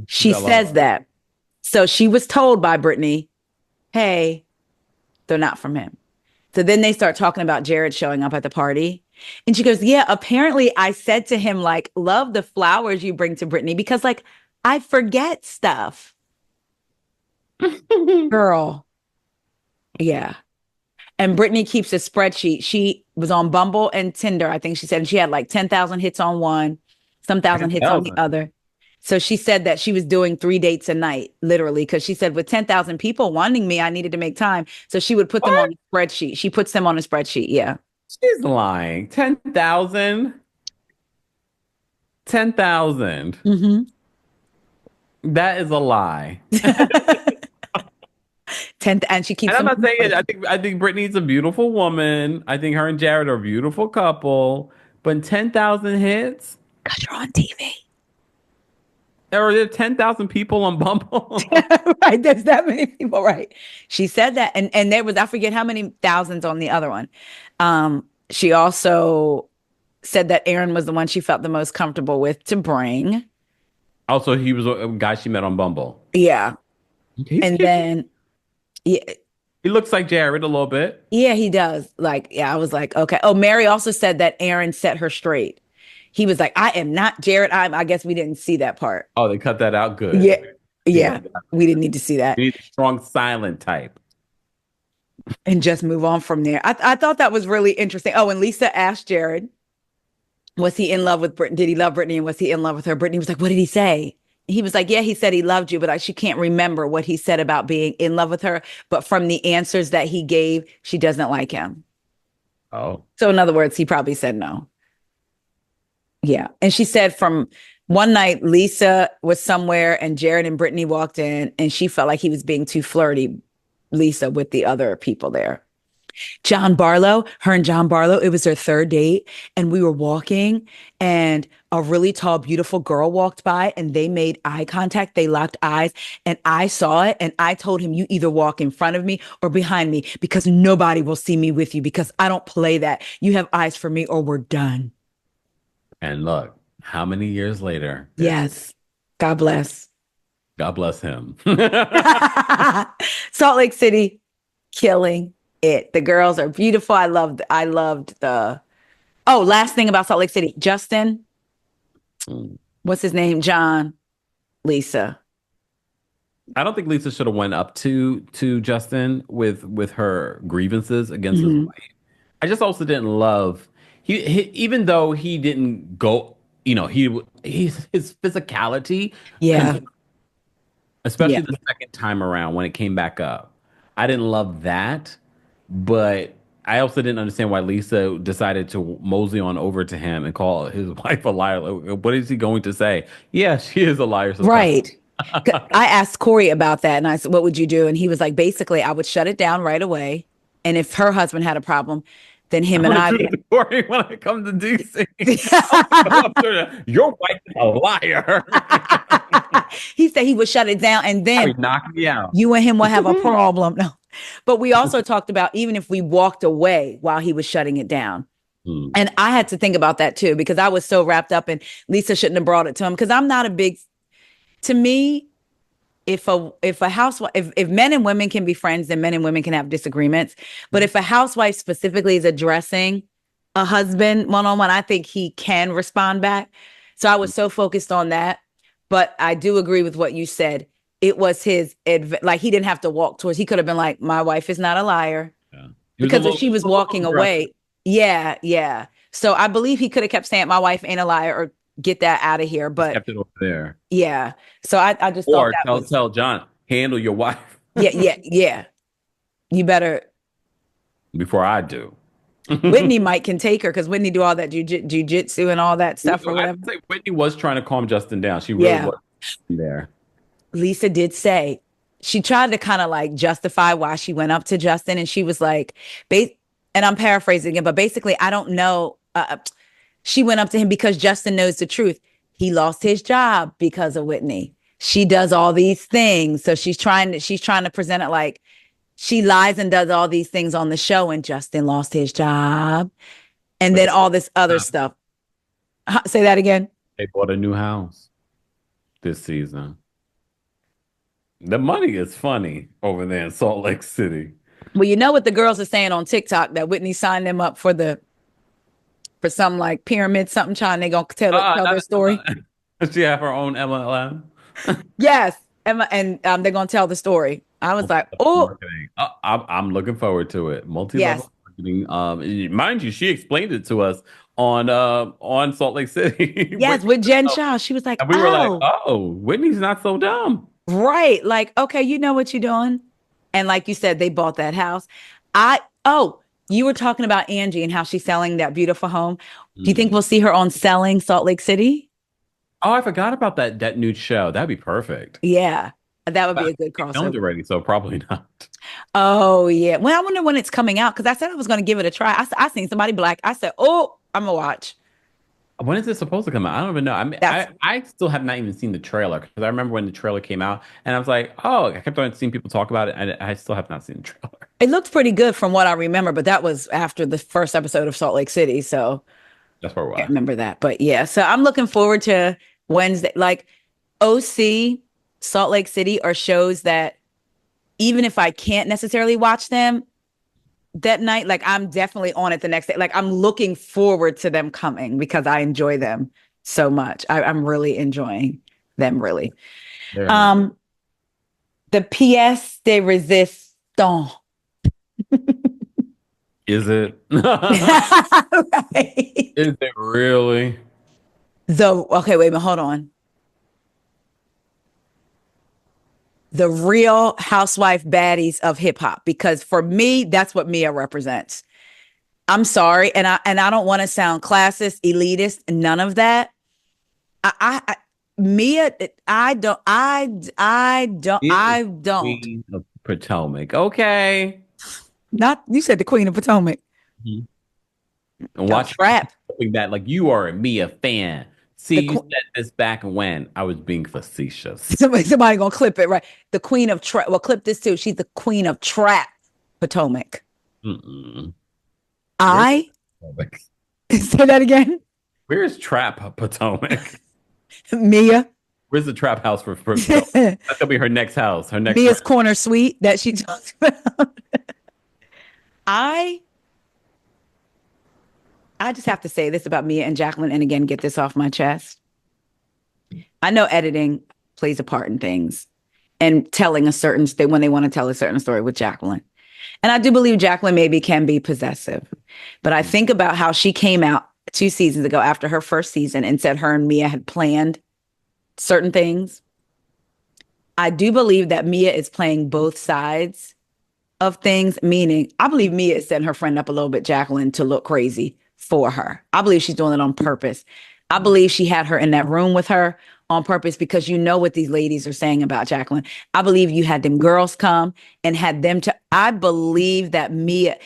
Speaker 1: She says that. So she was told by Brittany, hey, they're not from him. So then they start talking about Jared showing up at the party. And she goes, yeah, apparently I said to him, like, love the flowers you bring to Brittany because, like, I forget stuff. Girl. Yeah. And Brittany keeps a spreadsheet. She was on Bumble and Tinder, I think she said, and she had like 10,000 hits on one, some thousand hits on the other. So she said that she was doing 3 dates a night, literally, because she said with 10,000 people wanting me, I needed to make time. So she would put them on a spreadsheet. She puts them on a spreadsheet. Yeah.
Speaker 2: She's lying. 10,000? 10,000. That is a lie.
Speaker 1: 10, and she keeps.
Speaker 2: And I'm not saying it. I think Brittany's a beautiful woman. I think her and Jared are a beautiful couple. But 10,000 hits?
Speaker 1: Because you're on TV.
Speaker 2: There are 10,000 people on Bumble.
Speaker 1: Right. There's that many people. Right. She said that. And there was, I forget how many thousands on the other one. She also said that Aaron was the one she felt the most comfortable with to bring.
Speaker 2: Also, he was a guy she met on Bumble.
Speaker 1: Yeah. And then, yeah.
Speaker 2: He looks like Jared a little bit.
Speaker 1: Yeah, he does. Like, yeah, I was like, okay. Oh, Mary also said that Aaron set her straight. He was like, I am not Jared. I guess we didn't see that part.
Speaker 2: Oh, they cut that out. Good.
Speaker 1: Yeah. Yeah. We didn't need to see that.
Speaker 2: We need a strong silent type.
Speaker 1: And just move on from there. I thought that was really interesting. Oh, and Lisa asked Jared, was he in love with Brittany? Did he love Brittany? And was he in love with her? Brittany was like, what did he say? He was like, yeah, he said he loved you, but she can't remember what he said about being in love with her. But from the answers that he gave, she doesn't like him.
Speaker 2: Oh.
Speaker 1: So in other words, he probably said no. Yeah. And she said from one night, Lisa was somewhere and Jared and Brittany walked in and she felt like he was being too flirty, Lisa, with the other people there. John Barlow, her and John Barlow, it was their third date. And we were walking and a really tall, beautiful girl walked by and they made eye contact. They locked eyes and I saw it. And I told him, you either walk in front of me or behind me because nobody will see me with you because I don't play that. You have eyes for me or we're done.
Speaker 2: And look, how many years later?
Speaker 1: Yes. God bless.
Speaker 2: God bless him.
Speaker 1: Salt Lake City, killing it. The girls are beautiful. I loved the, oh, last thing about Salt Lake City. Justin, what's his name? John, Lisa.
Speaker 2: I don't think Lisa should have went up to Justin with her grievances against his wife. I just also didn't love he even though he didn't go, his physicality.
Speaker 1: Yeah.
Speaker 2: especially
Speaker 1: Yeah.
Speaker 2: the second time around when it came back up. I didn't love that, but I also didn't understand why Lisa decided to mosey on over to him and call his wife a liar. Like, what is he going to say? Yeah, she is a liar sometimes.
Speaker 1: Right. I asked Corey about that and I said, what would you do? And he was like, basically, I would shut it down right away. And if her husband had a problem, then him
Speaker 2: I'm
Speaker 1: and
Speaker 2: gonna
Speaker 1: I.
Speaker 2: do it to Corey when I come to DC. I'm gonna go up to her, your wife is a liar.
Speaker 1: He said he would shut it down and
Speaker 2: Probably
Speaker 1: then
Speaker 2: knock me out.
Speaker 1: you and him will have a problem. No. But we also talked about even if we walked away while he was shutting it down.
Speaker 2: Hmm.
Speaker 1: And I had to think about that too, because I was so wrapped up in Lisa shouldn't have brought it to him. Because I'm not a big, to me, if a housewife, if men and women can be friends, then men and women can have disagreements. But if a housewife specifically is addressing a husband one-on-one, I think he can respond back. So I was so focused on that. But I do agree with what you said. It was his like he didn't have to walk towards. He could have been like, "My wife is not a liar,"
Speaker 2: Yeah.
Speaker 1: because if she was walking away, yeah. So I believe he could have kept saying, "My wife ain't a liar," or "Get that out of here."
Speaker 2: Just
Speaker 1: But
Speaker 2: kept it over there.
Speaker 1: yeah, so I just thought
Speaker 2: Or
Speaker 1: that was
Speaker 2: tell John, handle your wife
Speaker 1: yeah. You better.
Speaker 2: before I do.
Speaker 1: Whitney might can take her because Whitney do all that jujitsu and all that stuff or
Speaker 2: I
Speaker 1: whatever.
Speaker 2: would say Whitney was trying to calm Justin down. She really
Speaker 1: Yeah.
Speaker 2: was there.
Speaker 1: Lisa did say she tried to kind of like justify why she went up to Justin, and she was like, and I'm paraphrasing again, but basically, I don't know. She went up to him because Justin knows the truth. He lost his job because of Whitney. She does all these things, so she's trying to present it like she lies and does all these things on the show, and Justin lost his job, and
Speaker 2: But
Speaker 1: then all this other stuff. Say that again.
Speaker 2: they bought a new house this season. The money is funny over there in Salt Lake City.
Speaker 1: Well, you know what the girls are saying on TikTok, that Whitney signed them up for some like pyramid something, trying they gonna tell their story.
Speaker 2: Does she have her own MLM?
Speaker 1: Yes, Emma, and they're gonna tell the story. I was like, oh,
Speaker 2: Marketing. I'm looking forward to it. Multi-level
Speaker 1: yes,
Speaker 2: marketing. Mind you, she explained it to us on Salt Lake City.
Speaker 1: yes, with Jen Shaw. She was like,
Speaker 2: And we were like,
Speaker 1: oh,
Speaker 2: oh, Whitney's not so dumb.
Speaker 1: right, like okay, you know what you're doing, and like you said, they bought that house. You were talking about Angie and how she's selling that beautiful home. Do you think we'll see her on Selling Salt Lake City?
Speaker 2: Oh, I forgot about that new show. That'd be perfect.
Speaker 1: Yeah, that would be a good
Speaker 2: They filmed
Speaker 1: crossover.
Speaker 2: already, so probably not.
Speaker 1: Oh yeah. Well, I wonder when it's coming out because I said I was going to give it a try. I seen somebody black. I said, oh, I'm gonna watch.
Speaker 2: When is it supposed to come out? I don't even know. I mean,
Speaker 1: That's
Speaker 2: I still have not even seen the trailer because I remember when the trailer came out and I was like, oh, I kept on seeing people talk about it and I still have not seen the trailer.
Speaker 1: It looked pretty good from what I remember, but that was after the first episode of Salt Lake City, so
Speaker 2: That's where
Speaker 1: I
Speaker 2: we're
Speaker 1: can't
Speaker 2: at.
Speaker 1: remember that. But yeah, so I'm looking forward to Wednesday. Like OC, Salt Lake City are shows that even if I can't necessarily watch them that night, like I'm definitely on it the next day. Like I'm looking forward to them coming because I enjoy them so much. I'm really enjoying them, really.
Speaker 2: Very nice.
Speaker 1: The pièce de résistance.
Speaker 2: Is it?
Speaker 1: Right.
Speaker 2: Is it really?
Speaker 1: Okay, wait a minute, hold on. The real housewife baddies of hip hop, because for me, that's what Mia represents. I'm sorry, and I don't want to sound classist, elitist, none of that. Mia, I don't,
Speaker 2: It is
Speaker 1: I don't.
Speaker 2: Queen of Potomac. Okay.
Speaker 1: Not you said the Queen of Potomac.
Speaker 2: Mhm. And
Speaker 1: A
Speaker 2: watch
Speaker 1: trap.
Speaker 2: that like you are a Mia fan. See,
Speaker 1: The
Speaker 2: you
Speaker 1: que-
Speaker 2: said this back when I was being facetious.
Speaker 1: somebody gonna clip it, right? The Queen of Trap. Well, clip this too. She's the Queen of Trap Potomac.
Speaker 2: Mm-mm.
Speaker 1: I
Speaker 2: Potomac?
Speaker 1: say that again.
Speaker 2: Where's Trap Potomac?
Speaker 1: Mia.
Speaker 2: Where's the trap house for Potomac? That's gonna be her next house. Her next
Speaker 1: Mia's corner suite that she talks about. I just have to say this about Mia and Jacqueline, and again, get this off my chest. I know editing plays a part in things and telling a certain when they want to tell a certain story with Jacqueline. And I do believe Jacqueline maybe can be possessive, but I think about how she came out 2 seasons ago after her first season and said her and Mia had planned certain things. I do believe that Mia is playing both sides of things, meaning I believe Mia is setting her friend up a little bit, Jacqueline, to look crazy for her. I believe she's doing it on purpose. I believe she had her in that room with her on purpose because you know what these ladies are saying about Jacqueline. I believe you had them girls come and had them to, I believe that Mia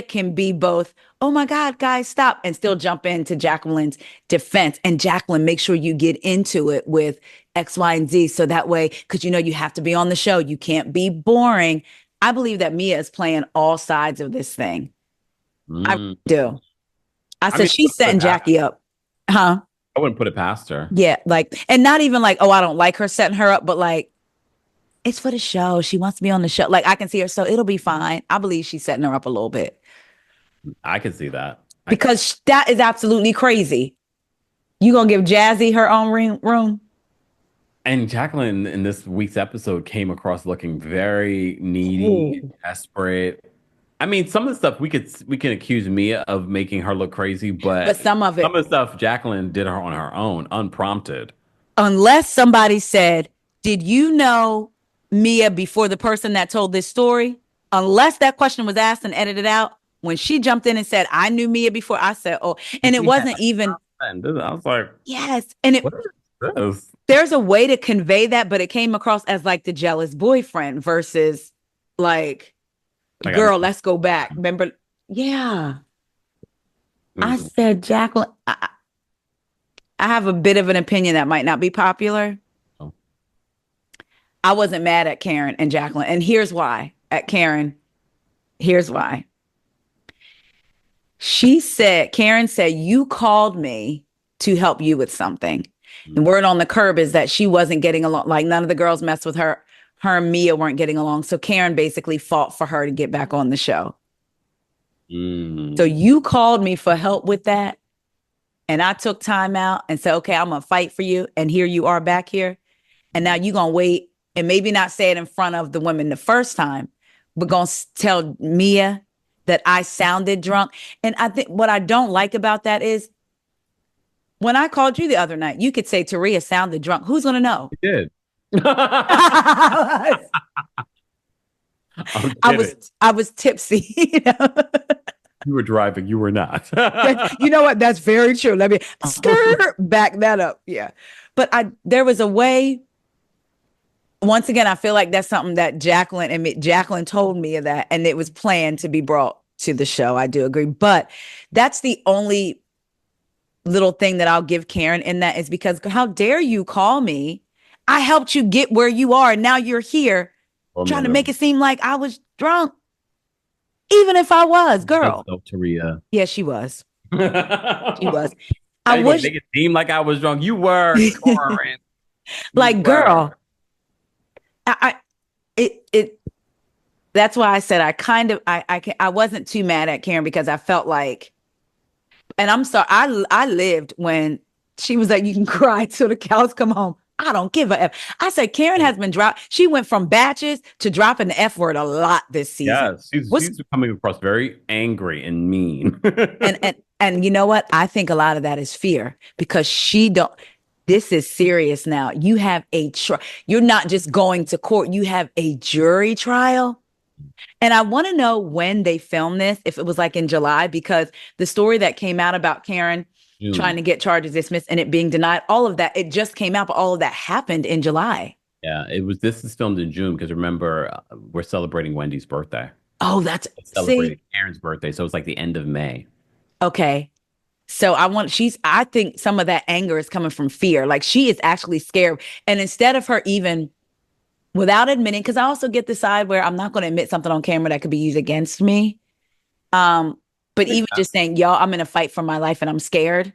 Speaker 1: can be both, oh my God, guys, stop, and still jump into Jacqueline's defense. And Jacqueline, make sure you get into it with X, Y, and Z. So that way, because you know you have to be on the show. You can't be boring. I believe that Mia is playing all sides of this thing. I do. I said she's setting Jackie up. Huh?
Speaker 2: I wouldn't put it past her.
Speaker 1: Yeah, like, and not even like, oh, I don't like her setting her up, but like, it's for the show. She wants to be on the show. Like, I can see her, so it'll be fine. I believe she's setting her up a little bit.
Speaker 2: I can see that.
Speaker 1: Because that is absolutely crazy. You gonna give Jazzy her own room?
Speaker 2: And Jacqueline in this week's episode came across looking very needy, desperate. I mean, some of the stuff we can accuse Mia of making her look crazy, but
Speaker 1: some of
Speaker 2: the stuff Jacqueline did her on her own, unprompted.
Speaker 1: Unless somebody said, "Did you know Mia before the person that told this story?" Unless that question was asked and edited out, when she jumped in and said, "I knew Mia before," I said, "Oh," and it wasn't even.
Speaker 2: I was like,
Speaker 1: yes, and
Speaker 2: what is this?
Speaker 1: There's a way to convey that, but it came across as like the jealous boyfriend versus like, girl, let's go back. Remember? Yeah. I said, Jacqueline, I have a bit of an opinion that might not be popular. Oh. I wasn't mad at Karen and Jacqueline. And here's why. At Karen, here's why. Karen said, you called me to help you with something. The word on the curb is that she wasn't getting along. Like none of the girls messed with her. Her and Mia weren't getting along. So Karen basically fought for her to get back on the show. So you called me for help with that. And I took time out and said, okay, I'm going to fight for you. And here you are back here. And now you're going to wait and maybe not say it in front of the women the first time, but going to tell Mia that I sounded drunk. And I think what I don't like about that is when I called you the other night, you could say Teresa sounded drunk. Who's going to know?
Speaker 2: You did.
Speaker 1: I was tipsy. You know?
Speaker 2: You were driving. You were not.
Speaker 1: You know what? That's very true. Let me back that up. Yeah. But there was a way. Once again, I feel like that's something that Jacqueline told me of that, and it was planned to be brought to the show. I do agree. But that's the only little thing that I'll give Karen in that is because how dare you call me? I helped you get where you are. And now you're here trying to make it seem like I was drunk. Even if I was, girl.
Speaker 2: Teresa.
Speaker 1: Yeah, she was. She was.
Speaker 2: I wish make it seem like I was drunk. You were.
Speaker 1: Like, girl. That's why I said I wasn't too mad at Karen because I felt like, and I'm sorry, I lived when she was like, you can cry till the cows come home. I don't give a F. I said, Karen has been dropped. She went from batches to dropping the F word a lot this season.
Speaker 2: Yeah, she's coming across very angry and mean.
Speaker 1: and you know what? I think a lot of that is fear because this is serious now. You have you're not just going to court. You have a jury trial. And I want to know when they filmed this, if it was like in July, because the story that came out about Karen trying to get charges dismissed and it being denied, all of that, it just came out, but all of that happened in July.
Speaker 2: Yeah, this is filmed in June because remember, we're celebrating Wendy's birthday.
Speaker 1: Oh, that's
Speaker 2: celebrating Karen's birthday. So it's like the end of May.
Speaker 1: Okay. So I think some of that anger is coming from fear. Like she is actually scared. And instead of her even without admitting, because I also get the side where I'm not going to admit something on camera that could be used against me. But even just saying, y'all, I'm in a fight for my life and I'm scared.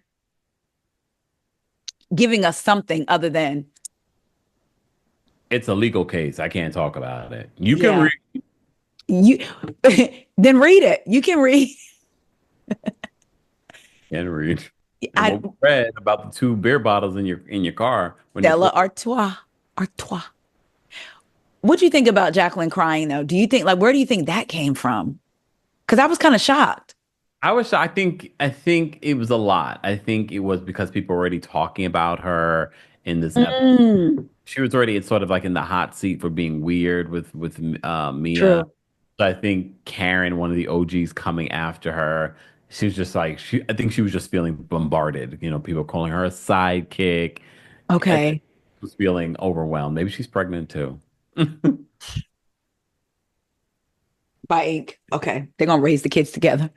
Speaker 1: Giving us something other than.
Speaker 2: It's a legal case. I can't talk about it. You can read.
Speaker 1: Then read it. You can read.
Speaker 2: Can read. I read about the 2 beer bottles in your car.
Speaker 1: Stella Artois. What do you think about Jacqueline crying though? Do you think where do you think that came from? Because I was kind of shocked.
Speaker 2: I think it was a lot. I think it was because people were already talking about her in this episode. she was already sort of like in the hot seat for being weird with Mia.
Speaker 1: True.
Speaker 2: So I think Karen, one of the OGs, coming after her, she was just like she. I think she was just feeling bombarded. People calling her a sidekick. I think
Speaker 1: Okay.
Speaker 2: she was feeling overwhelmed. Maybe she's pregnant too.
Speaker 1: By ink. Okay. They're gonna raise the kids together.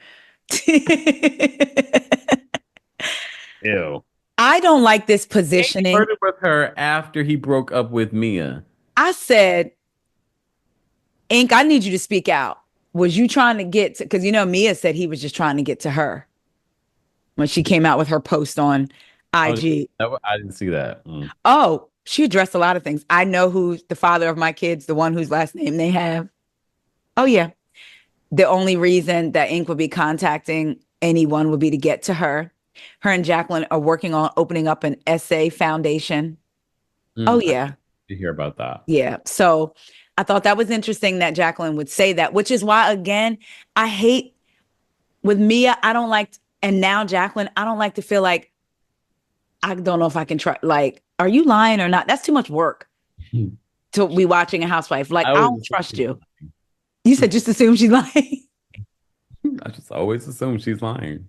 Speaker 2: Ew.
Speaker 1: I don't like this
Speaker 2: And he
Speaker 1: positioning.
Speaker 2: flirted with her after he broke up with Mia.
Speaker 1: I said, Ink, I need you to speak out. Was you trying to get to, because Mia said he was just trying to get to her when she came out with her post on
Speaker 2: Oh,
Speaker 1: IG.
Speaker 2: I didn't see that. Mm.
Speaker 1: Oh, she addressed a lot of things. I know who's the father of my kids, the one whose last name they have. Oh, yeah. The only reason that Ink would be contacting anyone would be to get to her. Her and Jacqueline are working on opening up an essay foundation. Oh,
Speaker 2: I
Speaker 1: yeah.
Speaker 2: did hear about that.
Speaker 1: Yeah. So I thought that was interesting that Jacqueline would say that, which is why, again, I hate with Mia, I don't like, and now Jacqueline, I don't like to feel like I don't know if I can try. Like, are you lying or not? That's too much work to be watching a housewife. Like,
Speaker 2: I
Speaker 1: I
Speaker 2: always
Speaker 1: don't
Speaker 2: assume
Speaker 1: trust
Speaker 2: she's
Speaker 1: you. You said just assume she's lying.
Speaker 2: lying. I just always assume she's lying.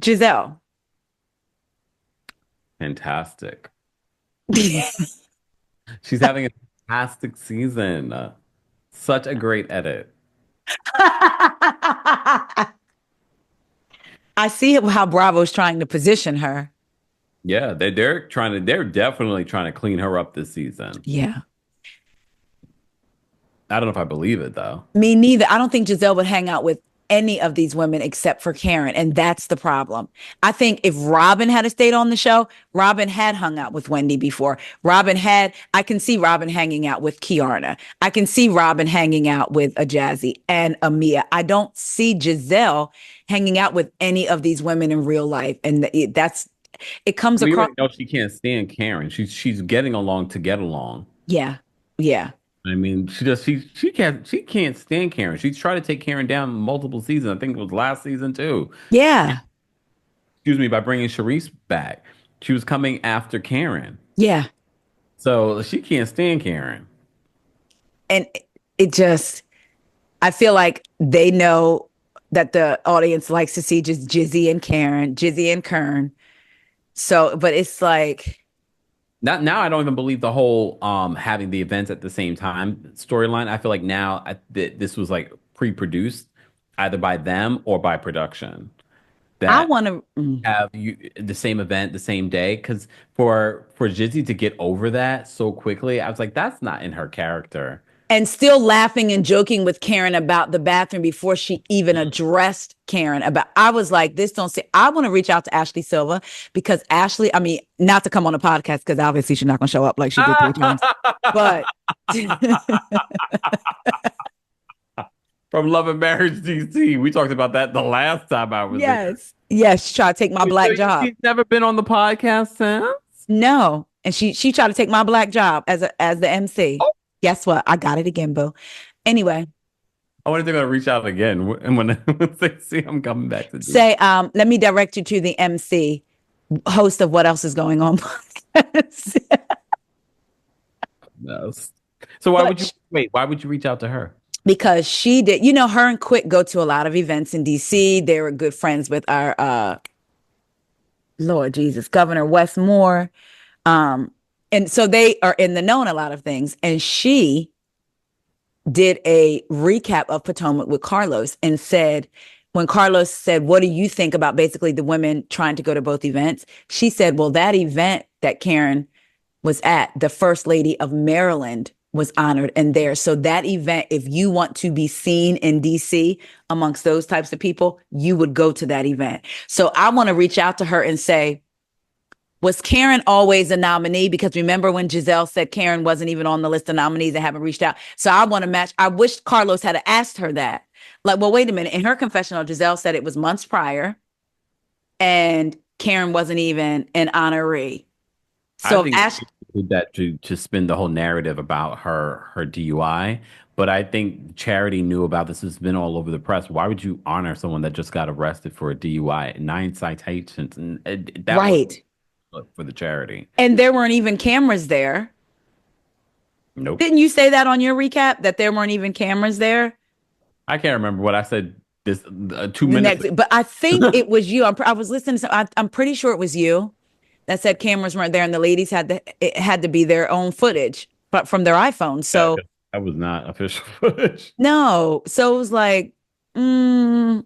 Speaker 1: Giselle.
Speaker 2: Fantastic. She's having a fantastic season. Such a great edit.
Speaker 1: I see how Bravo's trying to position her.
Speaker 2: Yeah, they're definitely trying to clean her up this season.
Speaker 1: Yeah.
Speaker 2: I don't know if I believe it though.
Speaker 1: Me neither. I don't think Giselle would hang out with any of these women except for Karen. And that's the problem. I think if Robin had stayed on the show, Robin had hung out with Wendy before. I can see Robin hanging out with Kiarna. I can see Robin hanging out with a Jazzy and a Mia. I don't see Giselle hanging out with any of these women in real life. And it comes
Speaker 2: We
Speaker 1: across.
Speaker 2: already know she can't stand Karen. She's getting along to get along.
Speaker 1: Yeah. Yeah.
Speaker 2: I mean, she can't stand Karen. She's tried to take Karen down multiple seasons. I think it was last season too.
Speaker 1: Yeah.
Speaker 2: Excuse me, by bringing Sharice back. She was coming after Karen.
Speaker 1: Yeah.
Speaker 2: So she can't stand Karen.
Speaker 1: And it just, I feel like they know that the audience likes to see just Jizzy and Kern. So, but it's like,
Speaker 2: Not now. I don't even believe the whole having the events at the same time storyline. I feel like now this was like pre-produced either by them or by production
Speaker 1: I
Speaker 2: that
Speaker 1: want to,
Speaker 2: have you the same event the same day. Because for Jizzy to get over that so quickly, I was like, that's not in her character.
Speaker 1: and still laughing and joking with Karen about the bathroom before she even addressed Karen about, I was like, this don't say, I want to reach out to Ashley Silva because Ashley, I mean, not to come on a podcast because obviously she's not going to show up like she did 3 times, but
Speaker 2: From Love and Marriage DC, we talked about that the last time I was there.
Speaker 1: yes, yes, she tried to take my black job.
Speaker 2: She's never been on the podcast since.
Speaker 1: No, and she tried to take my black job as the MC.
Speaker 2: Oh,
Speaker 1: Guess what? I got it again, boo. Anyway,
Speaker 2: I wonder if they're gonna reach out again and when once they see I'm coming back to do.
Speaker 1: say, let me direct you to the MC, host of What Else Is Going On podcast.
Speaker 2: No. So why
Speaker 1: But
Speaker 2: would you wait? Why would you reach out to her?
Speaker 1: because she did, her and Quick go to a lot of events in DC. They were good friends with our Lord Jesus, Governor Wes Moore. And so they are in the know on a lot of things. And she did a recap of Potomac with Carlos and said, when Carlos said, what do you think about basically the women trying to go to both events? She said, well, that event that Karen was at, the First Lady of Maryland was honored and there. So that event, if you want to be seen in DC amongst those types of people, you would go to that event. So I want to reach out to her and say, was Karen always a nominee? Because remember when Giselle said Karen wasn't even on the list of nominees and haven't reached out. So I want to match. I wish Carlos had asked her that. Like, well, wait a minute. In her confessional, Giselle said it was months prior and Karen wasn't even an honoree. So
Speaker 2: I think
Speaker 1: Ash,
Speaker 2: she did that to spin the whole narrative about her DUI. But I think Charity knew about this. It's been all over the press. Why would you honor someone that just got arrested for a DUI, 9 citations, and that was
Speaker 1: right.
Speaker 2: for the charity.
Speaker 1: And there weren't even cameras there.
Speaker 2: Nope.
Speaker 1: Didn't you say that on your recap that there weren't even cameras there?
Speaker 2: I can't remember what I said this 2
Speaker 1: The
Speaker 2: minutes
Speaker 1: next, but I think it was you. I was listening to I'm pretty sure it was you that said cameras weren't there and the ladies it had to be their own footage, but from their iPhone.
Speaker 2: Yeah,
Speaker 1: So
Speaker 2: that was not official footage.
Speaker 1: no. So it was like, Karen,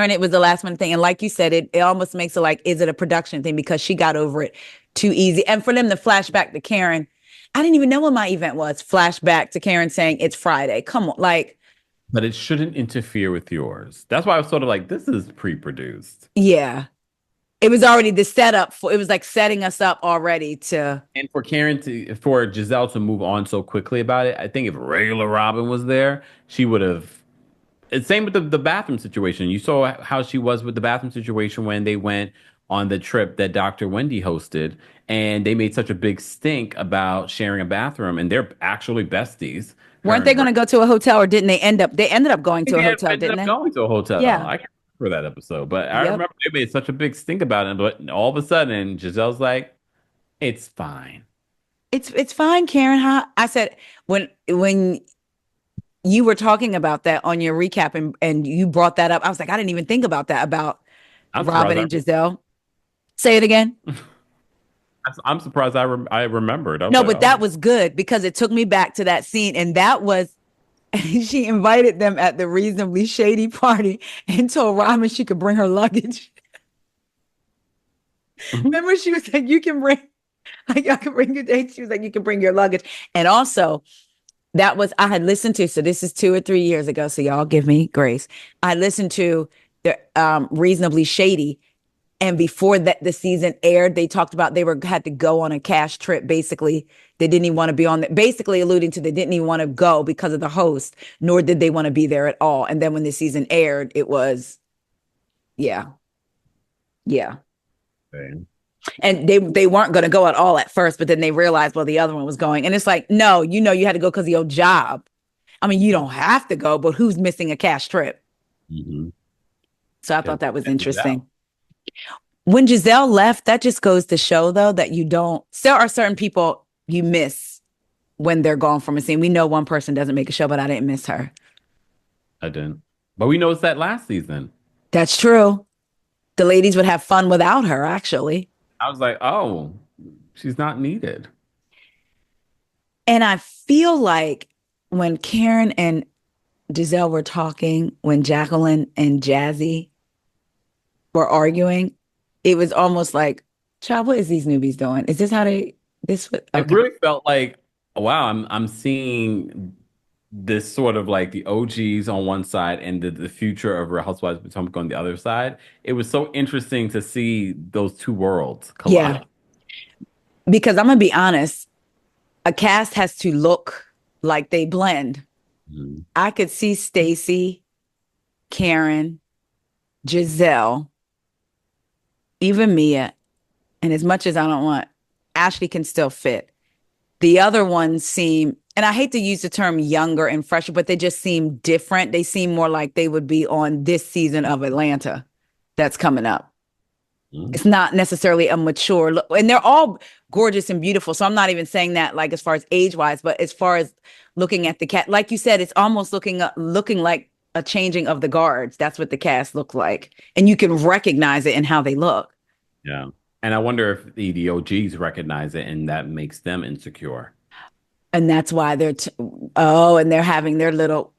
Speaker 1: it was the last minute thing. And like you said, it almost makes it like, is it a production thing? Because she got over it too easy. And for them to flash back to Karen, I didn't even know what my event was. Flashback to Karen saying it's Friday. Come on. Like,
Speaker 2: But it shouldn't interfere with yours. That's why I was sort of like, this is pre-produced.
Speaker 1: yeah. It was already the setup for it was like setting us up already to
Speaker 2: And for Giselle to move on so quickly about it, I think if regular Robin was there, she would have. It's same with the bathroom situation. You saw how she was with the bathroom situation when they went on the trip that Dr. Wendy hosted, and they made such a big stink about sharing a bathroom, and they're actually besties. Her
Speaker 1: weren't they
Speaker 2: and
Speaker 1: going to go to a hotel or didn't they ended up going to a hotel,
Speaker 2: ended
Speaker 1: didn't
Speaker 2: up
Speaker 1: they?
Speaker 2: going to a hotel.
Speaker 1: Yeah.
Speaker 2: I can't remember that episode, but I
Speaker 1: Yep.
Speaker 2: remember they made such a big stink about it. But all of a sudden, Giselle's like, "It's fine."
Speaker 1: It's fine, Karen. Huh? I said when you were talking about that on your recap and you brought that up, I was like, I didn't even think about that about
Speaker 2: I'm
Speaker 1: Robin
Speaker 2: surprised.
Speaker 1: and Giselle. Say it again.
Speaker 2: I'm surprised. I remembered. I was
Speaker 1: No,
Speaker 2: like,
Speaker 1: but
Speaker 2: "Oh,
Speaker 1: that was good because it took me back to that scene, and that was she invited them at the reasonably shady party and told Robin she could bring her luggage. Remember, she was like, "You can bring, like, I can bring your date." She was like, "You can bring your luggage," and also that was I had listened to. So this is 2 or 3 years ago. So y'all give me grace. I listened to the reasonably shady. And before that the season aired, they talked about had to go on a cash trip. Basically, they didn't even want to be on that, basically alluding to they didn't even want to go because of the host, nor did they want to be there at all. And then when the season aired, it was, yeah, yeah.
Speaker 2: okay."
Speaker 1: And they weren't going to go at all at first, but then they realized, well, the other one was going. And it's like, no, you had to go because of your job. I mean, you don't have to go, but who's missing a cash trip?
Speaker 2: Mm-hmm.
Speaker 1: So I thought that was interesting. When Giselle left, that just goes to show, though, that there are certain people you miss when they're gone from a scene. We know one person doesn't make a show, but I didn't miss her.
Speaker 2: I didn't. But we noticed that last season.
Speaker 1: That's true. The ladies would have fun without her, actually.
Speaker 2: I was like, oh, she's not needed.
Speaker 1: And I feel like when Karen and Giselle were talking, when Jacqueline and Jazzy were arguing, it was almost like, child, what is these newbies doing? Is this how this? Okay.
Speaker 2: It really felt like, wow, I'm seeing this sort of like the OGs on one side and the future of Real Housewives of Potomac on the other side. It was so interesting to see those two worlds collide.
Speaker 1: Yeah. Because I'm going to be honest, a cast has to look like they blend.
Speaker 2: Mm-hmm.
Speaker 1: I could see Stacy, Karen, Giselle, even Mia. And as much as I don't want, Ashley can still fit. The other ones seem, and I hate to use the term younger and fresher, but they just seem different. They seem more like they would be on this season of Atlanta that's coming up. It's not necessarily a mature look, and they're all gorgeous and beautiful. So I'm not even saying that like as far as age wise, but as far as looking at the cat, like you said, it's almost looking like a changing of the guards. That's what the cast look like, and you can recognize it in how they look.
Speaker 2: Yeah, and I wonder if the OGs recognize it, and that makes them insecure.
Speaker 1: And that's why and they're having their little.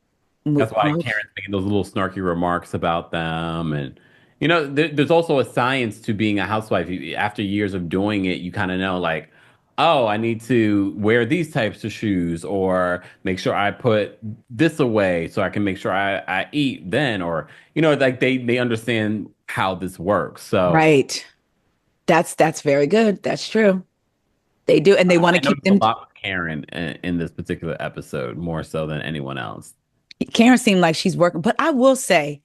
Speaker 2: That's why Karen's making those little snarky remarks about them. And, there's also a science to being a housewife. After years of doing it, you kind of know, like, oh, I need to wear these types of shoes or make sure I put this away so I can make sure I eat then. Or, like they understand how this works. So,
Speaker 1: right. That's very good. That's true. They do. And they want to keep them.
Speaker 2: A lot with Karen in this particular episode, more so than anyone else.
Speaker 1: Karen seemed like she's working, but I will say,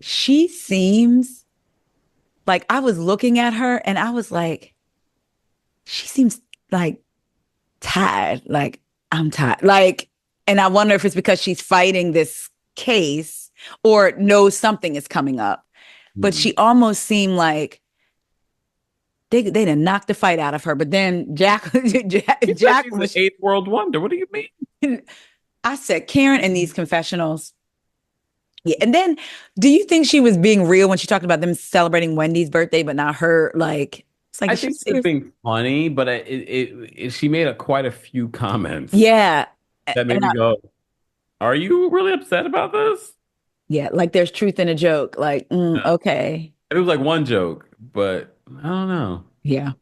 Speaker 1: she seems like I was looking at her and I was like, she seems like tired. Like, I'm tired. Like, and I wonder if it's because she's fighting this case or knows something is coming up. But she almost seemed like they done knocked the fight out of her. But then
Speaker 2: He said she's
Speaker 1: Jacqueline
Speaker 2: the
Speaker 1: was,
Speaker 2: eighth world wonder. What do you mean?
Speaker 1: I said, Karen in these confessionals. Yeah. And then do you think she was being real when she talked about them celebrating Wendy's birthday, but not her? Like, it's like,
Speaker 2: I
Speaker 1: is she
Speaker 2: think she was
Speaker 1: serious?
Speaker 2: being funny, but she made quite a few comments
Speaker 1: Yeah.
Speaker 2: that made
Speaker 1: And
Speaker 2: me go, "Are you really upset about this?"
Speaker 1: yeah, like there's truth in a joke. Like,
Speaker 2: Yeah.
Speaker 1: okay.
Speaker 2: It was like one joke, but I don't know.
Speaker 1: Yeah.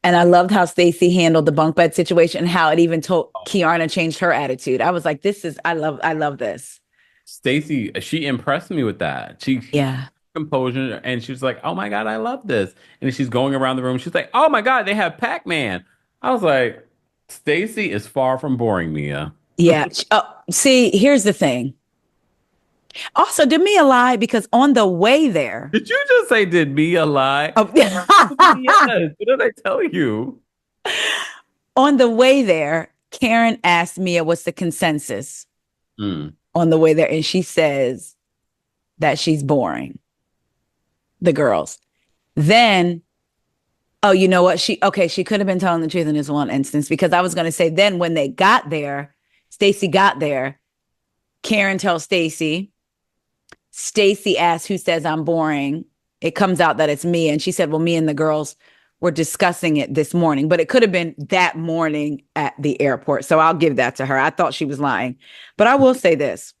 Speaker 1: And I loved how Stacy handled the bunk bed situation and how it even told Kiana changed her attitude. I was like, I love this.
Speaker 2: Stacy, she impressed me with that. She
Speaker 1: Yeah.
Speaker 2: composure and she was like, "Oh my God, I love this." And then she's going around the room. She's like, "Oh my God, they have Pac-Man." I was like, Stacy is far from boring, Mia.
Speaker 1: Yeah. Oh, see, here's the thing. Also, did Mia lie? Because on the way there,
Speaker 2: Did you just say, did Mia lie?
Speaker 1: oh,
Speaker 2: Yes. What did I tell you?
Speaker 1: on the way there, Karen asked Mia what's the consensus
Speaker 2: Mm.
Speaker 1: on the way there. And she says that she's boring the girls. Then, oh, you know what? She could have been telling the truth in this one instance because I was going to say then when they got there, Stacy got there, Karen tells Stacy, Stacy asks who says I'm boring. It comes out that it's me. And she said, well, me and the girls were discussing it this morning, but it could have been that morning at the airport. So I'll give that to her. I thought she was lying. But I will say this.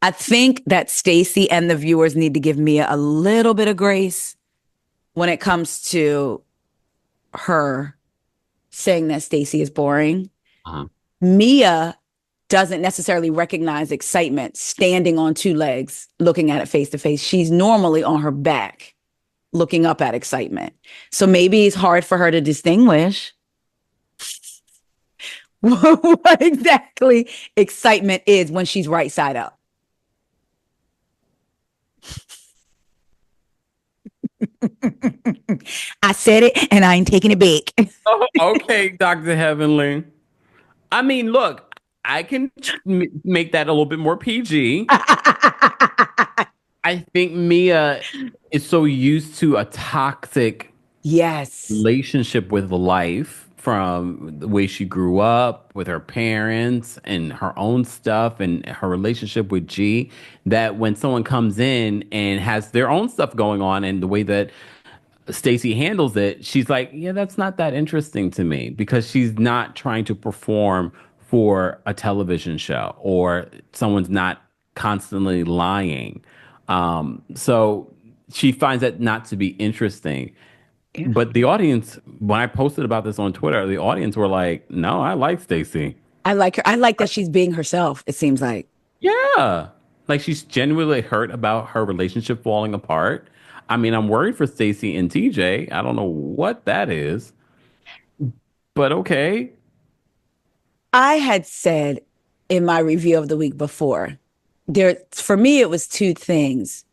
Speaker 1: I think that Stacy and the viewers need to give Mia a little bit of grace when it comes to her saying that Stacy is boring.
Speaker 2: Uh-huh.
Speaker 1: Mia doesn't necessarily recognize excitement standing on two legs, looking at it face to face. She's normally on her back, looking up at excitement. So maybe it's hard for her to distinguish what exactly excitement is when she's right side up. I said it and I ain't taking it back.
Speaker 2: Oh, okay, Dr. Heavenly. I mean, look, I can make that a little bit more PG. I think Mia is so used to a toxic
Speaker 1: Yes.
Speaker 2: relationship with life from the way she grew up with her parents and her own stuff and her relationship with G that when someone comes in and has their own stuff going on and the way that Stacy handles it, she's like, yeah, that's not that interesting to me because she's not trying to perform for a television show or someone's not constantly lying. So she finds that not to be interesting.
Speaker 1: Yeah.
Speaker 2: But the audience, when I posted about this on Twitter, the audience were like, no, I like Stacy.
Speaker 1: I like her. I like that she's being herself, it seems like.
Speaker 2: Yeah. Like she's genuinely hurt about her relationship falling apart. I mean, I'm worried for Stacy and TJ. I don't know what that is, but okay.
Speaker 1: I had said in my review of the week before, there for me it was two things.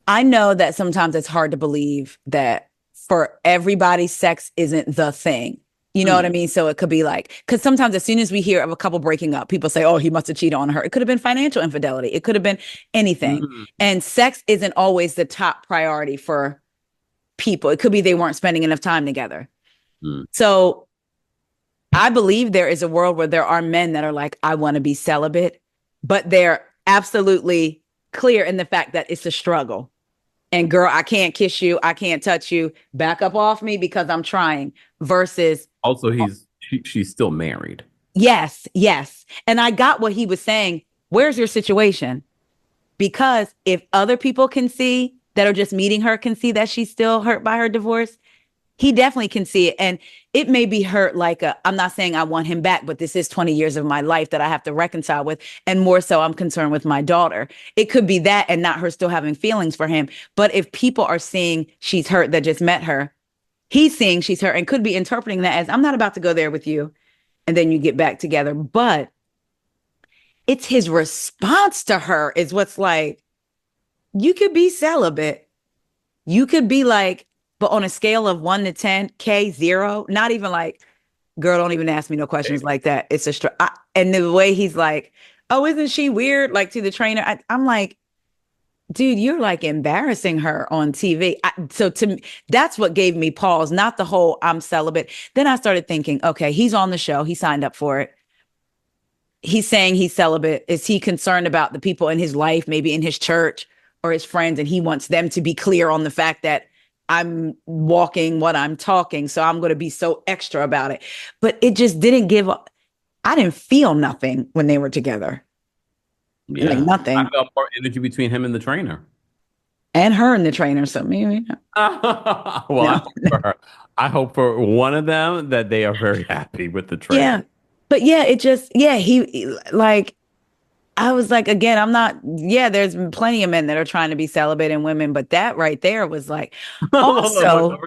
Speaker 1: I know that sometimes it's hard to believe that for everybody, sex isn't the thing. You know what I mean? So it could be like, because sometimes as soon as we hear of a couple breaking up, people say, oh, he must have cheated on her. It could have been financial infidelity. It could have been anything.
Speaker 2: Mm.
Speaker 1: And sex isn't always the top priority for people. It could be they weren't spending enough time together.
Speaker 2: Mm.
Speaker 1: So I believe there is a world where there are men that are like, I want to be celibate, but they're absolutely clear in the fact that it's a struggle. And girl, I can't kiss you. I can't touch you. Back up off me because I'm trying versus.
Speaker 2: Also, she's still married.
Speaker 1: Yes, yes. And I got what he was saying. Where's your situation? Because if other people can see that are just meeting her can see that she's still hurt by her divorce, he definitely can see it. And it may be hurt like I'm not saying I want him back, but this is 20 years of my life that I have to reconcile with. And more so, I'm concerned with my daughter. It could be that and not her still having feelings for him. But if people are seeing she's hurt that just met her, he's seeing she's hurt and could be interpreting that as I'm not about to go there with you. And then you get back together. But it's his response to her is what's like, you could be celibate. You could be like, but on a scale of 1 to 10, K, 0, not even like, girl, don't even ask me no questions like that. It's and the way he's like, oh, isn't she weird? Like to the trainer, I'm like, dude, you're like embarrassing her on TV. So to me, that's what gave me pause, not the whole I'm celibate. Then I started thinking, okay, he's on the show. He signed up for it. He's saying he's celibate. Is he concerned about the people in his life, maybe in his church or his friends? And he wants them to be clear on the fact that I'm walking what I'm talking. So I'm going to be so extra about it. But it just didn't give up. I didn't feel nothing when they were together.
Speaker 2: Yeah.
Speaker 1: Like nothing.
Speaker 2: I felt more energy between him and the trainer.
Speaker 1: And her and the trainer. So maybe.
Speaker 2: Well,
Speaker 1: No.
Speaker 2: I hope for one of them that they are very happy with the trainer.
Speaker 1: Yeah. But yeah, it just, yeah, he like, I was like, again, I'm not, yeah, there's plenty of men that are trying to be celibate and women, but that right there was like, also,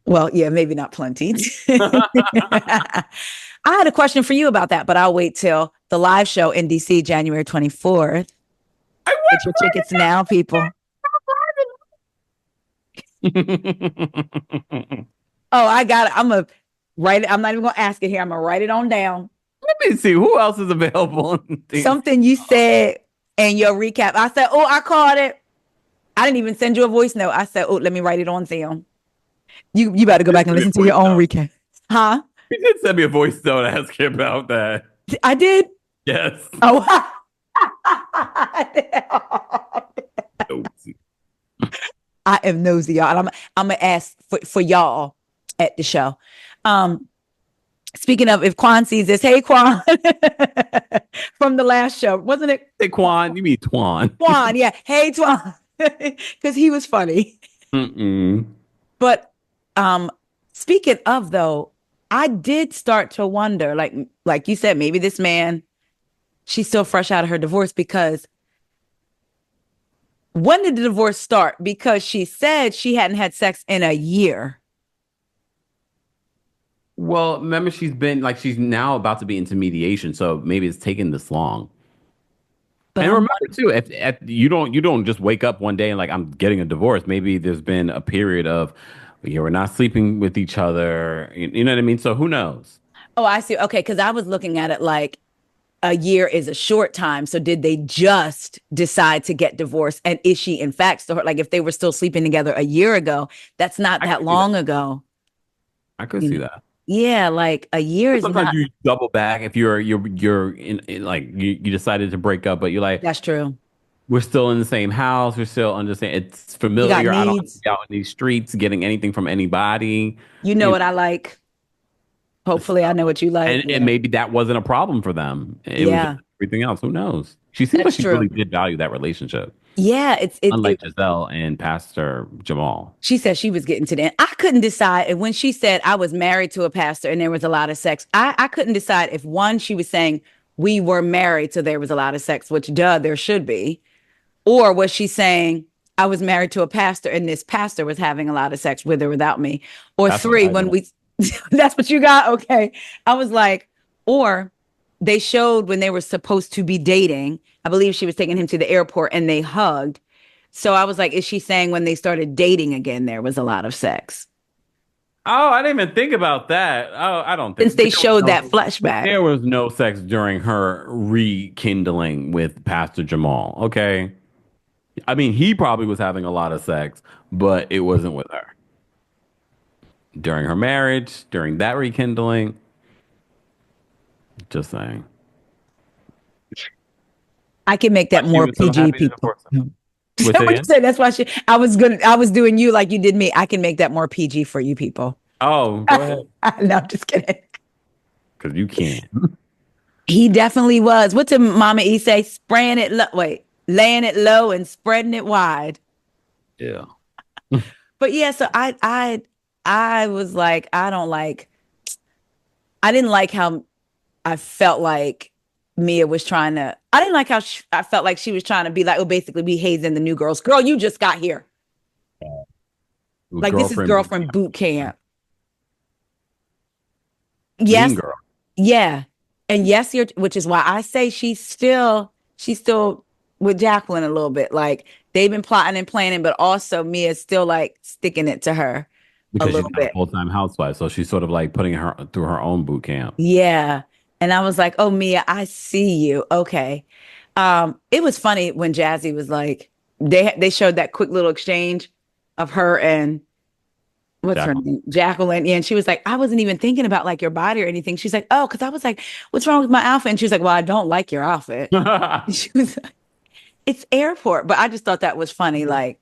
Speaker 1: well, yeah, maybe not plenty. I had a question for you about that, but I'll wait till the live show in DC, January 24th. Get your tickets now, people. Oh, I got it. I'm going to write it. I'm not even going to ask it here. I'm going to write it on down.
Speaker 2: Let me see who else is available.
Speaker 1: Something you said in your recap. I said, oh, I caught it. I didn't even send you a voice note. I said, oh, let me write it on Zoom. You better go back and listen to your own recap. Huh?
Speaker 2: You did send me a voice note asking about that.
Speaker 1: I did?
Speaker 2: Yes.
Speaker 1: Oh, I am nosy, y'all. And I'm going to ask for y'all at the show. Speaking of, if Quan sees this, hey, Quan, from the last show, wasn't it?
Speaker 2: Hey, Quan, you mean Twan.
Speaker 1: Quan, yeah. Hey, Twan, because he was funny.
Speaker 2: Mm-mm.
Speaker 1: But speaking of, though, I did start to wonder, like you said, maybe this man, she's still fresh out of her divorce, because when did the divorce start? Because she said she hadn't had sex in a year.
Speaker 2: Well, remember, she's now about to be into mediation, so maybe it's taken this long. But and remember too, if you don't just wake up one day and like, I'm getting a divorce. Maybe there's been a period of, we're not sleeping with each other. You know what I mean? So who knows?
Speaker 1: Oh, I see. Okay, because I was looking at it like a year is a short time. So did they just decide to get divorced? And is she in fact still, like, if they were still sleeping together a year ago, that's not that long ago.
Speaker 2: I could see that.
Speaker 1: Yeah, like a year is
Speaker 2: sometimes
Speaker 1: not.
Speaker 2: You double back if you're in like you decided to break up, but you're like,
Speaker 1: that's true.
Speaker 2: We're still in the same house. We're still understand. It's familiar. I don't have to be out in these streets getting anything from anybody.
Speaker 1: You know what I like. Hopefully, I know what you like.
Speaker 2: And maybe that wasn't a problem for them. It was everything else. Who knows? She seems like she really did value that relationship.
Speaker 1: Yeah, it's
Speaker 2: unlike Giselle and Pastor Jamal.
Speaker 1: She said she was getting to the end. I couldn't decide. And when she said I was married to a pastor and there was a lot of sex, I couldn't decide if, one, she was saying we were married, so there was a lot of sex, which there should be, or was she saying I was married to a pastor and this pastor was having a lot of sex with or without me, or that's three, when we that's what you got. Okay, I was like, or they showed when they were supposed to be dating. I believe she was taking him to the airport and they hugged. So I was like, is she saying when they started dating again, there was a lot of sex?
Speaker 2: Oh, I didn't even think about that. Oh, I don't think.
Speaker 1: Since they showed that flashback.
Speaker 2: There was no sex during her rekindling with Pastor Jamal. Okay. I mean, he probably was having a lot of sex, but it wasn't with her. During her marriage, during that rekindling. Just saying.
Speaker 1: I can make that more PG,
Speaker 2: so
Speaker 1: people. What you said? That's why I was doing you like you did me. I can make that more PG for you people.
Speaker 2: Oh, go ahead.
Speaker 1: No, I'm just kidding.
Speaker 2: Because you can't.
Speaker 1: He definitely was. What did Mama E say? Laying it low and spreading it wide.
Speaker 2: Yeah.
Speaker 1: But yeah, so I was like, I didn't like how I felt like Mia was trying to, I didn't like how I felt like she was trying to be like, basically be hazing the new girls. Girl, you just got here. Like, this is girlfriend boot camp. Yes. Girl. Yeah. And yes, which is why I say she's still with Jacqueline a little bit. Like, they've been plotting and planning, but also Mia's still like sticking it to her
Speaker 2: because
Speaker 1: a little bit.
Speaker 2: A full-time housewife. So she's sort of like putting her through her own boot camp.
Speaker 1: Yeah. And I was like, oh, Mia, I see you. Okay. It was funny when Jazzy was like, they showed that quick little exchange of her and what's her
Speaker 2: Jacqueline.
Speaker 1: name? Jacqueline. Yeah, and she was like, I wasn't even thinking about like your body or anything. She's like, oh, because I was like, what's wrong with my outfit? And she was like, well, I don't like your outfit. She was like, it's airport. But I just thought that was funny. Like,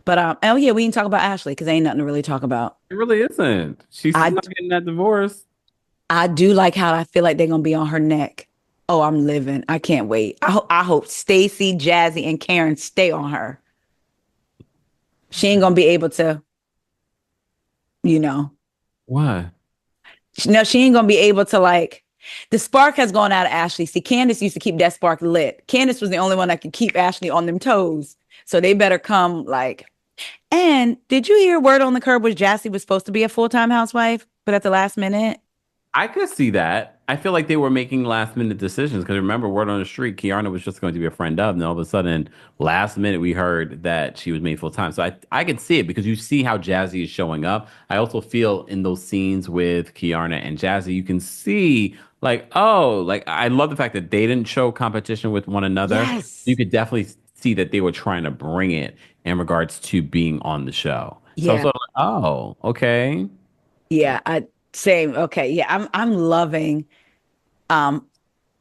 Speaker 1: but oh yeah, we didn't talk about Ashley because ain't nothing to really talk about.
Speaker 2: It really isn't. She's
Speaker 1: I
Speaker 2: still not getting that divorce.
Speaker 1: I do like how I feel like they're gonna be on her neck. Oh, I'm living. I can't wait. I hope Stacy, Jazzy, and Karen stay on her. She ain't gonna be able to, you know.
Speaker 2: What?
Speaker 1: No, she ain't gonna be able to like. The spark has gone out of Ashley. See, Candace used to keep that spark lit. Candace was the only one that could keep Ashley on them toes. So they better come like. And did you hear word on the curb was Jassy was supposed to be a full-time housewife, but at the last minute?
Speaker 2: I could see that. I feel like they were making last minute decisions because remember, word on the street, Kiana was just going to be a friend of, and all of a sudden, last minute, we heard that she was made full time. So I could see it because you see how Jazzy is showing up. I also feel in those scenes with Kiana and Jazzy, you can see like, oh, like I love the fact that they didn't show competition with one another. You
Speaker 1: Yes.
Speaker 2: could definitely see that they were trying to bring it in regards to being on the show. So,
Speaker 1: Yeah.
Speaker 2: so oh, okay.
Speaker 1: Yeah. I same. Okay. Yeah. I'm loving um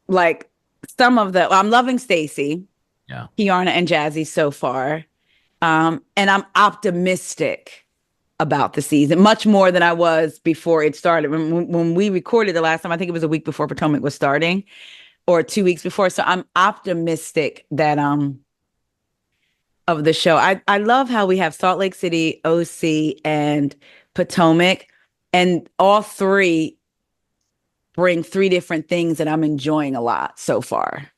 Speaker 1: like some of the I'm loving Stacy,
Speaker 2: Yeah.
Speaker 1: Kiana, and Jazzy so far. And I'm optimistic about the season, much more than I was before it started. When we recorded the last time, I think it was a week before Potomac was starting, or 2 weeks before. So I'm optimistic that of the show. I love how we have Salt Lake City, OC, and Potomac, and all three bring three different things that I'm enjoying a lot so far.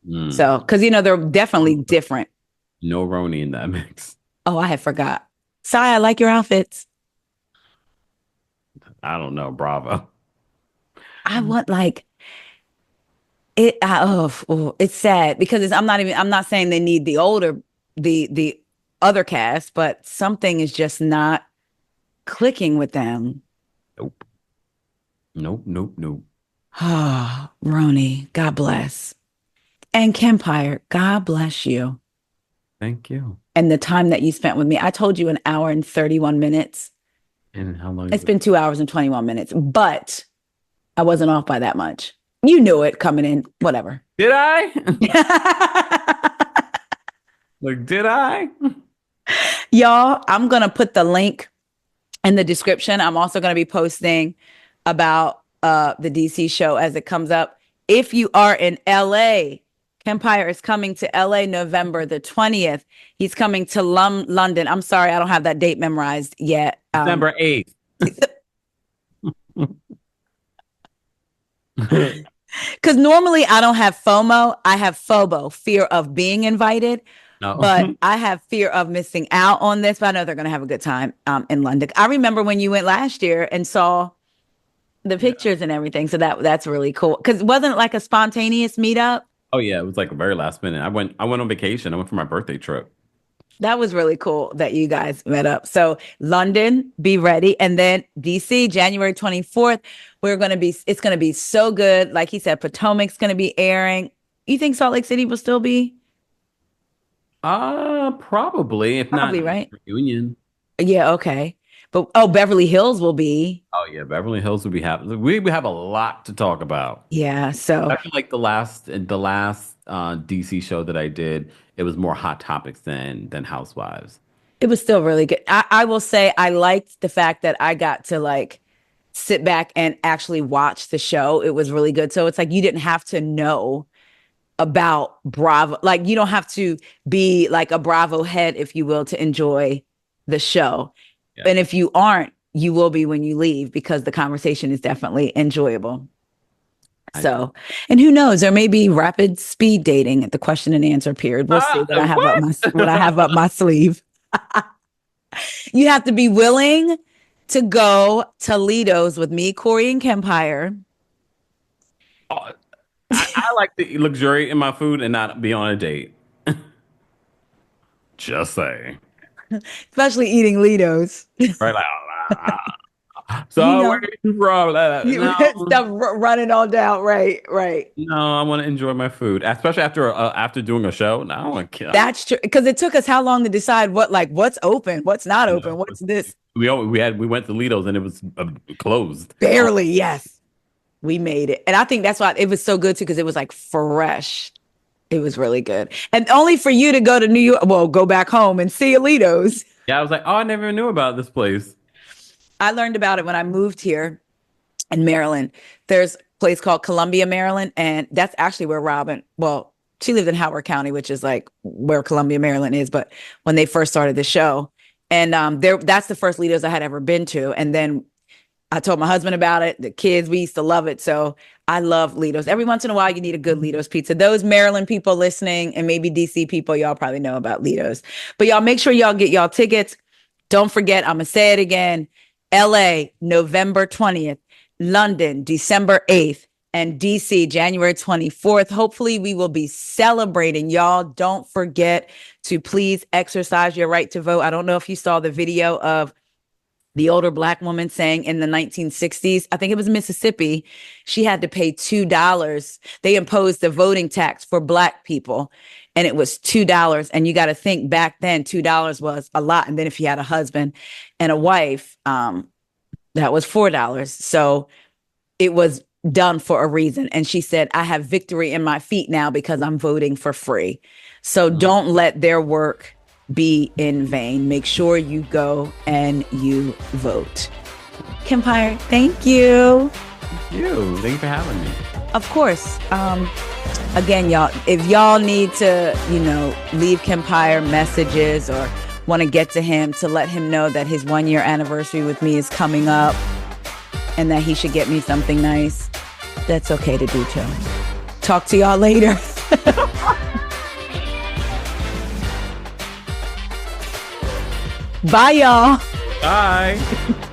Speaker 2: Mm.
Speaker 1: So, because they're definitely different.
Speaker 2: No RHONY in that mix.
Speaker 1: Oh, I had forgot. Sai, I like your outfits.
Speaker 2: I don't know. Bravo.
Speaker 1: I want like it. It's sad because I'm not even. I'm not saying they need the other cast, but something is just not clicking with them.
Speaker 2: Nope. Nope. Nope. Nope.
Speaker 1: Ah, Roni, God bless. And Kempire, God bless you.
Speaker 2: Thank you.
Speaker 1: And the time that you spent with me. I told you an hour and 31 minutes.
Speaker 2: And how long
Speaker 1: It's
Speaker 2: is it?
Speaker 1: been 2 hours and 21 minutes, but I wasn't off by that much. You knew it coming in, whatever.
Speaker 2: Did I? Like, did I?
Speaker 1: Y'all, I'm going to put the link in the description. I'm also going to be posting about the DC show as it comes up. If you are in LA, Kempire is coming to LA November the 20th. He's coming to London. I'm sorry, I don't have that date memorized yet.
Speaker 2: December 8th.
Speaker 1: Because normally I don't have FOMO. I have FOBO, fear of being invited.
Speaker 2: No.
Speaker 1: But I have fear of missing out on this. But I know they're going to have a good time in London. I remember when you went last year and saw the
Speaker 2: Yeah.
Speaker 1: pictures and everything. So that's really cool. Because wasn't it like a spontaneous meetup?
Speaker 2: Oh yeah, it was like a very last minute. I went on vacation. I went for my birthday trip.
Speaker 1: That was really cool that you guys met up. So London, be ready. And then DC, January 24th, it's going to be so good. Like he said, Potomac's going to be airing. You think Salt Lake City will still be?
Speaker 2: Probably, if not
Speaker 1: Probably, right?
Speaker 2: reunion.
Speaker 1: Yeah, okay. But oh, Beverly Hills will be.
Speaker 2: Oh yeah, Beverly Hills would be happy. We have a lot to talk about.
Speaker 1: Yeah, so
Speaker 2: I feel like the last DC show that I did, it was more hot topics than Housewives.
Speaker 1: it was still really good. I will say I liked the fact that I got to like sit back and actually watch the show. It was really good. So it's like you didn't have to know about Bravo. Like you don't have to be like a Bravo head, if you will, to enjoy the show.
Speaker 2: Yeah.
Speaker 1: And if you aren't, you will be when you leave because the conversation is definitely enjoyable. So, and who knows, there may be rapid speed dating at the question and answer period. We'll see what I have up what I have up my sleeve. You have to be willing to go to Lido's with me, Corey, and Kempire.
Speaker 2: Oh, I like to luxuriate in my food and not be on a date. Just saying.
Speaker 1: Especially eating Lido's.
Speaker 2: Right? Like,
Speaker 1: You
Speaker 2: So where
Speaker 1: know,
Speaker 2: you from? No,
Speaker 1: stuff running all down. Right, right.
Speaker 2: no, I want to enjoy my food, especially after doing a show. No, I want to kill.
Speaker 1: That's true. Because it took us how long to decide what's open, what's not
Speaker 2: You
Speaker 1: open,
Speaker 2: know,
Speaker 1: what's this?
Speaker 2: we went to Lido's and it was closed. Oh,
Speaker 1: Barely, yes. We made it. And I think that's why it was so good too, because it was like fresh. It was really good. And only for you to go to New York, well, go back home and see Alito's.
Speaker 2: yeah, I was like, oh, I never knew about this place.
Speaker 1: I learned about it when I moved here in Maryland. There's a place called Columbia, Maryland, and that's actually where Robin, well, she lived in Howard County, which is like where Columbia, Maryland is, but when they first started the show. And that's the first Lido's I had ever been to. And then I told my husband about it. The kids, we used to love it. So I love Lido's. Every once in a while, you need a good Lido's pizza. Those Maryland people listening and maybe DC people, y'all probably know about Lido's. But y'all make sure y'all get y'all tickets. Don't forget, I'm going to say it again. LA, November 20th. London, December 8th. And DC, January 24th. Hopefully, we will be celebrating. Y'all, don't forget to please exercise your right to vote. I don't know if you saw the video of the older Black woman saying in the 1960s, I think it was Mississippi, she had to pay $2. They imposed the voting tax for Black people, and it was $2. And you got to think back then, $2 was a lot. And then if you had a husband and a wife, that was $4. So it was done for a reason. And she said, I have victory in my feet now because I'm voting for free. So don't let their work be in vain. Make sure you go and you vote. Kempire, thank you.
Speaker 2: Thank you. Thank you for having me.
Speaker 1: Of course. Again, y'all, if y'all need to, leave Kempire messages or want to get to him to let him know that his 1 year anniversary with me is coming up and that he should get me something nice, that's okay to do too. Talk to y'all later. Bye, y'all.
Speaker 2: Bye.